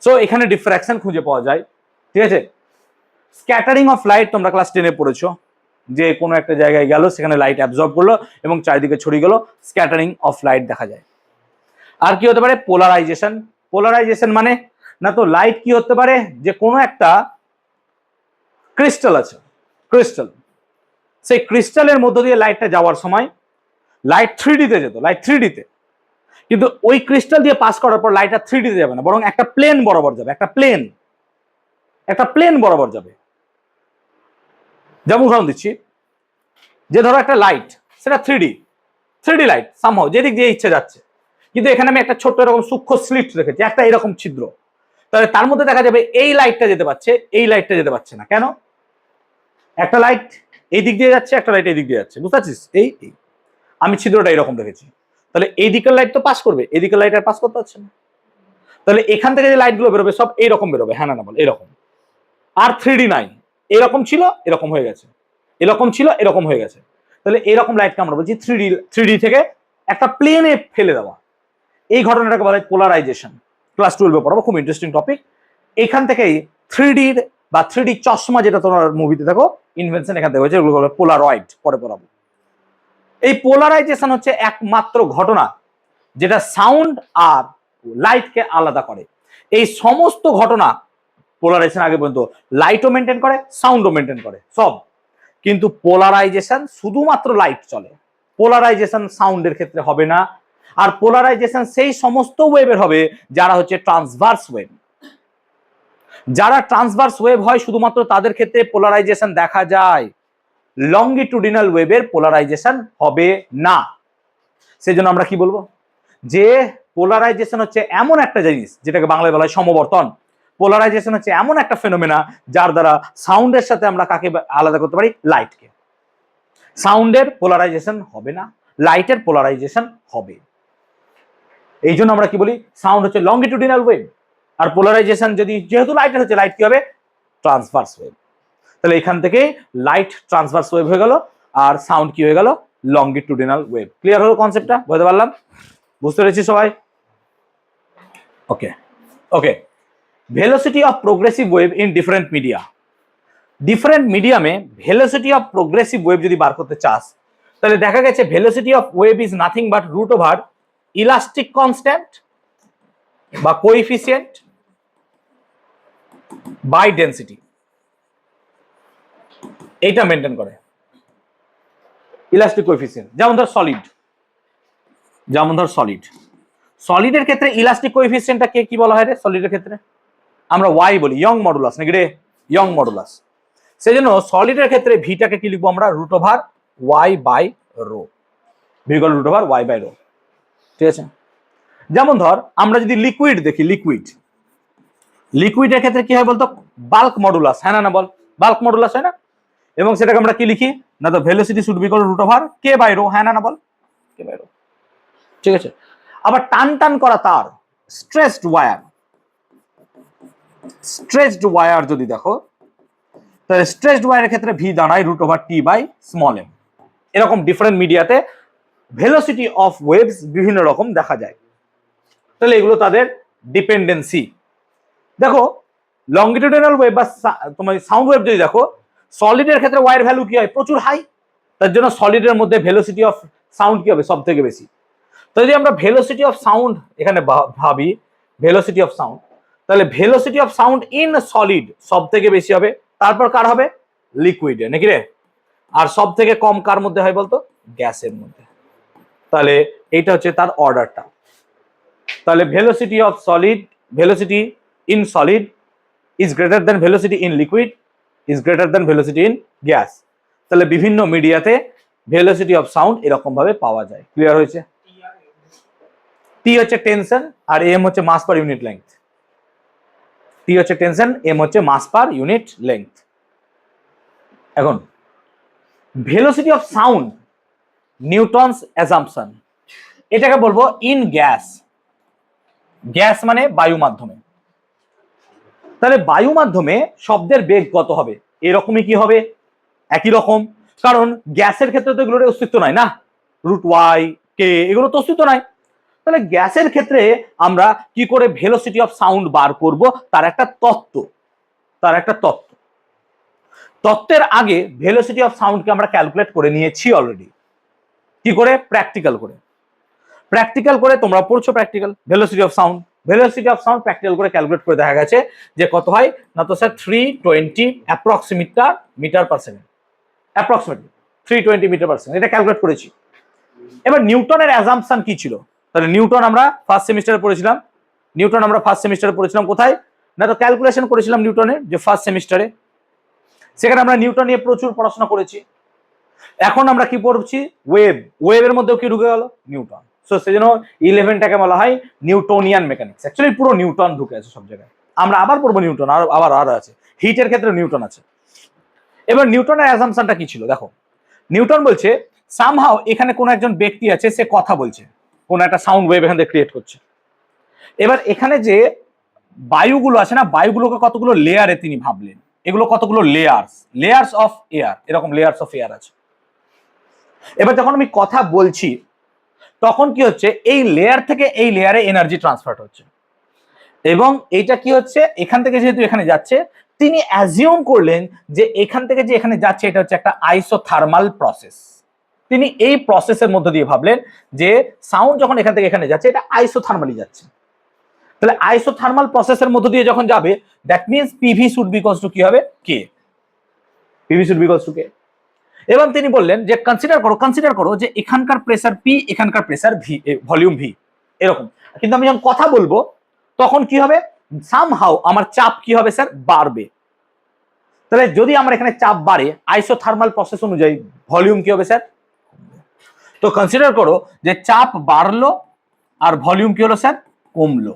সো এখানে ডিফ্র্যাকশন খুঁজে পাওয়া যায়, ঠিক আছে। স্ক্যাটারিং অফ লাইট তোমরা ক্লাস 10 পড়েছো, যে কোনো একটা জায়গায় গেল, সেখানে লাইট অ্যাবজর্ব করলো এবং চারিদিকে ছড়িয়ে গেল, স্ক্যাটারিং অফ লাইট দেখা যায়। আর কি হতে পারে, পোলারাইজেশন। পোলারাইজেশন মানে না তো লাইট কি হতে পারে, যে কোনো একটা ক্রিস্টাল আছে, ক্রিস্টাল, সেই ক্রিস্টালের মধ্য দিয়ে লাইটটা যাওয়ার সময় লাইট 3D তে যেত, লাইট 3D তে, কিন্তু ওই ক্রিস্টাল দিয়ে পাস করার পর লাইটটা 3D তে যাবে না, বরং একটা প্লেন বরাবর যাবে, একটা প্লেন বরাবর যাবে। যেমন উদাহরণ দিচ্ছি, যে ধরো একটা লাইট, সেটা 3D লাইট, সামহাও যেদিক দিয়ে ইচ্ছে যাচ্ছে, কিন্তু এখানে আমি একটা ছোট্ট এরকম সূক্ষ্ম স্লিট রেখেছি, একটা এরকম ছিদ্র, তাহলে তার মধ্যে দেখা যাবে এই লাইটটা যেতে পারছে, এই লাইটটা যেতে পারছে না। কেন, একটা লাইট এই দিক দিয়ে যাচ্ছে, একটা লাইট এই দিক দিয়ে যাচ্ছে, বুঝতে পারছিস? এই আমি ছিদ্রটা এরকম রেখেছি, তাহলে এই দিকের লাইট তো পাস করবে, এই দিকের লাইট আর পাস করতে পারছে না, তাহলে এখান থেকে যে লাইটগুলো বেরোবে সব এইরকম বেরোবে, হ্যাঁ না বল, এরকম। আর 3D নাই, এরকম ছিল এরকম হয়ে গেছে, এরকম ছিল এরকম হয়ে গেছে, তাহলে এরকম লাইটকে আমরা বলছি 3D থেকে একটা প্লেনে ফেলে দেওয়া। এই ঘটনাটাকে বলা হয় পোলারাইজেশন। ক্লাস 12 পড়াবো, খুব ইন্টারেস্টিং টপিক। এখান থেকেই 3D বা 3D চশমা, যেটা তোমার মুভিতে দেখো ইনভেনশন এখান থেকে হয়েছে, এগুলো বলে পোলারয়েড, পরে পড়াবো। এই পোলারাইজেশন হচ্ছে একমাত্র ঘটনা যেটা সাউন্ড আর লাইটকে আলাদা করে। এই সমস্ত ঘটনা পোলারাইজেশন আগে পর্যন্ত লাইটও মেনটেন করে, সাউন্ডও মেনটেন করে সব, কিন্তু পোলারাইজেশন শুধুমাত্র লাইট চলে, পোলারাইজেশন সাউন্ডের ক্ষেত্রে হবে না। আর পোলারাইজেশন সেই সমস্ত ওয়েভের হবে যারা হচ্ছে ট্রান্সভার্স ওয়েভ। যারা ট্রান্সভার্স ওয়েভ হয় শুধুমাত্র তাদের ক্ষেত্রে পোলারাইজেশন দেখা যায়, লঙ্গিটুডিনাল ওয়েভের পোলারাইজেশন হবে না। সেজন্য আমরা কি বলবো, যে পোলারাইজেশন হচ্ছে এমন একটা জিনিস যেটাকে বাংলায় বলা হয় সমবর্তন। পোলারাইজেশন হচ্ছে এমন একটা ফেনোমেনা যার দ্বারা সাউন্ডের সাথে আমরা কাকে আলাদা করতে পারি? লাইটকে। সাউন্ডের পোলারাইজেশন হবে না, লাইটের পোলারাইজেশন হবে। এই জন্য আমরা কি বলি? সাউন্ড হচ্ছে লংগিটিউডিনাল ওয়েভ, আর পোলারাইজেশন যদি যেহেতু লাইটের হচ্ছে, লাইট কি হবে? Transverse wave. তাহলে এখান থেকে লাইট ট্রান্সভার্স ওয়েভ হয়ে গেল, আর সাউন্ড কি হয়ে গেল? Longitudinal wave. ক্লিয়ার হলো কনসেপ্টটা? বুঝতে পারলাম? বুঝতে পেরেছি সবাই? Okay okay. Velocity of progressive wave in different media. Different মিডিয়ামে ভেলোসিটি অফ প্রোগ্রেসিভ ওয়েভ যদি বার করতে চাস, তাহলে দেখা গেছে velocity of wave is nothing but root over elastic constant বা কোএফিসিয়েন্ট বাই ডেন্সিটি। এইটা মেনটেন করে ইলাস্টিক কোএফিসিয়েন্ট। যেমন ধর সলিড, সলিডের ক্ষেত্রে ইলাস্টিক কোএফিসিয়েন্টটা কি বলা হয় রে? সলিডের ক্ষেত্রে আমরা ওয়াই বলি, ইয়ং মডুলাস নাকি রে? Young modulus. সেজন্য সলিডের ক্ষেত্রে ভিটাকে কি লিখবো আমরা? Root over Y by rho, ভিগল root over Y by rho. ঠিক আছে? যেমন ধর আমরা যদি লিকুইড দেখি, লিকুইডের ক্ষেত্রে কি হয় বলতো? বাল্ক মডুলাস, হ্যাঁ না বল? বাল্ক মডুলাস হয় না? এবং সেটাকে আমরা কি লিখি না? তো velocity should be equal root over K by rho, হ্যাঁ না বল? কে বাই রো। ঠিক আছে? আবার টান করা তার, স্ট্রেসড ওয়্যার যদি দেখো, তাহলে স্ট্রেসড ওয়্যারের ক্ষেত্রে ভি দাঁড়ায় root over t by small m. এরকম ডিফারেন্ট মিডিয়াতে ভেলোসিটি অফ ওয়েভস বিভিন্ন রকম দেখা যায়। তাহলে এগুলো তাদের ডিপেন্ডেন্সি। দেখো লংগিটিউডিনাল ওয়েভ বা তোমার সাউন্ড ওয়েভ যদি দেখো, সলিডের ক্ষেত্রে ওয়াই এর ভ্যালু কি হয়? প্রচুর হাই। তার জন্য সলিডের মধ্যে ভেলোসিটি অফ সাউন্ড কি হবে? সব থেকে বেশি। তো যদি আমরা ভেলোসিটি অফ সাউন্ড এখানে ভাবি, ভেলোসিটি অফ সাউন্ড, তাহলে velocity of sound in solid সব থেকে বেশি হবে, তারপর কার হবে? লিকুইডে, নাকি রে? আর সব থেকে কম কার মধ্যে হয় বলতো? গ্যাসের মধ্যে। তাহলে এইটা হচ্ছে তার অর্ডারটা। তাহলে velocity of solid, velocity in solid is greater than velocity in liquid is greater than velocity in gas. তাহলে বিভিন্ন মিডিয়াতে ভেলোসিটি অফ সাউন্ড এরকম ভাবে পাওয়া যায়। ক্লিয়ার হয়েছে? টি হচ্ছে টেনশন আর এম হচ্ছে মাস পার ইউনিট লেংথ। টি হচ্ছে টেনশন, এম হচ্ছে মাস পার ইউনিট লেংথ। এখন velocity of sound, Newton's assumption, এটাকে বলবো ইন গ্যাস। গ্যাস মানে বায়ু মাধ্যমে। তাহলে বায়ু মাধ্যমে শব্দের বেগ কত হবে? এরকমই কি হবে? একই রকম, কারণ গ্যাসের ক্ষেত্রে তো এগুলোর অস্তিত্ব নাই না, রুট ওয়াই কে এগুলো তো অস্তিত্ব নাই। তাহলে গ্যাসের ক্ষেত্রে আমরা কি করে ভেলোসিটি অফ সাউন্ড বার করব? তার একটা তত্ত্ব, তত্ত্বের আগে ভেলোসিটি অফ সাউন্ডকে আমরা ক্যালকুলেট করে নিয়েছি অলরেডি। কি করে? প্র্যাকটিক্যাল করে তোমরা পড়ছো practical velocity of sound. Velocity of sound practical করে ক্যালকুলেট করে দেখা গেছে যে কত হয় না তো sir 320 metre per second, approximately 320 metre per second. এটা ক্যালকুলেট করেছি। এবার নিউটনের অ্যাজাম্পশন কি ছিল? তাহলে নিউটন আমরা ফার্স্ট সেমিস্টারে পড়েছিলাম। কোথায় না তো ক্যালকুলেশন করেছিলাম নিউটনের, যে ফার্স্ট সেমিস্টারে। সেখানে আমরা নিউটন নিয়ে প্রচুর পড়াশোনা করেছি। এখন আমরা কি পড়ছি? ওয়েভের মধ্যেও কি ঢুকে গেল? নিউটন। সো সেজন্য 11টাকে বলা হয় নিউটোনিয়ান মেকানিক্স। অ্যাকচুয়ালি পুরো নিউটন ঢুকে আছে সব জায়গায়। আমরা আবার পড়বো নিউটন, আর আছে হিটের ক্ষেত্রে নিউটন আছে। এবার নিউটনের অ্যাজাম্পশনটা কি ছিল দেখো। নিউটন বলছে সামহাও এখানে কোন একজন ব্যক্তি আছে, সে কথা বলছে, কোন একটা সাউন্ড ওয়েভ এখান থেকে ক্রিয়েট করছে। এবার এখানে যে বায়ুগুলো আছে না, বায়ুগুলোকে কতগুলো লেয়ারে তিনি ভাবলেন। এগুলো কতগুলো লেয়ার্স অফ এয়ার, এরকম লেয়ার্স অফ এয়ার আছে। এবার যখন আমি কথা বলছি তখন কি হচ্ছে? এই লেয়ার থেকে এই লেয়ারে এনার্জি ট্রান্সফার হচ্ছে, এবং এইটা কি হচ্ছে? এখান থেকে যেহেতু এখানে যাচ্ছে, তিনি অ্যাজিউম করলেন যে এখান থেকে যে এখানে যাচ্ছে এটা হচ্ছে একটা আইসোথার্মাল প্রসেস। তিনি এই প্রসেসের মধ্য দিয়ে ভাবলেন যে সাউন্ড যখন এখান থেকে এখানে যাচ্ছে এটা আইসোথার্মালি যাচ্ছে। তাহলে আইসোথার্মাল প্রসেসের মধ্য দিয়ে যখন যাবে, that means PV should be equals to কি হবে? K. PV should be equals to K. এবং তিনি বললেন যে কনসিডার করো যে এখানকার প্রেসার পি, এখানকার প্রেসার ভি, ভলিউম ভি এরকম। কিন্তু আমি যখন কথা বলবো তখন কি হবে? সামহাউ আমার চাপ কি হবে স্যার? বাড়বে। তাহলে যদি আমার এখানে চাপ বাড়ে, আইসোথার্মাল প্রসেস অনুযায়ী ভলিউম কি হবে স্যার? তো কনসিডার করো যে চাপ বাড়লো আর ভলিউম কি হলো স্যার, কমলো,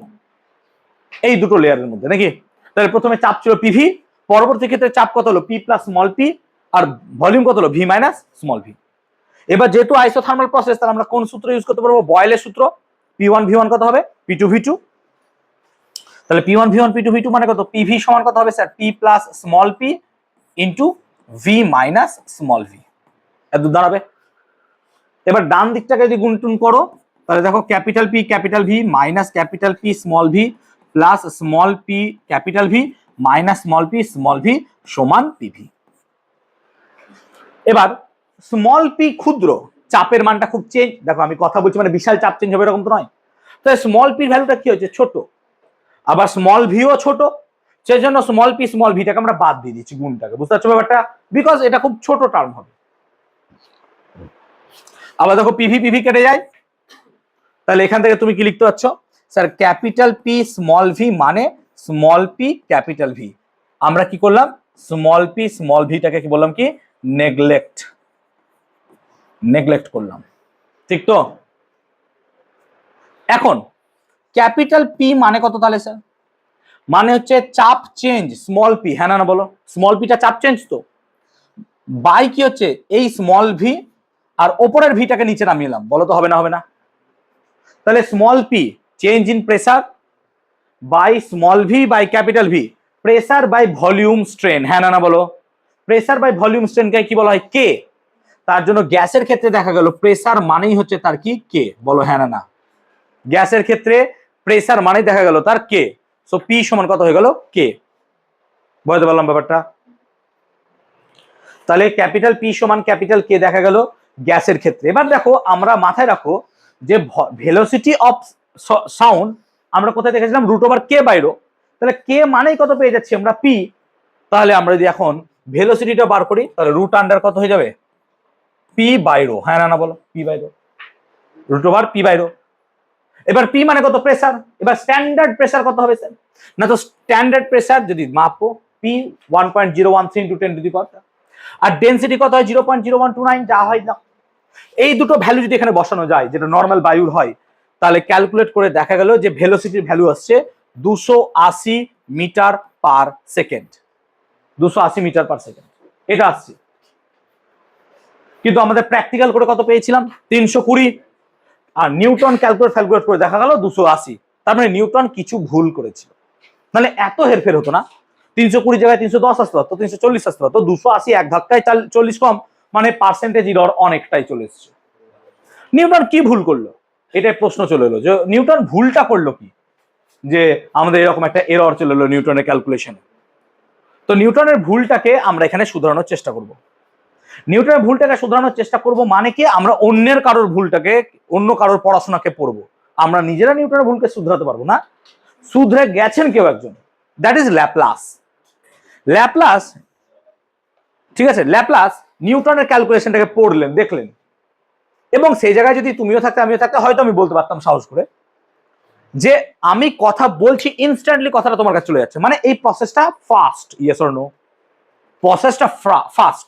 এই দুটো লেয়ারের মধ্যে নাকি। তাহলে প্রথমে চাপ ছিল পিভি, পরবর্তী ক্ষেত্রে চাপ কত হলো পি প্লাস স্মল পি, আর ভলিউম কত হলো ভি মাইনাস স্মল ভি। এবার যেহেতু আইসোথার্মাল প্রসেস, তাহলে আমরা কোন সূত্র ইউজ করতে পারবো, বয়েলের সূত্র। পি ওয়ান ভি ওয়ান কত হবে, পি টু ভি টু। তাহলে p one v one p two v two মানে কত, পিভি সমান কত হবে sir, p plus small p into v minus small v, এত দাঁড়াবে। এবার ডান দিকটাকে যদি গুণটুন করো, তাহলে দেখো capital P capital V minus capital P small V plus small P capital V minus small p small V সমান পিভি। এবার স্মল পি ক্ষুদ্র, চাপের মানটা খুব চেঞ্জ, দেখো আমি কথা বলছি মানে বিশাল চাপ চেঞ্জ হবে এরকম তো নয়। তাহলে স্মল পির ভ্যালুটা কি হচ্ছে, ছোট, আবার স্মল ভিও ছোট, সেই জন্য স্মল পি স্মল ভিটাকে আমরা বাদ দিয়ে দিচ্ছি গুণটাকে, বুঝতে পারছো ব্যাপারটা, বিকজ এটা খুব ছোট টার্ম হবে। আবার দেখো পিভি পিভি কেটে যায়, তাহলে এখান থেকে তুমি কি লিখতে পারছ sir, capital P small V মানে স্মল পি ক্যাপিটাল ভি। আমরা কি করলাম, স্মল পি স্মল ভিটাকে কি বললাম, কি নেগলেক্ট করলাম, ঠিক তো। এখন ক্যাপিটাল পি মানে কত তাহলে স্যার, মানে হচ্ছে চাপ চেঞ্জ স্মল পি, হ্যাঁ না বলো, স্মল পিটা চাপ চেঞ্জ তো, বাই কি হচ্ছে এই স্মল ভি, আর ওপরের ভিটাকে নিচে নামিয়ে এলাম, বলো তো হবে না, হবে না। তাহলে small p change in pressure by small V by capital V, pressure by volume strain, হ্যাঁ না বলো, প্রেসার বাই ভলিউম স্ট্রেনকে কি বলা হয়, কে। তার জন্য গ্যাসের ক্ষেত্রে দেখা গেল প্রেসার মানেই হচ্ছে তার কি কে, বলো হ্যাঁ না, গ্যাসের ক্ষেত্রে প্রেসার মানেই দেখা গেল তার কে। সো পি সমান কত হয়ে গেল, কে, বুঝতে পারলাম ব্যাপারটা। তাহলে ক্যাপিটাল পি সমান ক্যাপিটাল কে দেখা গেল গ্যাসের ক্ষেত্রে। এবার দেখো আমরা মাথায় রাখো যে ভেলোসিটি অফ সাউন্ড আমরা কোথায় দেখেছিলাম, root over K by rho, তাহলে কে মানেই কত পেয়ে যাচ্ছি আমরা, পি। তাহলে আমরা যদি এখন ভেলোসিটিটা বার করি, তাহলে রুট আন্ডার কত হয়ে যাবে, পি বাই রো, হ্যাঁ না বলো, p by rho, root over p by rho. এবার পি মানে কত, প্রেসার। এবার স্ট্যান্ডার্ড প্রেসার কত হবে স্যার, না তো স্ট্যান্ডার্ড প্রেসার যদি মাপো P 1.013 into 10 to the power, আর ডেনসিটি কত হয় 0.0129, যা হয় না। এই দুটো ভ্যালু যদি এখানে বসানো যায়, যেটা নর্মাল বায়ুর হয়, তাহলে ক্যালকুলেট করে দেখা গেল যে ভেলোসিটির ভ্যালু আসছে 280 metre per second, 280 metre per second এটা আসছে। কিন্তু আমাদের প্র্যাকটিক্যাল করে কত পেয়েছিলাম, 320, আর নিউটন ক্যালকুলেট করে দেখা গেল 280। তার মানে নিউটন কিছু ভুল করেছিল, মানে এত হেরফের হতো না, 320 জায়গায় 310 আসতে পারতো, 340 আসতে পারতো, 280 এক ধাক্কায় 40 কম, মানে পার্সেন্টেজ এরর অনেকটাই চলে এসছে। নিউটন কি ভুল করলো, এটাই প্রশ্ন চলে এলো যে নিউটন ভুলটা করলো কি, যে আমাদের এরকম একটা এরর চলে এলো নিউটনের ক্যালকুলেশনে। তো নিউটনের ভুলটাকে আমরা এখানে শুধরানোর চেষ্টা করব। নিউটনের ভুলটাকে শুধরানোর চেষ্টা করব মানে কি, আমরা অন্যের কারোর ভুলটাকে, অন্য কারোর পড়াশোনাকে পড়বো, আমরা নিজেরা নিউটনের ভুলকে শুধরাতে পারবো না। শুধরে গেছেন কেউ একজন, দ্যাট ইজ ল্যাপ্লাস। ল্যাপ্লাস, ঠিক আছে, ল্যাপ্লাস নিউটনের ক্যালকুলেশনটাকে পড়লেন, দেখলেন, এবং সেই জায়গায় যদি তুমিও থাকতে আমিও থাকতে, হয়তো আমি বলতে পারতাম সাহস করে যে আমি কথা বলছি ইনস্ট্যান্টলি কথাটা তোমার কাছে চলে যাচ্ছে, মানে এই প্রসেসটা ফাস্ট, ইয়েস অর নো, প্রসেসটা ফাস্ট।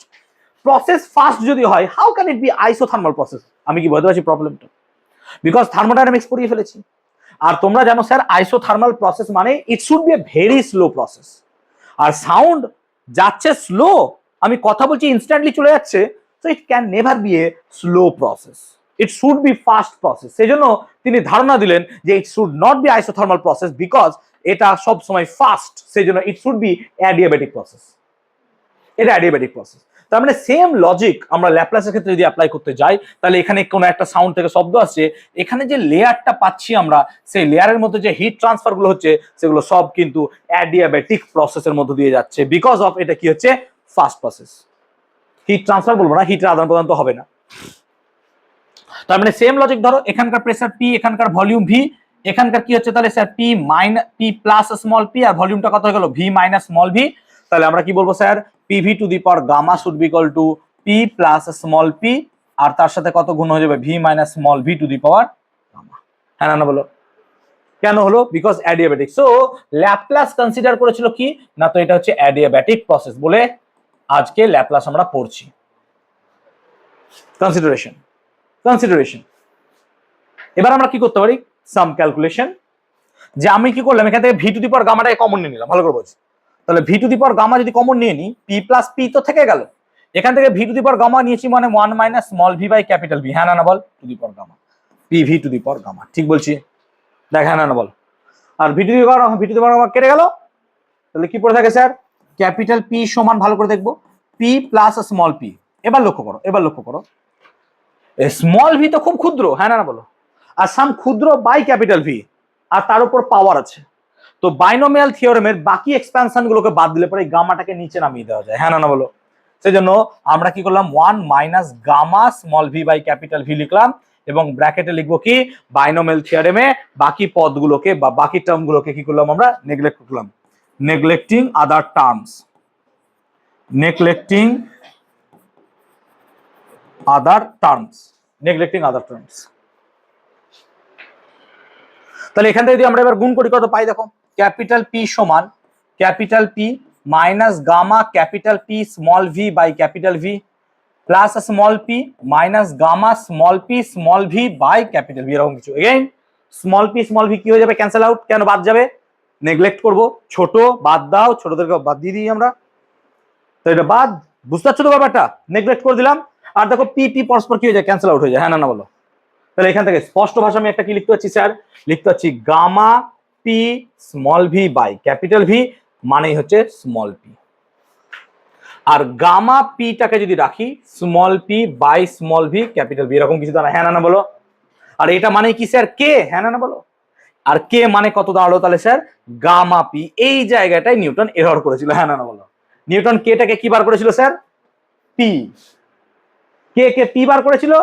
প্রসেস ফাস্ট যদি হয়, how can it be isothermal process, আমি কি বলতে পারছি প্রবলেমটা, বিকজ থার্মোডাইনামিক্স পড়িয়ে ফেলেছি। আর তোমরা জানো স্যার আইসোথার্মাল প্রসেস মানে it should be a very slow process, আর সাউন্ড যাচ্ছে স্লো, আমি কথা বলছি ইনস্ট্যান্টলি চলে যাচ্ছে, so it can never be a slow process, it should be fast process. সেই জন্য তিনি ধারণা দিলেন যে it should not be isothermal process because এটা সব সময় ফাস্ট, সেই জন্য it should be adiabatic process, এটা অ্যাডিয়াবেটিক প্রসেস। তার মানে সেম লজিক আমরা ল্যাপ্লাসের ক্ষেত্রে যদি অ্যাপ্লাই করতে যাই, তাহলে এখানে কোনো একটা সাউন্ড থেকে শব্দ আসছে, এখানে যে লেয়ারটা পাচ্ছি আমরা, সেই লেয়ারের মধ্যে যে হিট ট্রান্সফার গুলো হচ্ছে, সেগুলো সব কিন্তু অ্যাডিয়াবেটিক প্রসেসের মধ্যে দিয়ে যাচ্ছে, বিকজ অফ এটা কি হচ্ছে, ফাস্ট প্রসেস। হিট ট্রান্সফার বলবো না, হিটের আদান প্রদান তো হবে না। তার মানে সেম লজিক, ধরো এখানকার প্রেসার পি, এখানকার ভলিউম ভি, এখানকার কি হচ্ছে তাহলে sir P minus P plus small P, আর ভলিউমটা কত হয়ে গেল ভি মাইনাস স্মল ভি। তাহলে আমরা কি বলবো sir, PV to the power gamma should be equal to P plus small P, আর তার সাথে কত গুণ হয়ে যাবে, V minus small V to the power gamma, হ্যাঁ না বলো, কেন হলো, because adiabatic. So Laplace consider করেছিল কি না, তো এটা হচ্ছে অ্যাডিয়াবেটিক প্রসেস বলে আজকে ল্যাপ্লাস আমরা পড়ছি। কনসিডারেশন। এবার আমরা কি করতে পারি, সাম ক্যালকুলেশন, যে আমি কি করলাম এখান থেকে ভি টু দি পাওয়ার গামাটাকে কমন নিয়ে নিলাম, ভালো করে বলছি। তাহলে V to the power gamma যদি কমন নিয়ে নিই, পি প্লাস পি তো থেকে গেল, এখান থেকে V to the power gamma নিয়েছি মানে 1 minus small V by capital V, হ্যাঁ না বল, to the power gamma, P V to the power gamma, ঠিক বলছি? দেখ হ্যাঁ না বল। আর V to the power gamma কেটে গেল, তাহলে কি পড়ে থাকে স্যার? ক্যাপিটাল পি সমান, ভালো করে দেখবো, পি প্লাস স্মল পি। এবার লক্ষ্য করো, এবার লক্ষ্য করো, স্মল ভি তো খুব ক্ষুদ্র, হ্যাঁ না বলো, আর সাম ক্ষুদ্র বাই ক্যাপিটাল ভি, আর তার উপর পাওয়ার আছে। তো বাইনোমিয়াল থিওরেমের বাকি এক্সপ্যানশন গুলোকে বাদ দিলে পরে গামাটাকে নিচে নামিয়ে দেওয়া যায়, হ্যাঁ না বলো। সেজন্য আমরা কি করলাম, 1 minus gamma small V by capital V লিখলাম, এবং ব্র্যাকেটে লিখবো কি, বাইনোমিয়াল থিওরেমে বাকি পদগুলোকে বা বাকি টার্মগুলোকে কি করলাম আমরা, নেগলেক্ট করলাম, নেগলেক্টিং আদার টার্মস, নেগলেক্টিং আদার টার্মস, নেগলেক্টিং আদার টার্মস। তাহলে এখান থেকে যদি আমরা এবার গুণ করি কত পাই দেখো, ক্যাপিটাল পি সমান capital P minus gamma capital P small V by capital V plus small p minus gamma small p small V by capital V, এরকম কিছু। এগেইন স্মল ভি কি হয়ে যাবে, ক্যান্সেল আউট, কেন বাদ যাবে, নেগলেক্ট করব, ছোট বাদ দাও, ছোটদেরকে বাদ দিয়ে দিই আমরা, তো এটা বাদ, বুঝতে পারছো তো ব্যাপারটা, নেগলেক্ট করে দিলাম। আর দেখো পি পি পরস্পর কি হয়ে যায়, ক্যান্সেল আউট হয়ে যায়, হ্যাঁ না বলো। তাহলে এখান থেকে স্পষ্ট ভাষা আমি একটা কি লিখতে পারছি স্যার, লিখতে পারছি gamma P small V by capital V মানেই হচ্ছে স্মল পি, আর গামা পিটাকে যদি রাখি small P by small V capital V, এরকম কিছু দাঁড়ায়, হ্যাঁ না বলো। আর এটা মানে কি স্যার, কে, হ্যাঁ না বলো। আর কে মানে কত দাঁড়ালো তাহলে স্যার, গামা পি। এই জায়গাটায় নিউটন এরর করেছিল, হ্যাঁ না বলো। নিউটন কেটাকে কি বার করেছিল স্যার, পি, কে কে পি বার করেছিল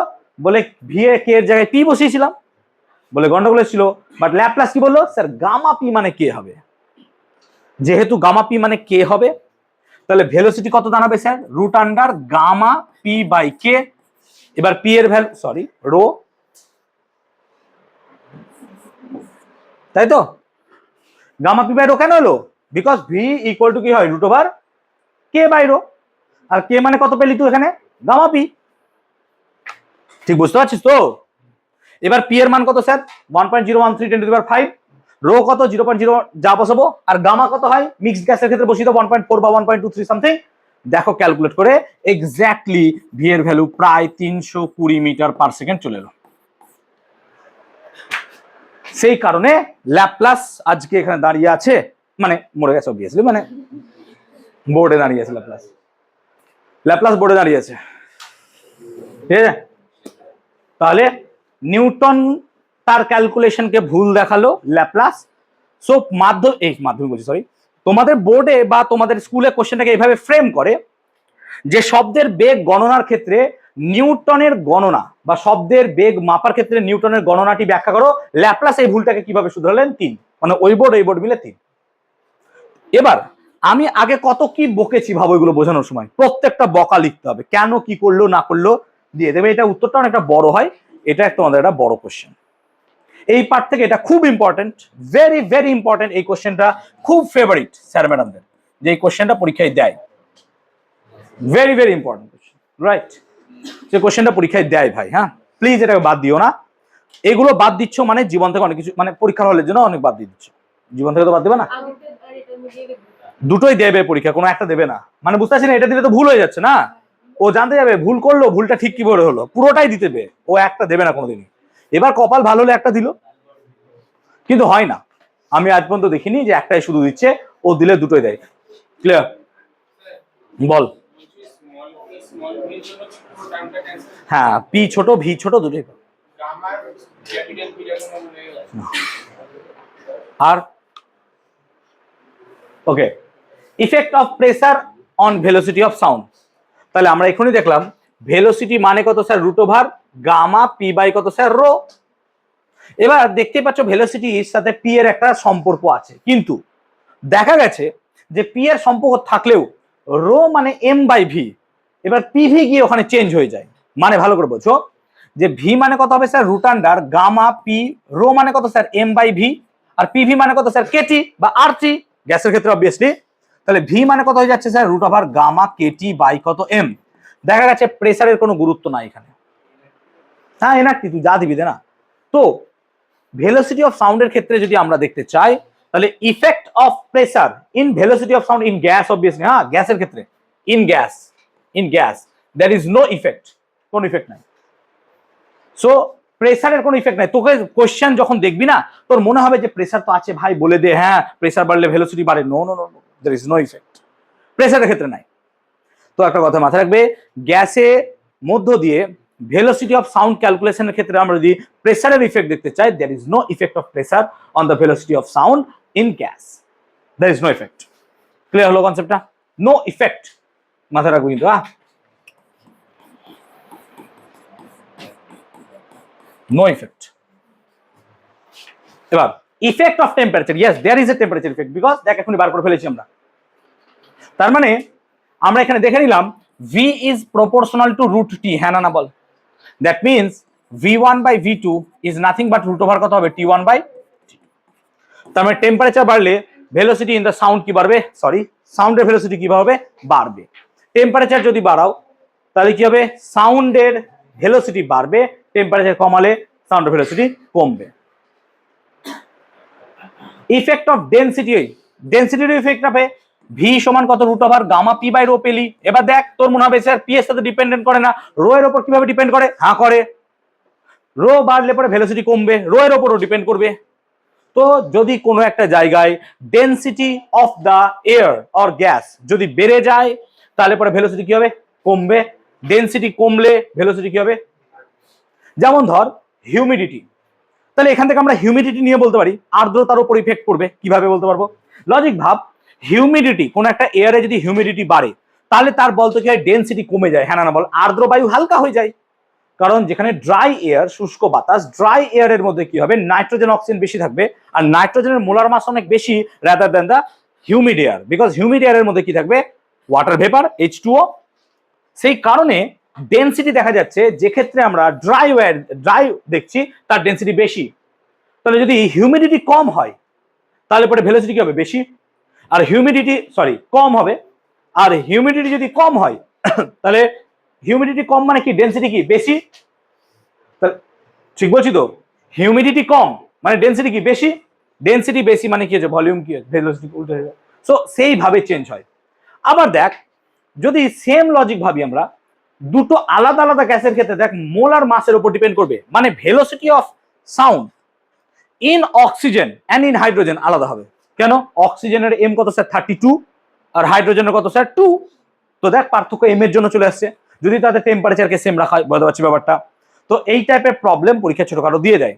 বলে ভি এ কে এর জায়গায় পি বসিয়েছিলাম বলে গন্ডগোল ছিল। বাট ল্যাপ্লাস কি বললো স্যার, গামা পি মানে কে হবে, যেহেতু গামা পি মানে কে হবে, তাহলে ভেলোসিটি কত দাঁড়াবে sir, root under gamma P by K. এবার পি এর ভ্যালু সরি রো, তাই তো, গামা পি বাই রো কেন হলো, বিকজ ভি ইকুয়াল টু কি হয়, root over K by rho, আর কে মানে কত পেলি তুই এখানে, গামা পি, ঠিক বুঝতে পারছিস তো। এবার পি এর মান কত স্যার, 1.013 × 10⁵, রো কত 0.0 যা বসাবো, আর গামা কত হয় মিক্সড গ্যাসের ক্ষেত্রে বসিয়ে দাও 1.4 বা 1.23 সামথিং, দেখো ক্যালকুলেট করে এক্স্যাক্টলি ভি এর ভ্যালু প্রায় 320 মিটার পার সেকেন্ড চলে এলো। সেই কারণে ল্যাপ্লাস আজকে এখানে দাঁড়িয়ে আছে, মানে মরে গেছে অবভিয়াসলি, মানে বোর্ডে দাঁড়িয়ে আছে ল্যাপ্লাস, ল্যাপ্লাস বোর্ডে দাঁড়িয়ে আছে, ঠিক আছে। তাহলে নিউটন তার ক্যালকুলেশনকে ভুল দেখালো ল্যাপ্লাস, সো মাধ্যমিক বলছি সরি, তোমাদের বোর্ডে বা তোমাদের স্কুলে কোশ্চেনটাকে এইভাবে ফ্রেম করে যে শব্দের বেগ গণনার ক্ষেত্রে নিউটনের গণনা বা শব্দের বেগ মাপার ক্ষেত্রে নিউটনের গণনাটি ব্যাখ্যা করো, ল্যাপ্লাস এই ভুলটাকে কিভাবে শুধরালেন 3, মানে ওই বোর্ড এই বোর্ড মিলে 3। এবার আমি আগে কত কি বকেছি ভাবো, এগুলো বোঝানোর সময় প্রত্যেকটা বকা লিখতে হবে, কেন কি করলো না করলো দিয়ে দেবে, এটা উত্তরটা অনেকটা বড় হয়, এটা তোমাদের একটা বড় কোশ্চেন। এই পার্ট থেকে এটা খুব ইম্পর্টেন্ট, ভেরি ভেরি ইম্পর্টেন্ট, এই কোশ্চেনটা খুব ফেভারিট স্যার ম্যাডামদের, যে এই কোশ্চেনটা পরীক্ষায় দেয়, very very important question, right, যে কোশ্চেনটা পরীক্ষায় দেয় ভাই, হ্যাঁ প্লিজ এটাকে বাদ দিও না। এগুলো বাদ দিচ্ছ মানে জীবন থেকে অনেক কিছু, মানে পরীক্ষার হলের জন্য অনেক বাদ দিয়ে দিচ্ছ, জীবন থেকে তো বাদ দেবে না, দুটোই দেবে পরীক্ষা, কোনো একটা দেবে না, মানে বুঝতে পারছি না, এটা দিলে তো ভুল হয়ে যাচ্ছে না, ও জানতে যাবে ভুল করলো, ভুলটা ঠিক কি করে হলো, পুরোটাই দিতে দেবে, ও একটা দেবে না কোনোদিনই। এবার কপাল ভালো হলে একটা দিল, কিন্তু হয় না, আমি আজ পর্যন্ত দেখিনি যে একটাই শুধু দিচ্ছে, ও দিলে দুটোই দেয়। ক্লিয়ার, বল। হ্যাঁ পি ছোট ভি ছোট দুটোই, আর okay, effect of pressure on velocity of sound. তাহলে আমরা এখনই দেখলাম ভেলোসিটি মানে কত sir, root over gamma P by কত স্যার, রো। এবার দেখতে পাচ্ছ ভেলোসিটির সাথে পি এর একটা সম্পর্ক আছে, কিন্তু দেখা গেছে যে পি এর সম্পর্ক থাকলেও রো মানে এম বাই ভি, এবার পিভি গিয়ে ওখানে চেঞ্জ হয়ে যায়, মানে ভালো করে বোঝো যে ভি মানে কত হবে sir, root under gamma P, rho মানে কত স্যার এম বাই ভি, আর পিভি মানে কত স্যার কেটি বা আরটি গ্যাসের ক্ষেত্রে অবভিয়াসলি। তাহলে ভি মানে কত হয়ে যাচ্ছে sir, root over gamma KT by কত এম। দেখা গেছে প্রেসারের কোনো গুরুত্ব নাই এখানে, হ্যাঁ এনার তুই যা দিবি দে না। তো ভেলোসিটি অফ সাউন্ডের ক্ষেত্রে যদি আমরা দেখতে চাই তাহলে effect of pressure in velocity of sound in gas obviously, হ্যাঁ গ্যাসের ক্ষেত্রে in gas there is no effect, কোন ইফেক্ট নাই। সো প্রেসারের কোনো ইফেক্ট নাই। তোকে কোশ্চেন যখন দেখবি না তোর মনে হবে যে প্রেসার তো আছে ভাই, বলে দে হ্যাঁ প্রেসার বাড়লে ভেলোসিটি বাড়ে, no no no, there is no effect, প্রেসারের ক্ষেত্রে নাই। তো একটা কথা মাথায় রাখবে, গ্যাসে মধ্য দিয়ে ভেলোসিটি অফ সাউন্ড ক্যালকুলেশনের ক্ষেত্রে আমরা যদি প্রেসারের ইফেক্ট দেখতে চাই, there is no effect of pressure on the velocity of sound in gas, there is no effect. Clear হলো কনসেপ্টটা? নো ইফেক্ট মাথায় রাখবো কিন্তু, নো ইফেক্ট। এবার effect of temperature, yes there is a temperature effect, because দেখ এখনই বার করে ফেলেছি আমরা। তার মানে আমরা এখানে দেখে নিলাম V is proportional to root T, হ্যাঁ না বল? That means V1 by V2 is nothing but root over কত হবে? T1 by T2। তার মানে টেম্পারেচার বাড়লে ভেলোসিটি ইন দ্য সাউন্ড কি বাড়বে? সরি, সাউন্ডের ভেলোসিটি কি হবে? বাড়বে। টেম্পারেচার যদি বাড়াও তাহলে কি হবে? সাউন্ডের ভেলোসিটি বাড়বে, টেম্পারেচার কমালে সাউন্ডের ভেলোসিটি কমবে। ইফেক্ট অফ ডেনসিটি, ডেনসিটির ইফেক্ট হবে ভি সমান কত? Root over gamma P by rho পেলি। এবার দেখ তোর মনে হবে স্যার পি এর সাথে ডিপেন্ডেন্ট করে না, রো এর উপর কিভাবে ডিপেন্ড করে? হ্যাঁ করে, রো বাড়লে পরে ভেলোসিটি কমবে, রো এর উপরও ডিপেন্ড করবে। তো যদি কোনো একটা জায়গায় density of the air or gas যদি বেড়ে যায় তাহলে পরে ভেলোসিটি কি হবে? কমবে। ডেনসিটি কমলে ভেলোসিটি কি হবে? যেমন ধর হিউমিডিটি, তাহলে এখান থেকে আমরা হিউমিডিটি নিয়ে বলতে পারি আর্দ্রতার উপর ইফেক্ট করবে। কিভাবে বলতে পারবো? লজিক ভাব, হিউমিডিটি কোন একটা এয়ারে যদি হিউমিডিটি বাড়ে তাহলে তার বলতে কি হয়? ডেনসিটি কমে যায়, হ্যাঁ না বল? আর্দ্র বায়ু হালকা হয়ে যায়, কারণ যেখানে ড্রাই এয়ার শুষ্ক বাতাস, ড্রাই এয়ারের মধ্যে কি হবে? নাইট্রোজেন অক্সিজেন বেশি থাকবে, আর নাইট্রোজেনের মোলার মাস অনেক বেশি rather than the humid air, because humid এয়ারের মধ্যে কি থাকবে? Water vapour H2O। সেই কারণে ডেনসিটি দেখা যাচ্ছে যে ক্ষেত্রে আমরা ড্রাই দেখছি তার ডেনসিটি বেশি। তাহলে যদি হিউমিডিটি কম হয় তাহলে পরে ভেলোসিটি কি হবে? বেশি। আর হিউমিডিটি কম হবে, আর হিউমিডিটি যদি কম হয় তাহলে হিউমিডিটি কম মানে কি? ডেনসিটি কি? বেশি। ঠিক বলছি তো? হিউমিডিটি কম মানে ডেনসিটি কি? বেশি। ডেনসিটি বেশি মানে কি হচ্ছে? ভলিউম কি হচ্ছে? ভেলোসিটি উল্টো হয়ে যায়। সো সেইভাবে চেঞ্জ হয়। আবার দেখ, যদি সেম লজিক ভাবি আমরা, দুটো আলাদা আলাদা গ্যাসের ক্ষেত্রে দেখ মোলার মাসের উপর ডিপেন্ড করবে, মানে velocity of sound in oxygen and in hydrogen আলাদা হবে। কেন? অক্সিজেনের এম কত স্যার? 32, আর হাইড্রোজেনের কত স্যার? 2। তো দেখ পার্থক্য এম এর জন্য চলে আসছে, যদি তাদের টেম্পারেচারকে সেম রাখা হয়। বুঝতে পারছি ব্যাপারটা? তো এই টাইপের প্রবলেম পরীক্ষা ছোটখাটো দিয়ে দেয়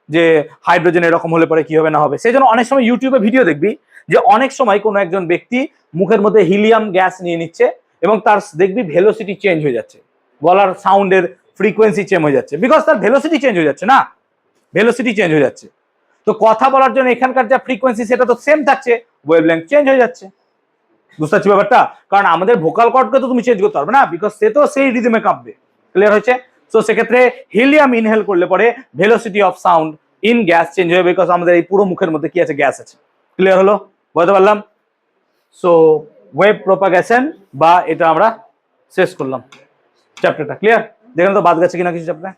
যে হাইড্রোজেন এরকম হলে পরে কি হবে না হবে। সেই জন্য অনেক সময় ইউটিউবে ভিডিও দেখবি যে অনেক সময় কোনো একজন ব্যক্তি মুখের মধ্যে হিলিয়াম গ্যাস নিয়ে নিচ্ছে এবং তার দেখবি ভেলোসিটি চেঞ্জ হয়ে যাচ্ছে, গলার সাউন্ডের ফ্রিকোয়েন্সি চেঞ্জ হয়ে যাচ্ছে, বিকজ তার ভেলোসিটি চেঞ্জ হয়ে যাচ্ছে না, ভেলোসিটি চেঞ্জ হয়ে যাচ্ছে। তো কথা বলার জন্য এখানকার যা ফ্রিকোয়েন্সি সেটা তো সেম থাকছে, ওয়েভলেংথ চেঞ্জ হয়ে যাচ্ছে। বুঝতে পারছি ব্যাপারটা? কারণ আমাদের ভোকাল কর্ডকে তো তুমি চেঞ্জ করতে পারবে না, বিকজ সে তো সেই রিদমে কাঁপবে। ক্লিয়ার হয়েছে? সো সেক্ষেত্রে হিলিয়াম ইনহেল করলে পরে velocity of sound in gas change হবে, বিকজ আমাদের এই পুরো মুখের মধ্যে কি আছে? গ্যাস আছে। ক্লিয়ার হলো? বুঝতে পারলাম? সো ওয়েভ প্রপাগেশন বা এটা আমরা শেষ করলাম চ্যাপ্টারটা। ক্লিয়ার? দেখেন তো বাদ গেছে কিনা কিছু চ্যাপ্টার।